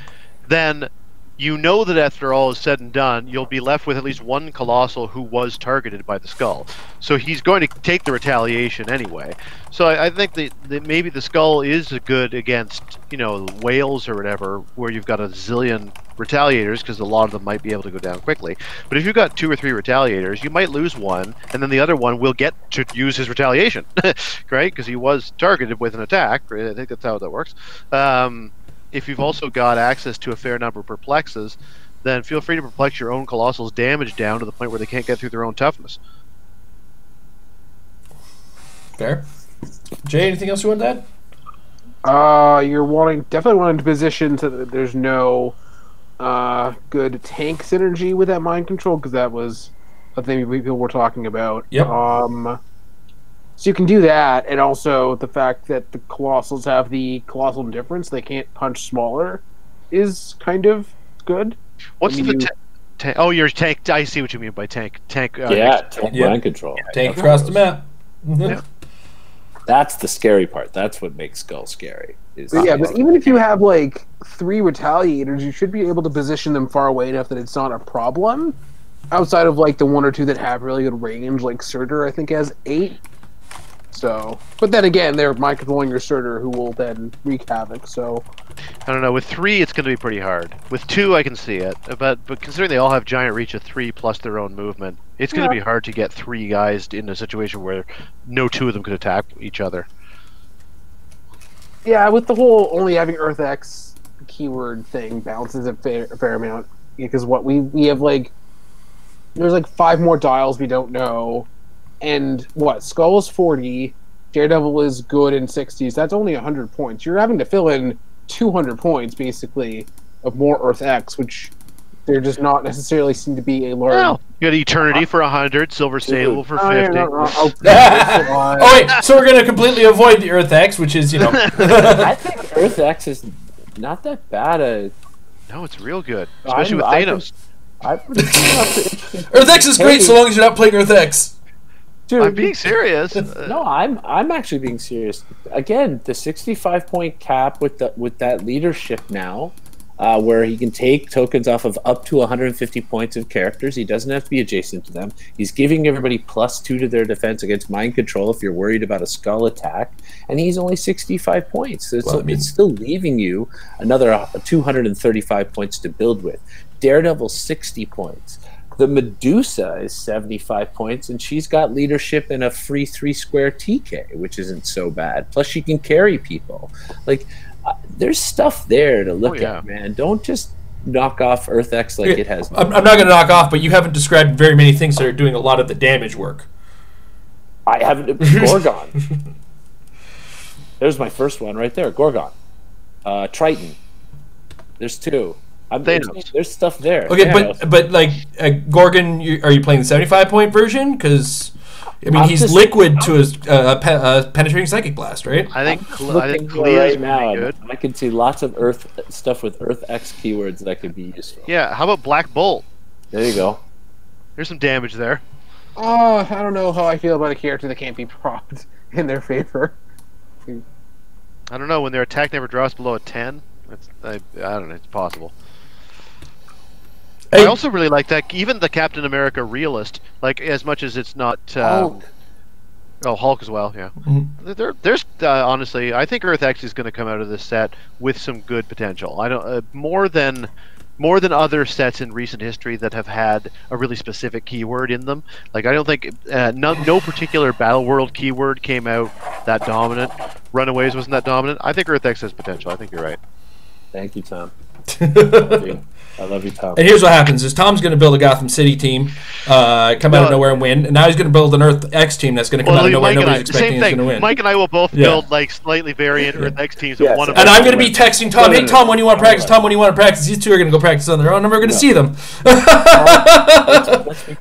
then that after all is said and done, you'll be left with at least one colossal who was targeted by the Skull. So he's going to take the retaliation anyway. So I think that maybe the Skull is good against, whales or whatever, where you've got a zillion retaliators, because a lot of them might be able to go down quickly. But if you've got 2 or 3 retaliators, you might lose one, and then the other one will get to use his retaliation, right? Because he was targeted with an attack. Right? I think that's how that works. If you've also got access to a fair number of perplexes, then feel free to perplex your own colossals damage down to the point where they can't get through their own toughness. Fair. Jay, anything else you want to add? You're definitely wanting to position so that there's no good tank synergy with that mind control, because that was a thing people were talking about. Yep. So you can do that, and also the fact that the colossals have the colossal difference, they can't punch smaller, is kind of good. What's your tank? I see what you mean by tank. Tank. Tank mind control. Tank across the map. Yeah. That's the scary part. That's what makes Skull scary. But even if you have like 3 retaliators, you should be able to position them far away enough that it's not a problem. Outside of like the 1 or 2 that have really good range, like Surtur, I think has 8. So, but then again, they're mind controlling your Surtur, who will then wreak havoc. So, I don't know. With 3, it's going to be pretty hard. With 2, I can see it. But considering they all have giant reach of 3 plus their own movement, it's going to be hard to get 3 guys in a situation where no 2 of them could attack each other. Yeah, with the whole only having Earth X keyword thing balances a fair amount. Because what we have like, there's like 5 more dials we don't know. And what, Skull is 40, Daredevil is good in 60s. That's only 100 points. You're having to fill in 200 points, basically, of more Earth X, which there does not necessarily seem to be a large... Well, you got Eternity for 100, Silver Sable for 50. Oh, wait, so we're going to completely avoid the Earth X, which is, I think Earth X is not that bad. No, it's real good, especially with Thanos. Earth X is great so long as you're not playing Earth X. Dude, I'm being serious. No, I'm actually being serious. Again, the 65-point cap with that leadership now, where he can take tokens off of up to 150 points of characters. He doesn't have to be adjacent to them. He's giving everybody +2 to their defense against mind control if you're worried about a skull attack, and he's only 65 points. So it's still leaving you another 235 points to build with. Daredevil 60 points. The Medusa is 75 points, and she's got leadership and a free 3-square TK, which isn't so bad. Plus, she can carry people. Like, there's stuff there to look at, man. Don't just knock off Earth X like it has. I'm not going to knock off, but you haven't described very many things that are doing a lot of the damage work. I haven't. Gorgon. There's my first one right there. Gorgon. Triton. There's 2. There's stuff there. Okay, but like Gorgon, are you playing the 75-point version? Because I mean, he's liquid to his penetrating psychic blast, right? I think right now, good. I can see lots of Earth stuff with Earth X keywords that could be useful. Yeah, how about Black Bolt? There you go. There's some damage there. I don't know how I feel about a character that can't be propped in their favor. I don't know. When their attack never drops below a 10, I don't know. It's possible. I also really like that, even the Captain America realist, like as much as it's not Hulk. Hulk as well, yeah. Mm-hmm. There's honestly, I think Earth X is going to come out of this set with some good potential. I don't more than other sets in recent history that have had a really specific keyword in them. Like I don't think no particular Battle World keyword came out that dominant. Runaways wasn't that dominant. I think Earth X has potential. I think you're right. Thank you, Tom. I love you, Tom. And here's what happens: is Tom's going to build a Gotham City team, come out of nowhere and win, and now he's going to build an Earth X team that's going to come out of nowhere. Nobody's expecting he's going to win. Mike and I will both build like slightly variant Earth X teams. And one of and I'm going to be texting Tom, "Hey Tom, when do you want to practice? Tom, when do you want to practice?" These two are going to go practice on their own, and we're going to see them.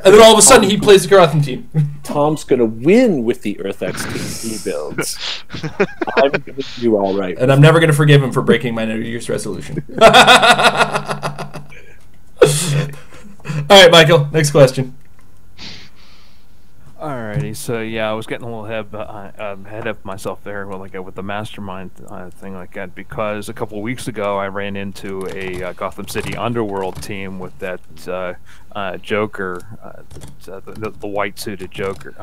And then all of a sudden, he plays the Gotham team. Tom's going to win with the Earth X team he builds. I'm going to do all right. And I'm never going to forgive him for breaking my New Year's resolution. All right, Michael, next question. Alrighty, so yeah, I was getting a little ahead of myself there, with the mastermind thing like that, because a couple of weeks ago I ran into a Gotham City Underworld team with that Joker, the white suited Joker,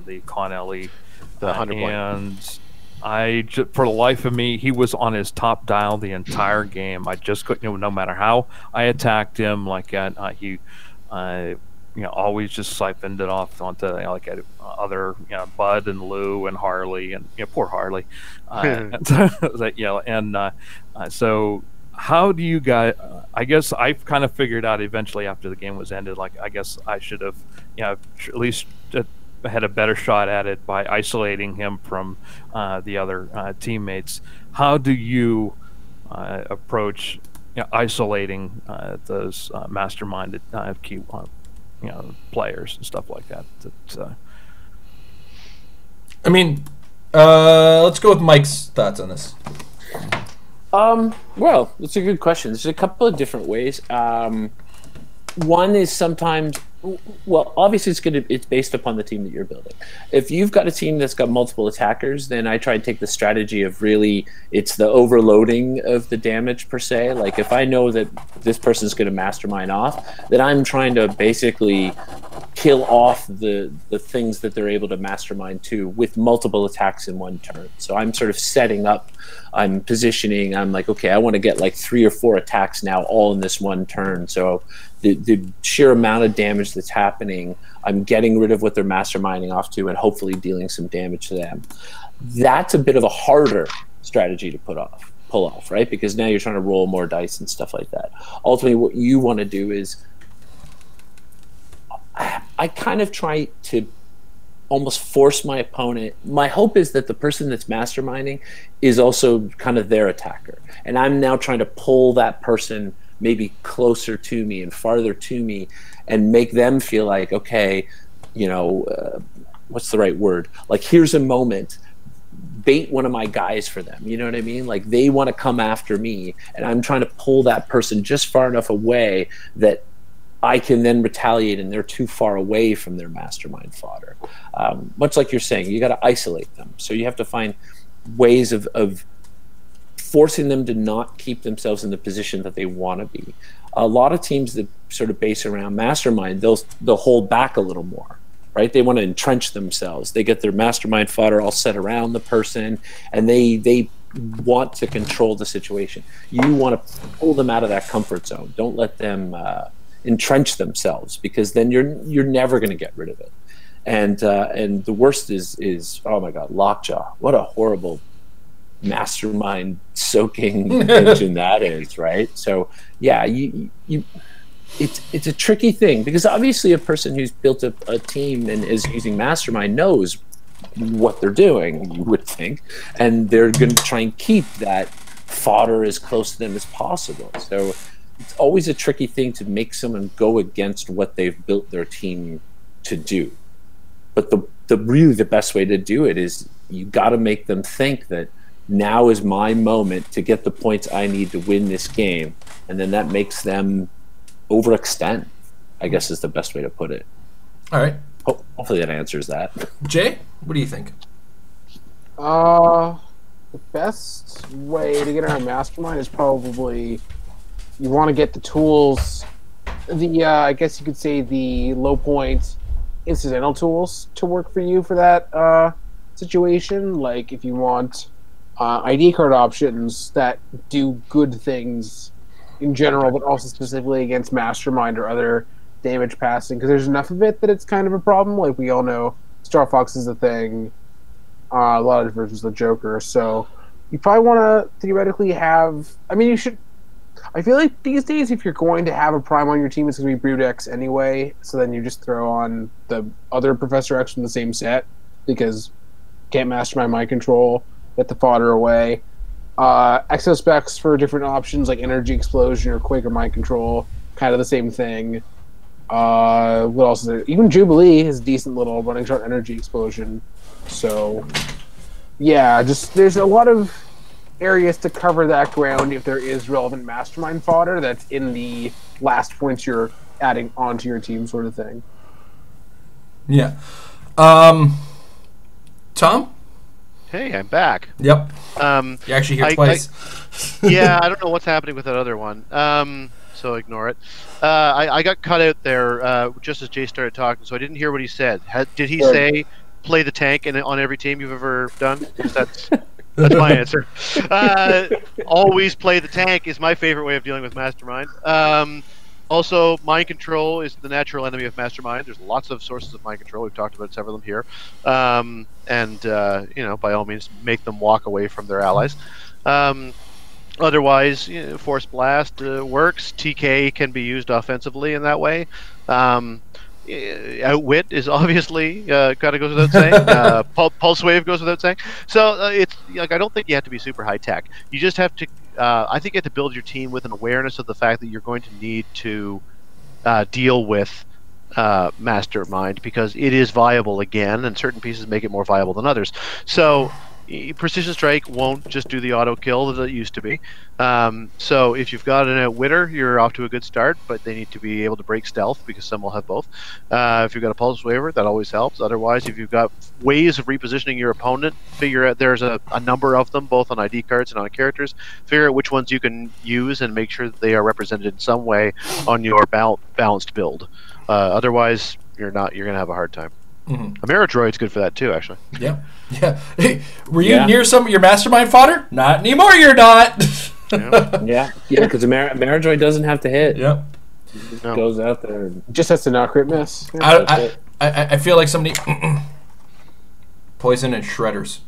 the Con LE, and for the life of me, he was on his top dial the entire game. I just couldn't, no matter how I attacked him, he always just siphoned it off onto other, Bud and Lou and Harley and poor Harley. So how do you guys? I guess I kind of figured out eventually after the game was ended. I guess I should have, at least. Had a better shot at it by isolating him from the other teammates. How do you approach isolating those masterminded key players and stuff like that? I mean, let's go with Mike's thoughts on this. Well, it's a good question. There's a couple of different ways. One is sometimes Well, obviously it's based upon the team that you're building. If you've got a team that's got multiple attackers, then I try and take the strategy of really it's the overloading of the damage per se. Like if I know that this person's going to mastermind off, then I'm trying to basically kill off the things that they're able to mastermind to with multiple attacks in one turn. So I'm sort of setting up, I'm positioning, I'm like, okay, I want to get like 3 or 4 attacks now all in this one turn. So the sheer amount of damage that's happening, I'm getting rid of what they're masterminding off to and hopefully dealing some damage to them. That's a bit of a harder strategy to pull off, right? Because now you're trying to roll more dice and stuff like that. Ultimately, what you want to do is, I kind of try to almost force my opponent. My hope is that the person that's masterminding is also kind of their attacker. And I'm now trying to pull that person maybe closer to me and farther to me and make them feel like, okay, what's the right word? Like, here's a moment, bait one of my guys for them. You know what I mean? Like they want to come after me and I'm trying to pull that person just far enough away that I can then retaliate and they're too far away from their mastermind fodder. Much like you're saying, you got to isolate them. So you have to find ways of forcing them to not keep themselves in the position that they want to be. A lot of teams that sort of base around mastermind, they'll hold back a little more, right? They want to entrench themselves. They get their mastermind fodder all set around the person, and they want to control the situation. You want to pull them out of that comfort zone. Don't let them entrench themselves, because then you're never going to get rid of it. And the worst is oh my God, Lockjaw. What a horrible mastermind soaking engine that is, right? So yeah, it's a tricky thing, because obviously a person who's built a team and is using mastermind knows what they're doing, you would think, and they're going to try and keep that fodder as close to them as possible. So it's always a tricky thing to make someone go against what they've built their team to do. But the best way to do it is you got to make them think that now is my moment to get the points I need to win this game, and then that makes them overextend, I guess is the best way to put it. All right. Hopefully that answers that. Jay, what do you think? The best way to get around mastermind is probably you want to get the tools, I guess you could say the low point incidental tools to work for you for that situation. Like if you want ID card options that do good things in general, but also specifically against mastermind or other damage passing, because there's enough of it that it's kind of a problem. Like we all know Star Fox is a thing, a lot of versions of the Joker, so you probably want to theoretically have, I mean, you should, I feel like these days if you're going to have a Prime on your team, it's going to be Brood X anyway, so then you just throw on the other Professor X from the same set, because can't mastermind mind control, get the fodder away. Exo specs for different options like Energy Explosion or Quake or Mind Control, kind of the same thing. What else is there? Even Jubilee has a decent little running shot Energy Explosion. So, yeah, just there's a lot of areas to cover that ground if there is relevant mastermind fodder that's in the last points you're adding onto your team, sort of thing. Yeah. Tom? Hey, I'm back. Yep. You're actually here twice. Yeah, I don't know what's happening with that other one. So ignore it. I got cut out there just as Jay started talking, so I didn't hear what he said. Did he say play the tank on every team you've ever done? That's my answer. Always play the tank is my favorite way of dealing with mastermind. Also, mind control is the natural enemy of mastermind. There's lots of sources of mind control. We've talked about several of them here. By all means, make them walk away from their allies. Otherwise, Force Blast works. TK can be used offensively in that way. Outwit is obviously kind of goes without saying. Pulse Wave goes without saying. So it's like I don't think you have to be super high tech. You just have to. I think you have to build your team with an awareness of the fact that you're going to need to deal with Mastermind, because it is viable again, and certain pieces make it more viable than others. So Precision Strike won't just do the auto kill that it used to be. So if you've got an Outwitter, you're off to a good start, but they need to be able to break stealth because some will have both. If you've got a Pulse Waver, that always helps. Otherwise, if you've got ways of repositioning your opponent, figure out there's a number of them, both on ID cards and on characters. Figure out which ones you can use and make sure that they are represented in some way on your balanced build. Otherwise, you're gonna have a hard time. A Mirror Droid's good for that too, actually. Yeah. Hey, were you near some of your mastermind fodder? Not anymore. You're not. Yeah, because Mirror Droid doesn't have to hit. Yep. No. Goes out there. And Just has to not crit miss. I feel like somebody poison and shredders.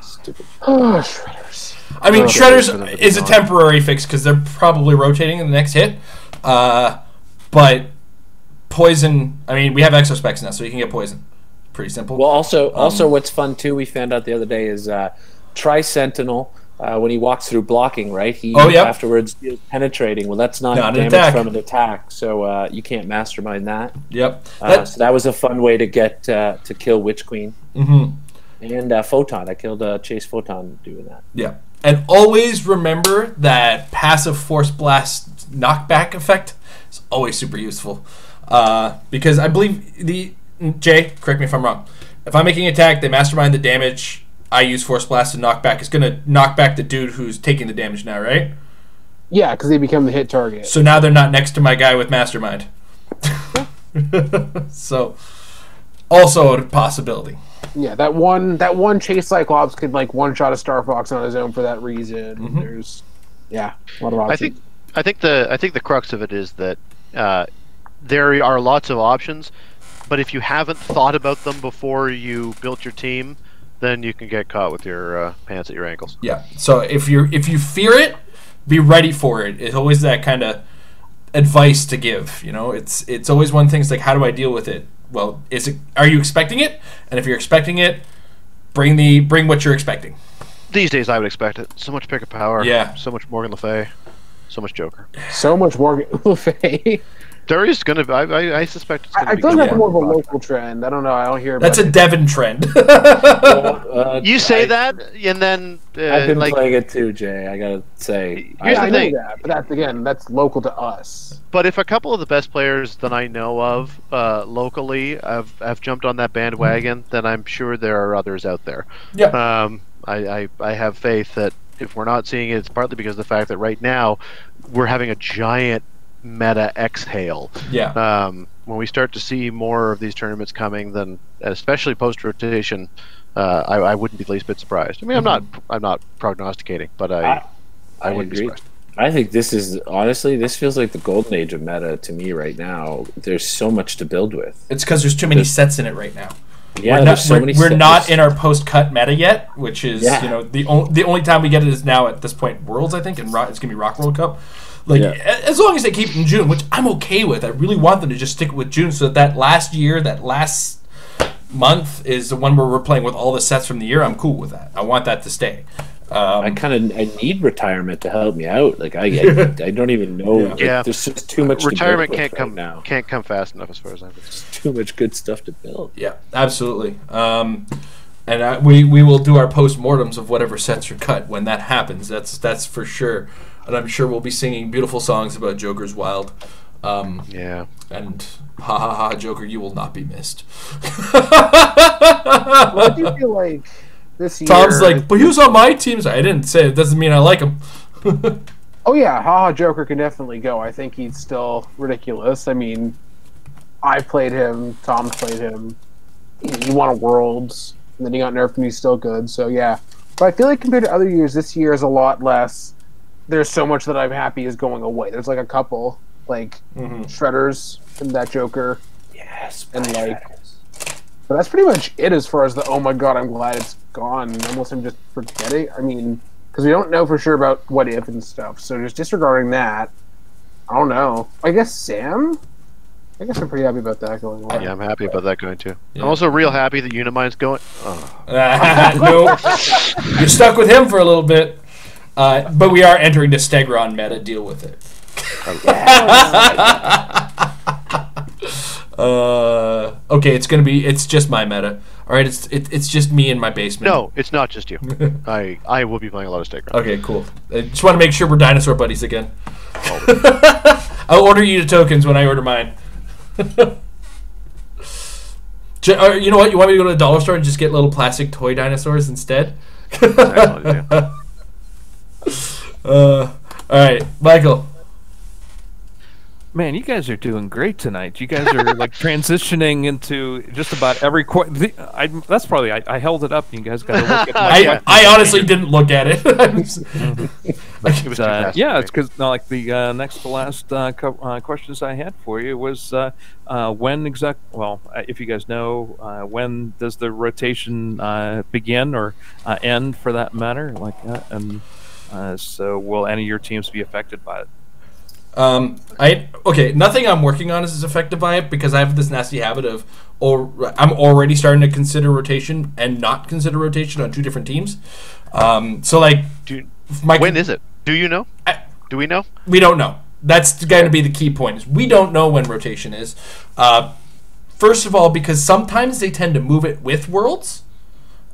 Stupid. Oh, shredders. I mean, shredders is a temporary fix because they're probably rotating in the next hit. But poison, I mean, we have exospecs now, so you can get poison. Pretty simple. Well, also, what's fun too, we found out the other day is Tri-Sentinel. When he walks through blocking, right? He afterwards deals penetrating. Well, that's not damage from an attack, so you can't mastermind that. Yep. So that was a fun way to get to kill Witch Queen. Mm-hmm. And Photon, I killed Chase Photon doing that. Yeah. And always remember that passive Force Blast knockback effect is always super useful. Because I believe Jay, correct me if I'm wrong. If I'm making an attack, they mastermind the damage. I use Force Blast to knock back. It's going to knock back the dude who's taking the damage now, right? Yeah, because they become the hit target. So now they're not next to my guy with mastermind. So, also a possibility. Yeah, that one Chase Cyclops could one-shot a Star Fox on his own for that reason. Mm-hmm. There's a lot of options. I think the crux of it is that there are lots of options, but if you haven't thought about them before you built your team, then you can get caught with your pants at your ankles. Yeah. So if you fear it, be ready for it. It's always that kind of advice to give. It's always one thing. It's like, how do I deal with it? Well, are you expecting it? And if you're expecting it, bring what you're expecting. These days, I would expect it. So much pick of power. Yeah. So much Morgan Le Fay. So much Joker. So much Morgan Le Fay. There is going to be. I suspect it's going to be. I feel like that's more of a local trend. I don't know. I don't hear. That's a Devon trend. You say that, and then I've been playing it too, Jay. I gotta say. Here's the thing. Know that, but that's local to us. But if a couple of the best players that I know of locally have jumped on that bandwagon, then I'm sure there are others out there. Yeah. I have faith that if we're not seeing it, it's partly because of the fact that right now we're having a giant meta exhale. Yeah. When we start to see more of these tournaments coming, then especially post rotation, I wouldn't be the least bit surprised. I mean, I'm not prognosticating, but I wouldn't be surprised. I think this feels like the golden age of meta to me right now. There's so much to build with. It's because there's too many sets in it right now. Yeah, we're not in our post-cut meta yet, which is the only time we get it is now at this point Worlds, I think, and it's gonna be Rock World Cup. As long as they keep it in June, which I'm okay with. I really want them to just stick with June, so that last month is the one where we're playing with all the sets from the year. I'm cool with that. I want that to stay. I need retirement to help me out. Like I don't even know. Yeah. There's just too much. Retirement to build now. Can't come fast enough as far as I'm concerned. There's too much good stuff to build. Yeah, absolutely. And we will do our post-mortems of whatever sets are cut when that happens. That's for sure. And I'm sure we'll be singing beautiful songs about Joker's Wild. Yeah. And ha ha ha, Joker, you will not be missed. What do you feel like this year? Tom's like, but he was on my team. I didn't say it. Doesn't mean I like him. Oh yeah, haha, Joker can definitely go. I think he's still ridiculous. I mean, I played him. Tom's played him. He won a Worlds, and then he got nerfed, and he's still good. So yeah, but I feel like compared to other years, this year is a lot less. There's so much that I'm happy is going away. There's like a couple, Shredders and that Joker. Yes, and but that's pretty much it as far as the oh my god, I'm glad it's gone. Almost I'm just forgetting. I mean, because we don't know for sure about what if and stuff. So just disregarding that, I don't know. I guess Sam. I guess I'm pretty happy about that going on. Yeah, I'm happy about that going too. Yeah. I'm also real happy that Unimind's going. Oh. No, you're stuck with him for a little bit. But we are entering the Stegron meta. Deal with it. Okay, it's just my meta. All right, it's just me in my basement. No, it's not just you. I will be playing a lot of Stayground. Okay, cool. I just want to make sure we're dinosaur buddies again. I'll order you the tokens when I order mine. You know what? You want me to go to the dollar store and just get little plastic toy dinosaurs instead? All right, Michael. Man, you guys are doing great tonight. You guys are like transitioning into just about every. That's probably I held it up. You guys got to look at. I honestly didn't look at it. Yeah, it's because like the next to last questions I had for you was when if you guys know when does the rotation begin or end for that matter, like that, and so will any of your teams be affected by it? Nothing I'm working on is affected by it because I have this nasty habit of, I'm already starting to consider rotation and not consider rotation on two different teams. So like, when is it? Do you know? Do we know? We don't know. That's going to be the key point. Is we don't know when rotation is. First of all, because sometimes they tend to move it with Worlds.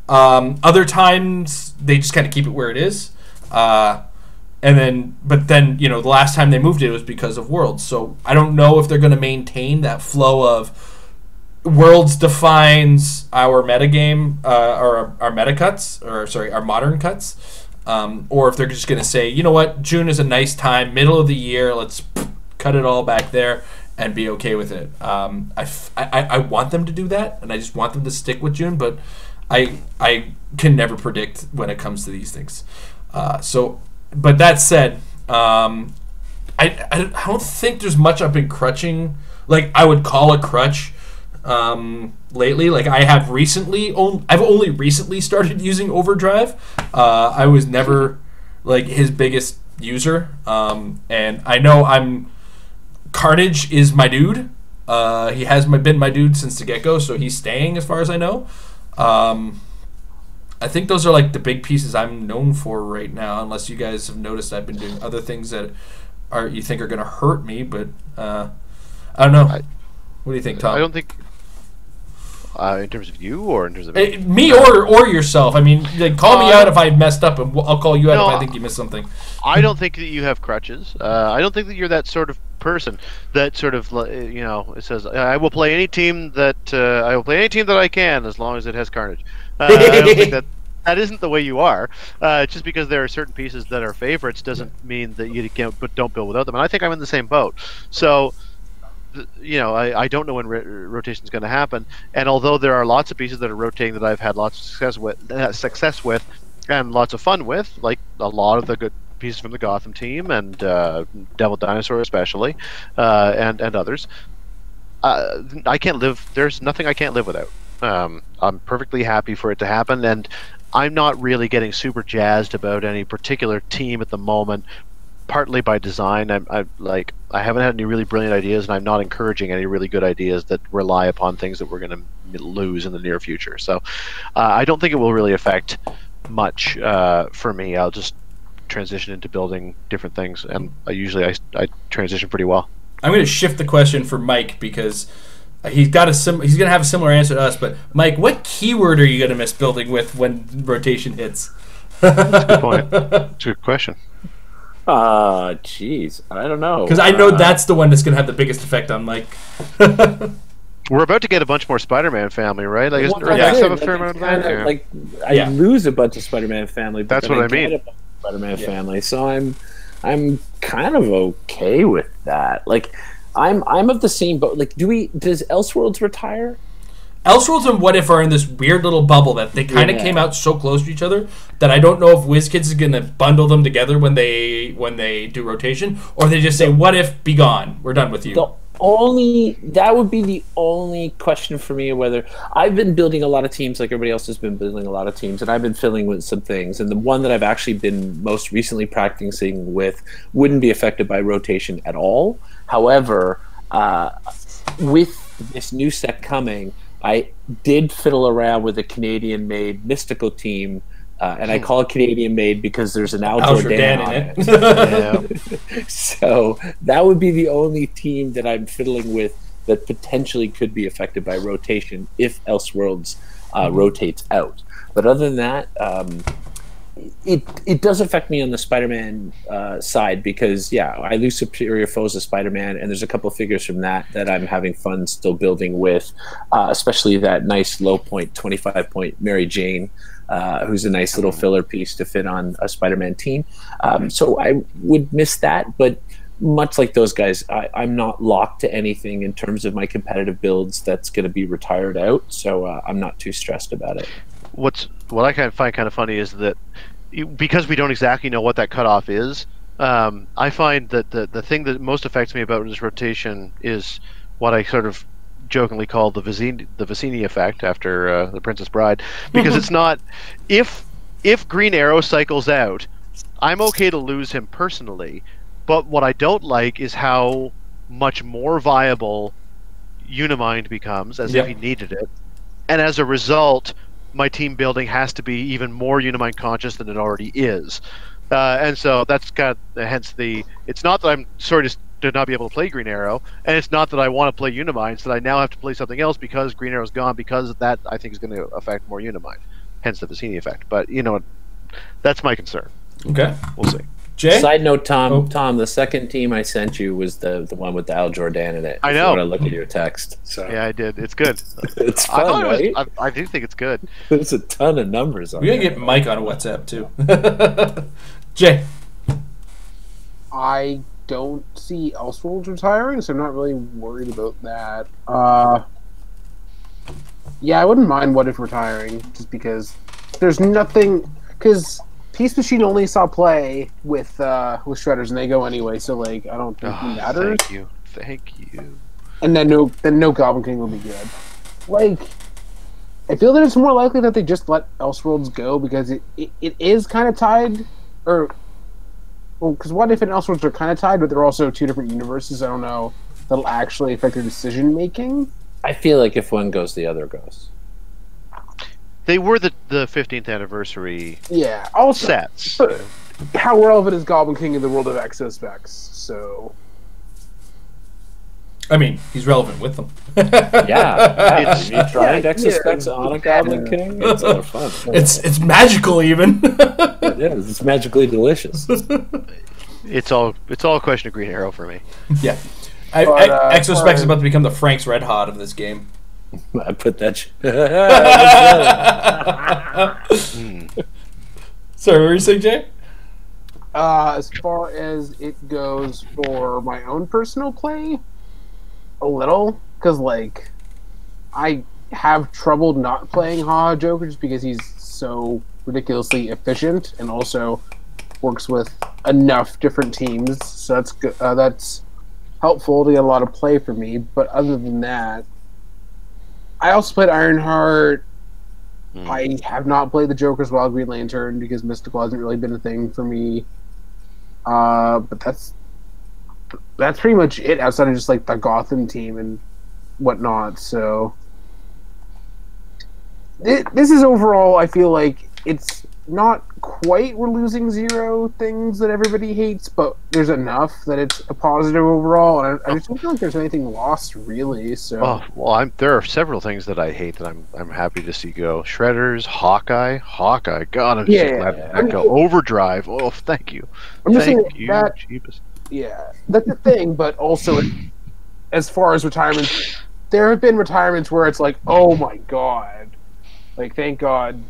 Other times they just kind of keep it where it is. But then, the last time they moved it was because of Worlds. So I don't know if they're going to maintain that flow of Worlds defines our metagame, or our meta cuts, our modern cuts, or if they're just going to say, you know what, June is a nice time, middle of the year, let's cut it all back there and be okay with it. I want them to do that, and I just want them to stick with June, but I can never predict when it comes to these things. But that said, I don't think there's much I've been crutching. Like I would call a crutch lately. Like I've only recently started using Overdrive. I was never like his biggest user, and I know Carnage is my dude. He has been my dude since the get-go, so he's staying as far as I know. I think those are like the big pieces I'm known for right now, unless you guys have noticed I've been doing other things that you think are going to hurt me, but I don't know. What do you think, Tom? I don't think in terms of you or in terms of me or yourself. I mean, call me out if I messed up, and I'll call you out if I think you missed something. I don't think that you have crutches. I don't think that you're that sort of person that sort of it says I will play any team that I can as long as it has Carnage. I don't think that isn't the way you are. Just because there are certain pieces that are favorites doesn't mean that you don't build without them. And I think I'm in the same boat. So, I don't know when rotation is going to happen. And although there are lots of pieces that are rotating that I've had lots of success with, and lots of fun with, like a lot of the good pieces from the Gotham team and Devil Dinosaur especially, and others, I can't live. There's nothing I can't live without. I'm perfectly happy for it to happen, and I'm not really getting super jazzed about any particular team at the moment, partly by design. I haven't had any really brilliant ideas, and I'm not encouraging any really good ideas that rely upon things that we're going to lose in the near future. So I don't think it will really affect much for me. I'll just transition into building different things, and I transition pretty well. I'm going to shift the question for Mike because he's going to have a similar answer to us. But Mike, what keyword are you going to miss building with when rotation hits? That's a good point. That's a good question. Jeez, I don't know. Because I know that's the one that's going to have the biggest effect on Mike. We're about to get a bunch more Spider-Man family, right? Like, I lose a bunch of Spider-Man family. But that's what I mean. Spider-Man family, so I'm kind of okay with that. Like, I'm of the same boat. Like, does Elseworlds retire? Elseworlds and What If are in this weird little bubble that they kind of came out so close to each other that I don't know if WizKids is going to bundle them together when they do rotation, or they just say, "What If, be gone. We're done with you." That would be the only question for me, whether I've been building a lot of teams like everybody else has been building a lot of teams, and I've been filling with some things, and the one that I've actually been most recently practicing with wouldn't be affected by rotation at all. However, with this new set coming, I did fiddle around with a Canadian-made mystical team, and I call it Canadian-made because there's an Al Jordan on it. Yeah. So that would be the only team that I'm fiddling with that potentially could be affected by rotation if Elseworlds rotates out. But other than that, it does affect me on the Spider-Man side because, yeah, I lose Superior Foes of Spider-Man, and there's a couple of figures from that I'm having fun still building with, especially that nice low point, 25-point Mary Jane, who's a nice little filler piece to fit on a Spider-Man team. So I would miss that, but much like those guys, I'm not locked to anything in terms of my competitive builds that's going to be retired out, so I'm not too stressed about it. What I find kind of funny is that because we don't exactly know what that cutoff is, I find that the thing that most affects me about this rotation is what I sort of jokingly call the Vicini effect after The Princess Bride, because it's not if Green Arrow cycles out, I'm okay to lose him personally, but what I don't like is how much more viable Unimind becomes, as if he needed it, and as a result, my team building has to be even more Unimind conscious than it already is, and so that's kind of hence the. It's not that I'm sorry to not be able to play Green Arrow, and it's not that I want to play Unimind, it's that I now have to play something else because Green Arrow's gone, because that I think is going to affect more Unimind, hence the Vicini effect. But you know what, that's my concern. Okay, we'll see. Jay? Side note, Tom, the second team I sent you was the one with the Al Jordan in it. I know. When I look at your text. So. Yeah, I did. It's good. It's fun, right? I do think it's good. There's a ton of numbers on We're going to get Mike on WhatsApp, too. Jay? I don't see Elseworlds retiring, so I'm not really worried about that. Yeah, I wouldn't mind What If retiring, just because there's nothing... Because... Peace Machine only saw play with Shredders, and they go anyway. So like, I don't think it matters. Thank you. And then no Goblin King will be good. Like, I feel that it's more likely that they just let Elseworlds go because it is kind of tied, or well, because What If and Elseworlds are kind of tied, but they're also two different universes. I don't know that'll actually affect their decision making. I feel like if one goes, the other goes. They were the 15th anniversary sets. But how relevant is Goblin King in the world of Exo Specs? So, I mean, he's relevant with them. Have you tried Exo Specs on a Goblin King? It's a lot of fun. It's magical, even. It is. It's magically delicious. It's all a question of Green Arrow for me. Yeah, Exo Specs is about to become the Frank's Red Hot of this game. I put that. Sorry, what were you saying, Jay? As far as it goes for my own personal play, a little, because like I have trouble not playing Ha Joker just because he's so ridiculously efficient and also works with enough different teams. So that's good. That's helpful to get a lot of play for me. But other than that. I also played Ironheart. I have not played the Joker's Wild Green Lantern because Mystical hasn't really been a thing for me. But that's pretty much it outside of just like the Gotham team and whatnot. So this is overall, I feel like it's not quite we're losing zero things that everybody hates, but there's enough that it's a positive overall. And I just don't feel like there's anything lost really. So there are several things that I hate that I'm happy to see go. Shredders, Hawkeye. God, I'm so glad that go. Overdrive. Oh, thank you. I'm just saying that. Yeah, that's the thing. But also, as far as retirements, there have been retirements where it's like, oh my god, like thank God.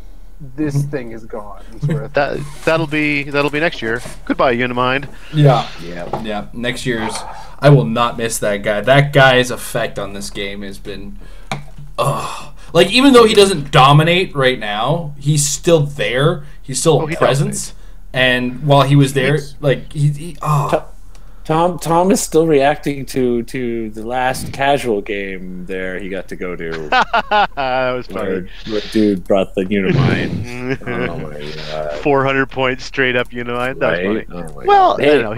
This thing is gone. That'll be next year. Goodbye, Unimind. Yeah. Next year's. I will not miss that guy. That guy's effect on this game has been, like even though he doesn't dominate right now, he's still there. He's still a presence. And while he was there, like Tom is still reacting to the last casual game there he got to go to. That was funny. Where dude brought the Unimind. Oh my god. 400 points straight up Unimind. That was funny. Oh my well, god. Hey, you know,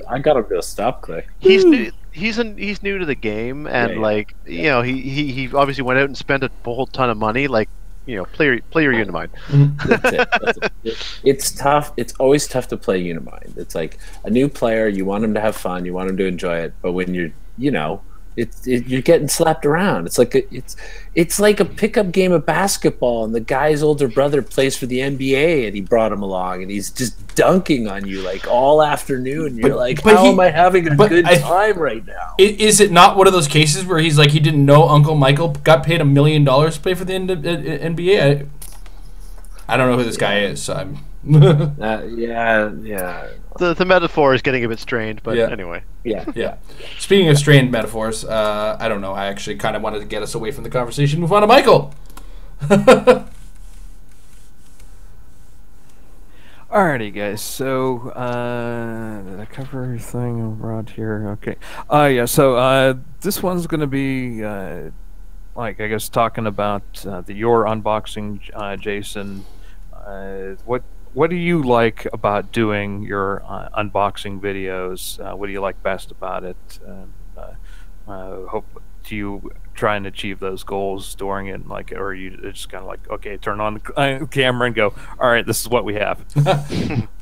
I got him to a stop click. He's new. He's new to the game, and you know, he obviously went out and spent a whole ton of money. Like, you know, play your Unimind. That's it. It's tough. It's always tough to play Unimind. It's like a new player. You want him to have fun. You want him to enjoy it. But when you're, you know, You're getting slapped around. It's like a pickup game of basketball, and the guy's older brother plays for the NBA, and he brought him along, and he's just dunking on you like all afternoon. You're like, how am I having a good time right now? Is it not one of those cases where he's like, he didn't know Uncle Michael got paid $1 million to play for the NBA? I don't know who this guy is. So I'm. Yeah. The metaphor is getting a bit strained, but anyway. Yeah. Speaking of strained metaphors, I don't know. I actually kind of wanted to get us away from the conversation. Move on to Michael. Alrighty, guys. So, did I cover everything around here? Okay. Yeah. So, this one's going to be, like, I guess, talking about your unboxing, Jason. What do you like about doing your unboxing videos? What do you like best about it? Do you try and achieve those goals during it, like, or are you just kind of like, okay, turn on the camera and go, all right, this is what we have?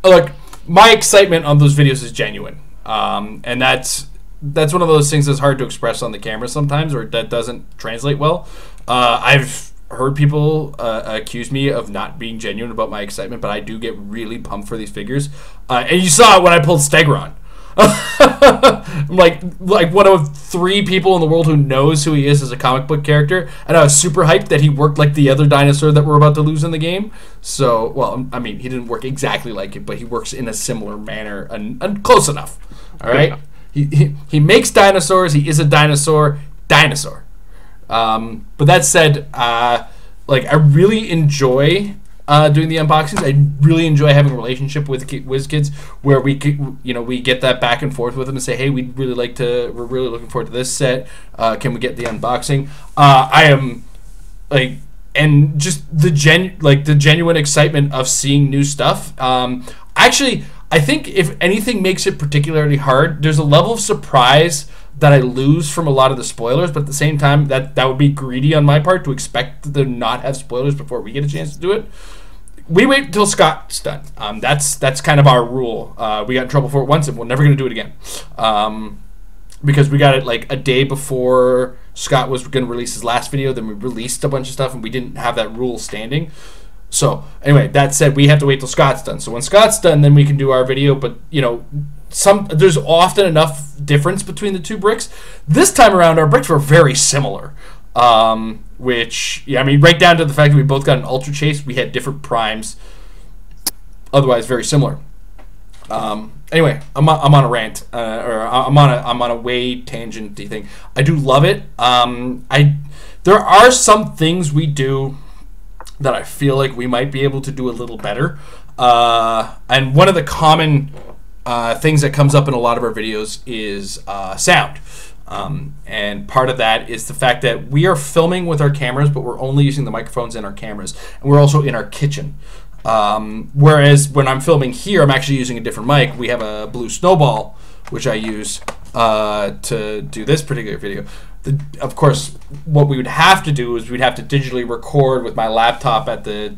Look, my excitement on those videos is genuine, and that's one of those things that's hard to express on the camera sometimes, or that doesn't translate well. I've heard people accuse me of not being genuine about my excitement, but I do get really pumped for these figures. And you saw it when I pulled Stegron. I'm like one of 3 people in the world who knows who he is as a comic book character, and I was super hyped that he worked like the other dinosaur that we're about to lose in the game. So, well, I mean, he didn't work exactly like it, but he works in a similar manner and close enough. All right, he makes dinosaurs. He is a dinosaur. But that said, like, I really enjoy doing the unboxings. I really enjoy having a relationship with WizKids where we get that back and forth with them and say, hey, we're really looking forward to this set. Can we get the unboxing? I am like, and just the genuine excitement of seeing new stuff. Actually, I think if anything makes it particularly hard, there's a level of surprise that I lose from a lot of the spoilers, but at the same time, that would be greedy on my part to expect to not have spoilers before we get a chance to do it. We wait until Scott's done. That's kind of our rule. We got in trouble for it once, and we're never going to do it again. Because we got it like a day before Scott was going to release his last video, then we released a bunch of stuff, and we didn't have that rule standing. So, anyway, that said, we have to wait till Scott's done. So when Scott's done, then we can do our video, but, there's often enough difference between the 2 bricks. This time around, our bricks were very similar, which, right down to the fact that we both got an Ultra Chase. We had different primes, otherwise very similar. Anyway, I'm on a rant, or I'm on a way tangent-y thing. I do love it. There are some things we do that I feel like we might be able to do a little better, and one of the common things that comes up in a lot of our videos is sound. And part of that is the fact that we are filming with our cameras, but we're only using the microphones in our cameras. And we're also in our kitchen. Whereas when I'm filming here, I'm actually using a different mic. We have a Blue Snowball, which I use to do this particular video. Of course, what we would have to do is we'd have to digitally record with my laptop at the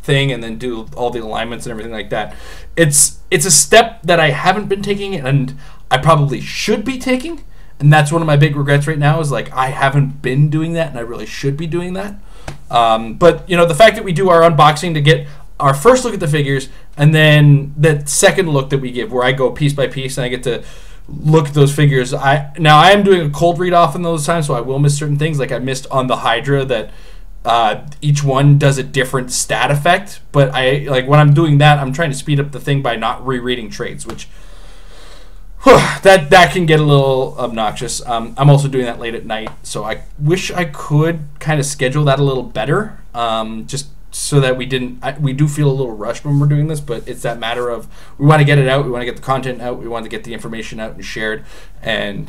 thing and then do all the alignments and everything like that. It's a step that I haven't been taking, and I probably should be taking, and that's one of my big regrets right now, is like I haven't been doing that, and I really should be doing that. But the fact that we do our unboxing to get our first look at the figures, and then that second look that we give where I go piece by piece and I get to look at those figures. I am doing a cold read off in those times, so I will miss certain things. Like I missed on the Hydra that each one does a different stat effect, but when I'm doing that, I'm trying to speed up the thing by not rereading traits, which that can get a little obnoxious. I'm also doing that late at night, so I wish I could kind of schedule that a little better, just so that we do feel a little rushed when we're doing this, but it's that matter of we want to get it out, we want to get the content out, we want to get the information out and shared, and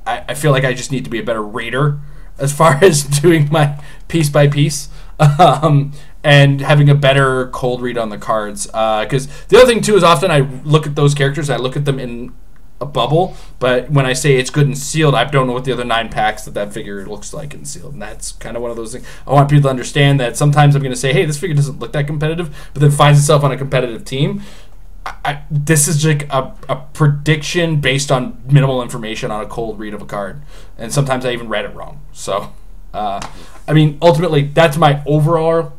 I feel like I just need to be a better rater as far as doing my piece by piece, and having a better cold read on the cards, because the other thing too is often I look at those characters, I look at them in a bubble, but when I say it's good and sealed, I don't know what the other 9 packs that figure looks like in sealed, and that's kind of one of those things. I want people to understand that sometimes I'm going to say, hey, this figure doesn't look that competitive, but then finds itself on a competitive team. this is like a prediction based on minimal information on a cold read of a card, and sometimes I even read it wrong. So, I mean, ultimately, that's my overall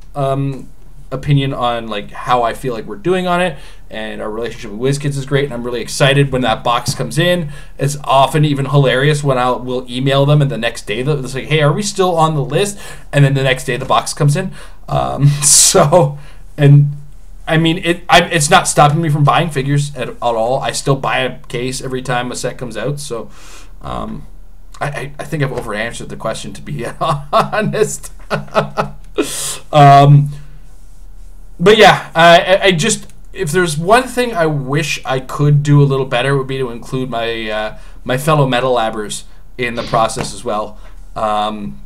opinion on like how I feel like we're doing on it, and our relationship with WizKids is great, and I'm really excited when that box comes in. It's often even hilarious when we'll email them, and the next day it's like, hey, are we still on the list? And then the next day the box comes in. And I mean, it's not stopping me from buying figures at all. I still buy a case every time a set comes out. So I think I've over-answered the question, to be honest. But yeah, I just, if there's one thing I wish I could do a little better, it would be to include my my fellow Metal Labbers in the process as well,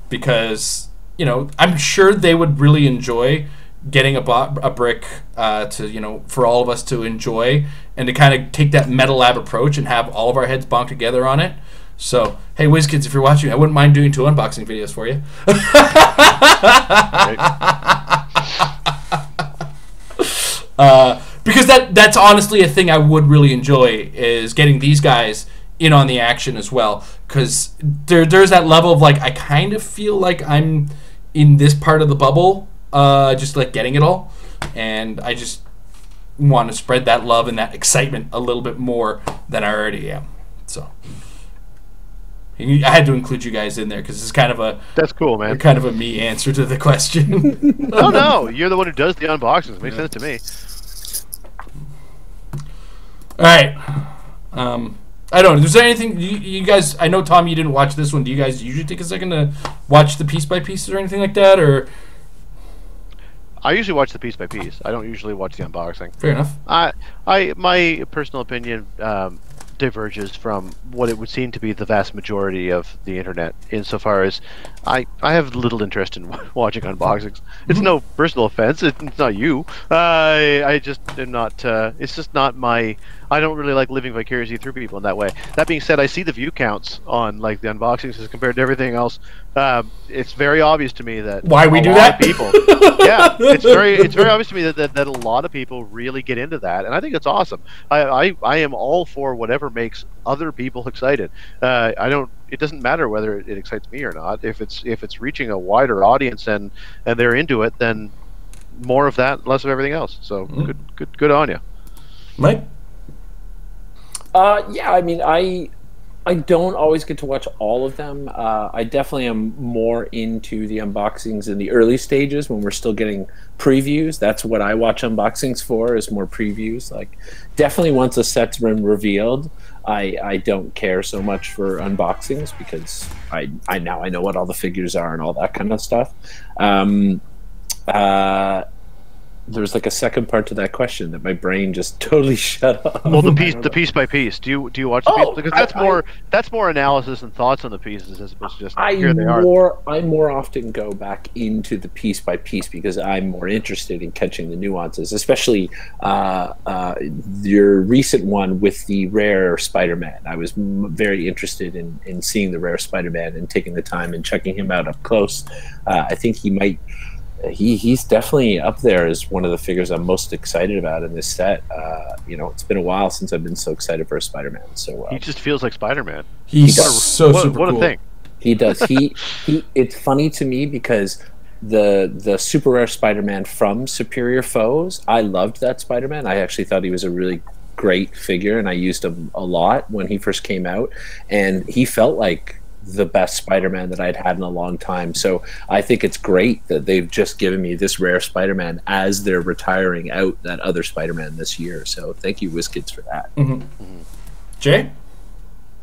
because I'm sure they would really enjoy getting a brick to for all of us to enjoy, and to kind of take that Metal Lab approach and have all of our heads bonked together on it. So, hey, WizKids, if you're watching, I wouldn't mind doing 2 unboxing videos for you. Because that's honestly a thing I would really enjoy, is getting these guys in on the action as well. Because there's that level of like, I kind of feel like I'm in this part of the bubble, just like getting it all, and I just want to spread that love and that excitement a little bit more than I already am. So I had to include you guys in there because it's kind of that's cool, man. Kind of a me answer to the question. No, you're the one who does the unboxings. It makes sense to me. All right. I don't know. Is there anything you guys? I know, Tom, you didn't watch this one. Do you guys usually take a second to watch the piece by pieces or anything like that, or? I usually watch the piece by piece. I don't usually watch the unboxing. Fair enough. My personal opinion diverges from what it would seem to be the vast majority of the internet, insofar as I have little interest in watching unboxings. It's no personal offense. It's not you. I just am not. It's just not my. I don't really like living vicariously through people in that way. That being said, I see the view counts on like the unboxings as compared to everything else. It's very obvious to me that why we do that. People, yeah, it's very obvious to me that a lot of people really get into that, and I think it's awesome. I am all for whatever makes other people excited. It doesn't matter whether it excites me or not. If it's reaching a wider audience and they're into it, then more of that, less of everything else. So good on you, Mike. Yeah, I mean, I don't always get to watch all of them. I definitely am more into the unboxings in the early stages when we're still getting previews. That's what I watch unboxings for, is more previews. Like, definitely once a set's been revealed, I don't care so much for unboxings because I know what all the figures are and all that kind of stuff. There's like a second part to that question that my brain just totally shut off. Well, the piece by piece. Do you watch the piece? Because that's more analysis and thoughts on the pieces as opposed to just here they are. I more often go back into the piece by piece because I'm more interested in catching the nuances, especially your recent one with the rare Spider-Man. I was very interested in seeing the rare Spider-Man and taking the time and checking him out up close. I think he might. He's definitely up there as one of the figures I'm most excited about in this set. It's been a while since I've been so excited for a Spider-Man. So he just feels like Spider-Man. He's super cool. What a thing. He does. He. It's funny to me because the super rare Spider-Man from Superior Foes, I loved that Spider-Man. I actually thought he was a really great figure, and I used him a lot when he first came out, and he felt like the best Spider-Man that I'd had in a long time. So I think it's great that they've just given me this rare Spider-Man as they're retiring out that other Spider-Man this year. So thank you, WizKids, for that. Jay?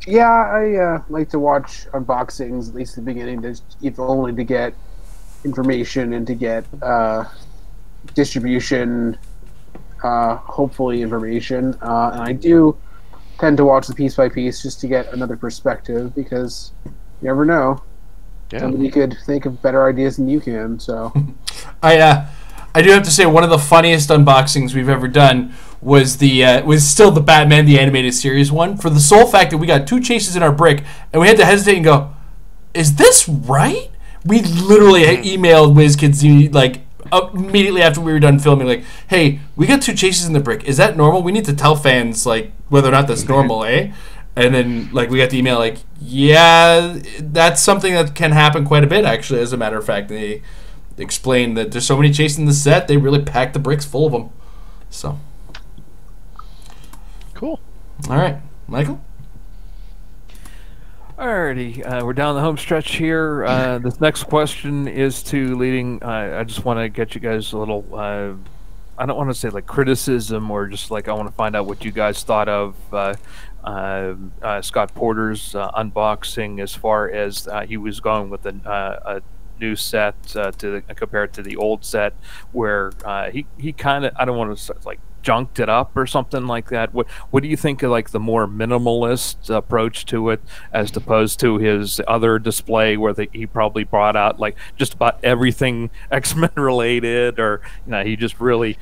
Yeah, I like to watch unboxings, at least at the beginning, if only to get information and to get distribution, hopefully information. And I do tend to watch the piece by piece just to get another perspective, because you never know. Yeah. Somebody could think of better ideas than you can. So, I do have to say, one of the funniest unboxings we've ever done was still the Batman the Animated Series one, for the sole fact that we got 2 chases in our brick and we had to hesitate and go, "Is this right?" We literally emailed WizKids like immediately after we were done filming, like, hey, we got 2 chases in the brick. Is that normal? We need to tell fans, like, whether or not that's normal, eh? And then, like, we got the email, like, yeah, that's something that can happen quite a bit, actually, as a matter of fact. They explained that there's so many chases in the set, they really packed the bricks full of them. So. Cool. All right. Michael? Alrighty, we're down the home stretch here. This next question is to leading. I just want to get you guys a little. I don't want to say like criticism or just like I want to find out what you guys thought of Scott Porter's unboxing as far as he was going with a new set compared to the old set, where he kind of, I don't want to like junked it up or something like that. What do you think of like the more minimalist approach to it as opposed to his other display where he probably brought out like just about everything X-Men related, or he just really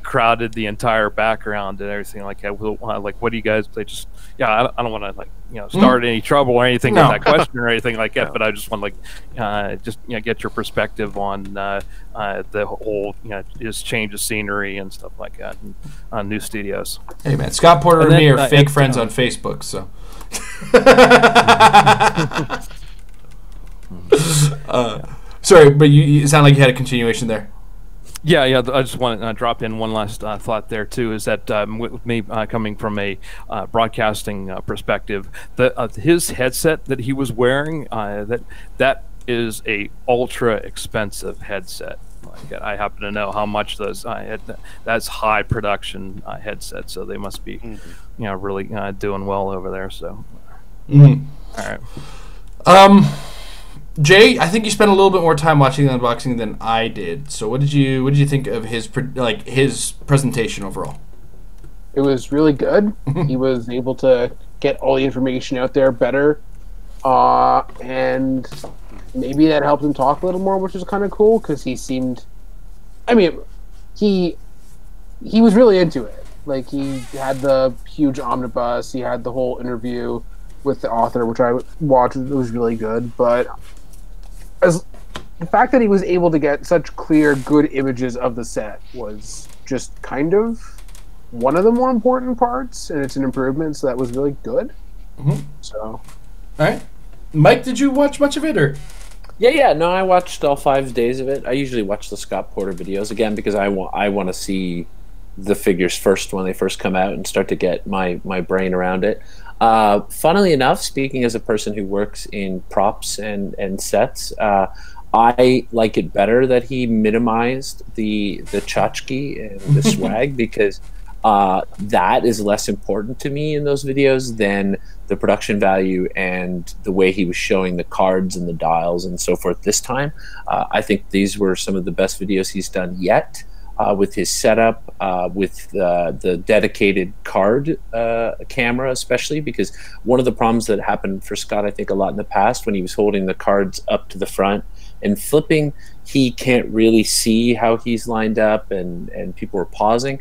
crowded the entire background and everything like that? Like, what do you guys? I don't want to like start any trouble or anything with that question or anything like that, but I just want to get your perspective on the whole his change of scenery and stuff like that on new studios. Hey man, Scott Porter and me are fake friends on Facebook, so sorry, but you sound like you had a continuation there. Yeah. I just want to drop in one last thought there too. Is that with me coming from a broadcasting perspective, his headset that he was wearing, that is a ultra expensive headset. Like, I happen to know how much those that's high production headsets, so they must be really doing well over there. So, all right. Jay, I think you spent a little bit more time watching the unboxing than I did. So what did you think of his presentation overall? It was really good. He was able to get all the information out there better, and maybe that helped him talk a little more, which was kind of cool because he seemed. I mean, he was really into it. Like, he had the huge omnibus. He had the whole interview with the author, which I watched. It was really good, but as the fact that he was able to get such clear, good images of the set was just kind of one of the more important parts, and it's an improvement, so that was really good. So, all right, Mike, did you watch much of it, or? Yeah. No, I watched all 5 days of it. I usually watch the Scott Porter videos again because I want to see the figures first when they first come out and start to get my brain around it. Funnily enough, speaking as a person who works in props and sets, I like it better that he minimized the tchotchke and the swag because that is less important to me in those videos than the production value and the way he was showing the cards and the dials and so forth this time. I think these were some of the best videos he's done yet. With his setup, with the dedicated card camera, especially because one of the problems that happened for Scott, I think, a lot in the past when he was holding the cards up to the front and flipping, he can't really see how he's lined up, and people were pausing.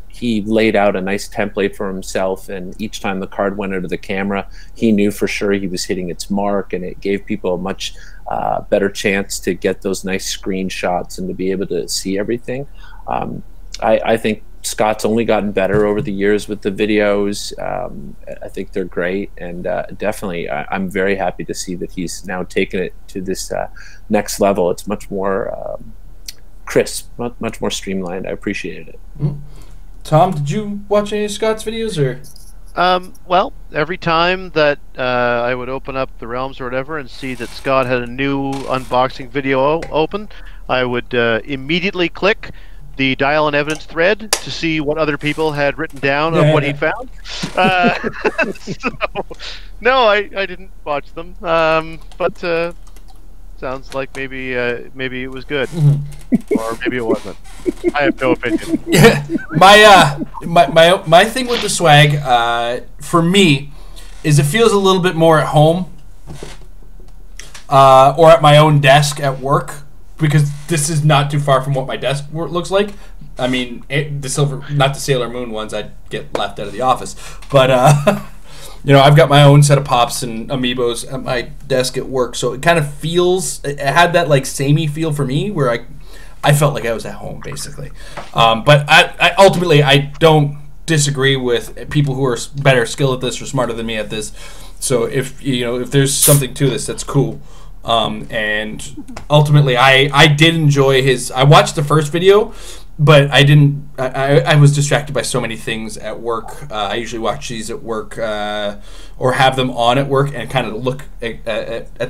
He laid out a nice template for himself, and each time the card went out of the camera, he knew for sure he was hitting its mark, and it gave people a much better chance to get those nice screenshots and to be able to see everything. I think Scott's only gotten better over the years with the videos. I think they're great, and definitely I'm very happy to see that he's now taken it to this next level. It's much more crisp, much more streamlined. I appreciated it. Tom, did you watch any of Scott's videos, or? Well, every time that I would open up the Realms or whatever and see that Scott had a new unboxing video open, I would immediately click the Dial and Evidence thread to see what other people had written down of what he found. So, no, I didn't watch them, but sounds like maybe it was good, or maybe it wasn't. I have no opinion. Yeah, my thing with the swag, for me, is it feels a little bit more at home, or at my own desk at work, because this is not too far from what my desk looks like. I mean, not the Sailor Moon ones, I'd get left out of the office, but I've got my own set of pops and amiibos at my desk at work, so it kind of feels, it had that like samey feel for me, where I felt like I was at home, basically. But I ultimately, I don't disagree with people who are better skilled at this or smarter than me at this. So if there's something to this, that's cool. And ultimately, I did enjoy his. I watched the first video, but I didn't. I was distracted by so many things at work. I usually watch these at work or have them on at work and kind of look at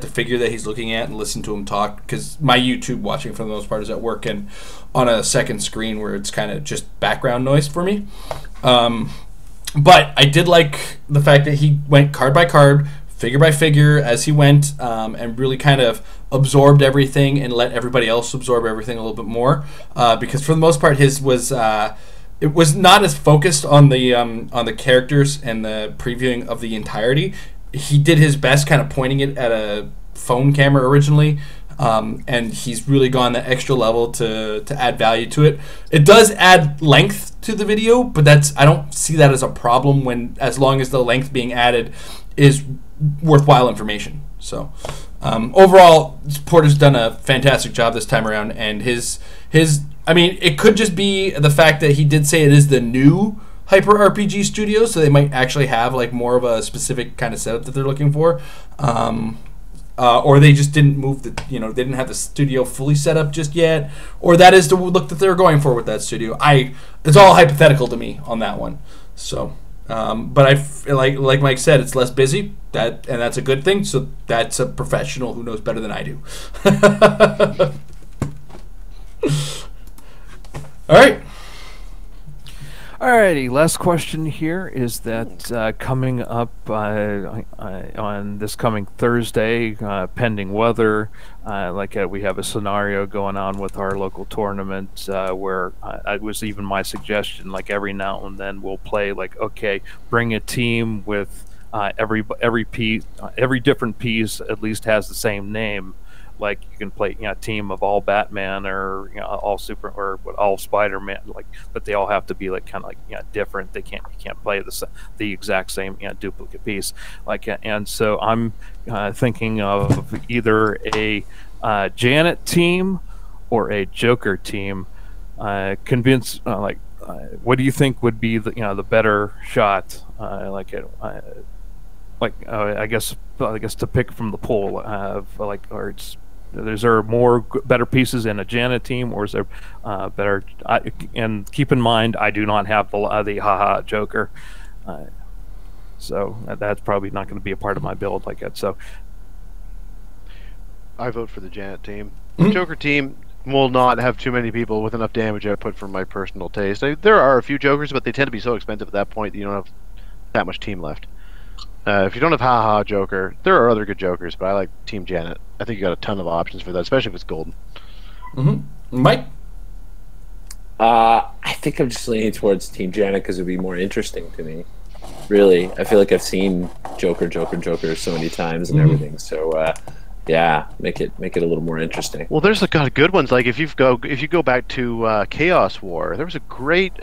the figure that he's looking at and listen to him talk, because my YouTube watching for the most part is at work and on a second screen where it's kind of just background noise for me. But I did like the fact that he went card by card, figure by figure as he went, and really kind of absorbed everything and let everybody else absorb everything a little bit more. Because for the most part, his was it was not as focused on the characters and the previewing of the entirety. He did his best, kind of pointing it at a phone camera originally. And he's really gone that extra level to add value to it. It does add length to the video, but I don't see that as a problem as long as the length being added is worthwhile information. So overall, Porter's done a fantastic job this time around, and his I mean, it could just be the fact that he did say it is the new Hyper RPG studio, so they might actually have like more of a specific kind of setup that they're looking for. Or they just didn't move they didn't have the studio fully set up just yet, or that is the look that they're going for with that studio. It's all hypothetical to me on that one. So, but I feel like Mike said, it's less busy, and that's a good thing. So that's a professional who knows better than I do. All right. Alrighty, last question here is that coming up on this coming Thursday, pending weather, we have a scenario going on with our local tournament where it was even my suggestion, like every now and then we'll play bring a team with every piece, every different piece at least has the same name. Like you can play a team of all Batman or all all Spider-Man, but they all have to be different. You can't play the exact same duplicate piece. And so I'm thinking of either a Janet team or a Joker team. What do you think would be the better shot? I guess to pick from the pool is there more better pieces in a Janet team, or is there better? And keep in mind, I do not have the haha Joker, so that's probably not going to be a part of my build like that. So I vote for the Janet team. The Joker team will not have too many people with enough damage output for my personal taste. There are a few Jokers, but they tend to be so expensive at that point that you don't have that much team left. If you don't have haha Joker, there are other good Jokers, but I like Team Janet. I think you got a ton of options for that, especially if it's golden. Mike? I think I'm just leaning towards Team Janet because it would be more interesting to me. Really, I feel like I've seen Joker so many times and everything. So, yeah, make it a little more interesting. Well, there's good ones. Like if you go back to Chaos War, there was a great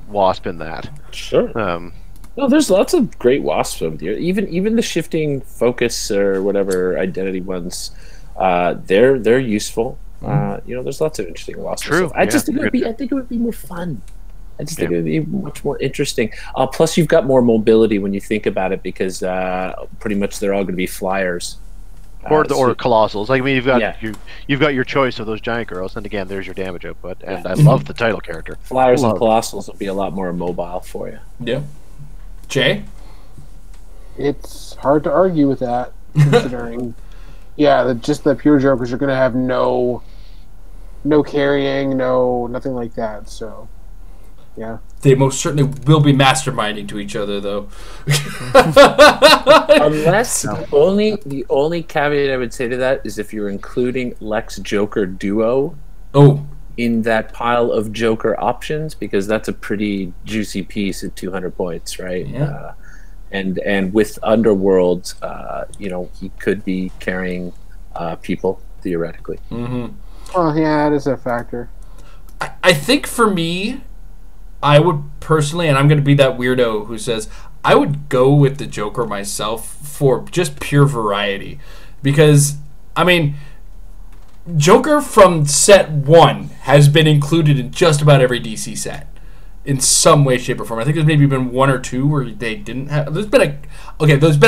Wasp in that. Sure. No, there's lots of great Wasps over there. Even the shifting focus or whatever identity ones, they're useful. There's lots of interesting Wasps. True. I think it would be more fun. I just think it would be much more interesting. Plus, you've got more mobility when you think about it, because pretty much they're all going to be flyers. Or colossals. You've got your choice of those giant girls, and again, there's your damage output. And I love the title character. Flyers and colossals will be a lot more mobile for you. Yeah. Jay? It's hard to argue with that, considering, just the pure Jokers are going to have no carrying, nothing like that. So, yeah. They most certainly will be masterminding to each other, though. Unless the only caveat I would say to that is if you're including Lex Joker duo. Oh. In that pile of Joker options, because that's a pretty juicy piece at 200 points, right? Yeah. And with Underworld, he could be carrying people theoretically. Mm-hmm. Oh yeah, that is a factor. I think for me, I would personally, and I'm going to be that weirdo who says I would go with the Joker myself for just pure variety, because I mean, Joker from set 1 has been included in just about every DC set in some way, shape, or form. I think there's maybe been 1 or 2 where they didn't have. There's been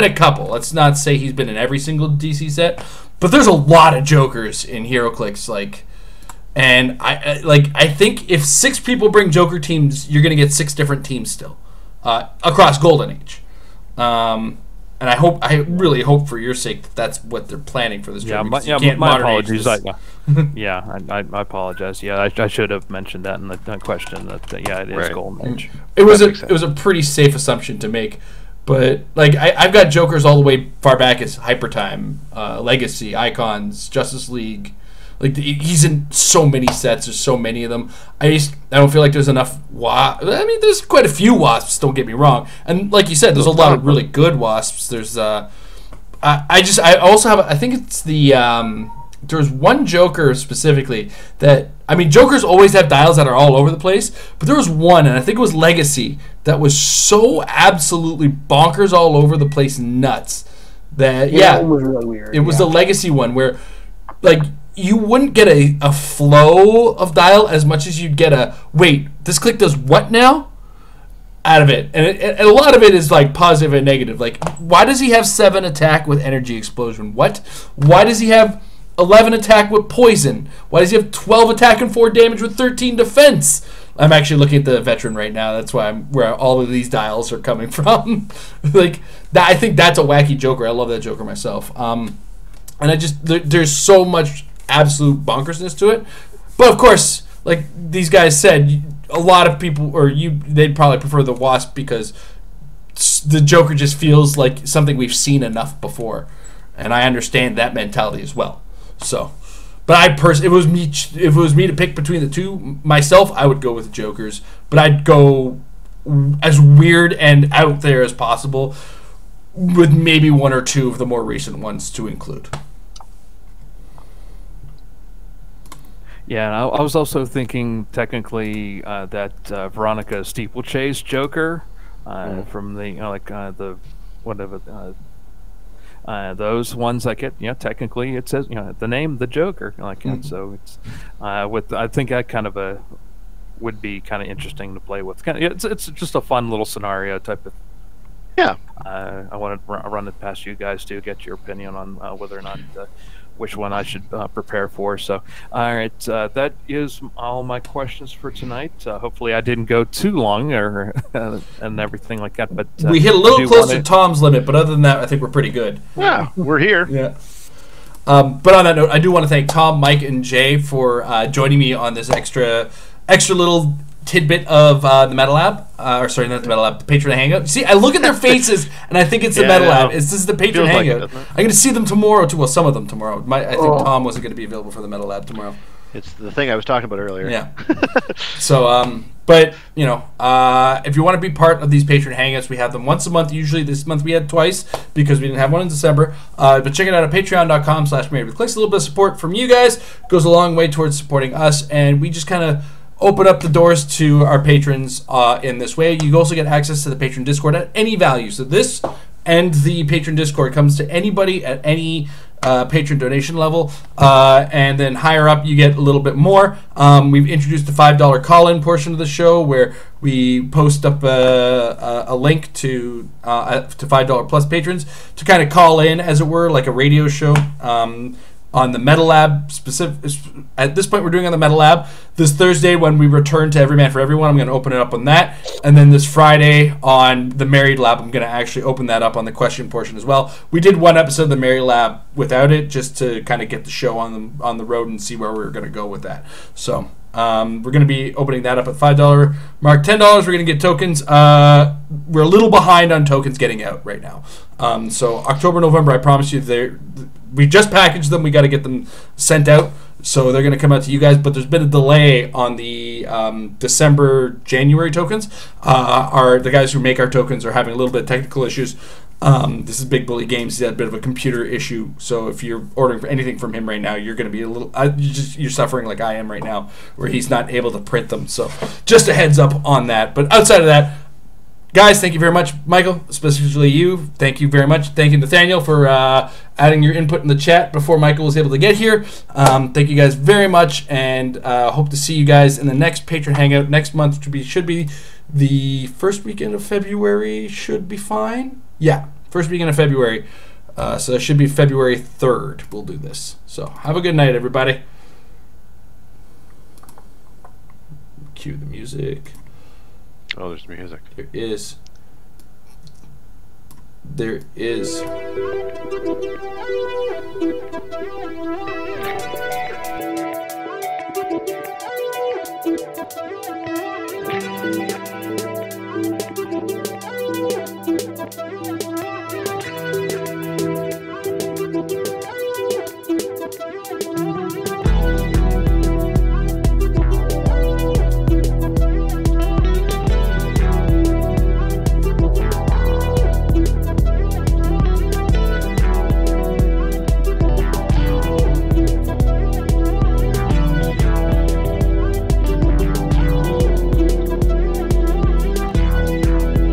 a couple. Let's not say he's been in every single DC set, but there's a lot of Jokers in HeroClix. And I think if 6 people bring Joker teams, you're gonna get 6 different teams still across Golden Age. And I really hope for your sake that that's what they're planning for this. Yeah, Joker, my apologies. I apologize. Yeah, I should have mentioned that in the question. That it is Golden Age. It was a pretty safe assumption to make, but I've got Jokers all the way far back as Hypertime, Legacy, Icons, Justice League. He's in so many sets. There's so many of them. I don't feel like there's enough. There's quite a few Wasps. Don't get me wrong. And like you said, there's a lot of really good Wasps. There's I also have. I think it's the. There's one Joker specifically that. Jokers always have dials that are all over the place, but there was one, and I think it was Legacy, that was so absolutely bonkers, all over the place, nuts. That That one was really weird. It was the Legacy one where, you wouldn't get a flow of dial as much as you'd get a, wait, this click does what now? Out of it. And a lot of it is positive and negative. Why does he have 7 attack with energy explosion? What? Why does he have 11 attack with poison? Why does he have 12 attack and 4 damage with 13 defense? I'm actually looking at the veteran right now. That's why where all of these dials are coming from. I think that's a wacky Joker. I love that Joker myself. And there's so much absolute bonkersness to it, but of course, like these guys said, a lot of people they'd probably prefer the Wasp because the Joker just feels like something we've seen enough before, and I understand that mentality as well. So, but if it was me to pick between the two myself, I would go with the Jokers, but I'd go as weird and out there as possible, with maybe 1 or 2 of the more recent ones to include. Yeah, and I was also thinking technically that Veronica Steeplechase Joker from the whatever those ones technically it says the name the Joker so it's I think that kind of would be kind of interesting to play with. It's just a fun little scenario type of. Yeah. I want to run it past you guys to get your opinion on whether or not. Which one I should prepare for. So, all right, that is all my questions for tonight. Hopefully I didn't go too long and everything like that. But we hit a little close to Tom's limit, but other than that, I think we're pretty good. Yeah, we're here. Yeah. But on that note, I do want to thank Tom, Mike, and Jay for joining me on this extra little tidbit of the Meta Lab. Not the Meta Lab, the Patron Hangout. See, I look at their faces and I think it's the Meta Lab. This is the Patron Hangout. I'm going to see them tomorrow too. Well, some of them tomorrow. I think Tom wasn't going to be available for the Meta Lab tomorrow. It's the thing I was talking about earlier. Yeah. So, but if you want to be part of these Patron Hangouts, we have them once a month. Usually this month we had twice because we didn't have one in December. But check it out at patreon.com/marriedwithclicks. A little bit of support from you guys goes a long way towards supporting us, and we just kind of open up the doors to our patrons in this way. You also get access to the Patron Discord at any value. So this and the Patron Discord comes to anybody at any patron donation level. And then higher up, you get a little bit more. We've introduced the $5 call-in portion of the show where we post up a link to $5 plus patrons to kind of call in, as it were, like a radio show. On the Meta Lab at this point we're doing on the Meta Lab. This Thursday when we return to Every Man for Everyone, I'm going to open it up on that. And then this Friday on the Married Lab, I'm going to actually open that up on the question portion as well. We did one episode of the Married Lab without it just to kind of get the show on the road and see where we're going to go with that. So we're going to be opening that up at $5 mark. $10 we're going to get tokens. We're a little behind on tokens getting out right now. So October, November, I promise you we just packaged them. We got to get them sent out. So they're going to come out to you guys. But there's been a delay on the December, January tokens. The guys who make our tokens are having a little bit of technical issues. This is Big Bully Games. He had a bit of a computer issue. So if you're ordering for anything from him right now, you're going to be a little... you're suffering like I am right now, where he's not able to print them. So just a heads up on that. But outside of that, Guys, thank you very much. Michael, specifically you, thank you very much. Thank you, Nathaniel, for adding your input in the chat before Michael was able to get here. Thank you guys very much, and hope to see you guys in the next Patron Hangout next month, which should be the first weekend of February. Should be fine. Yeah, first weekend of February. So it should be February 3rd. We'll do this. So have a good night, everybody. Cue the music. Oh, there's music. There is. There is.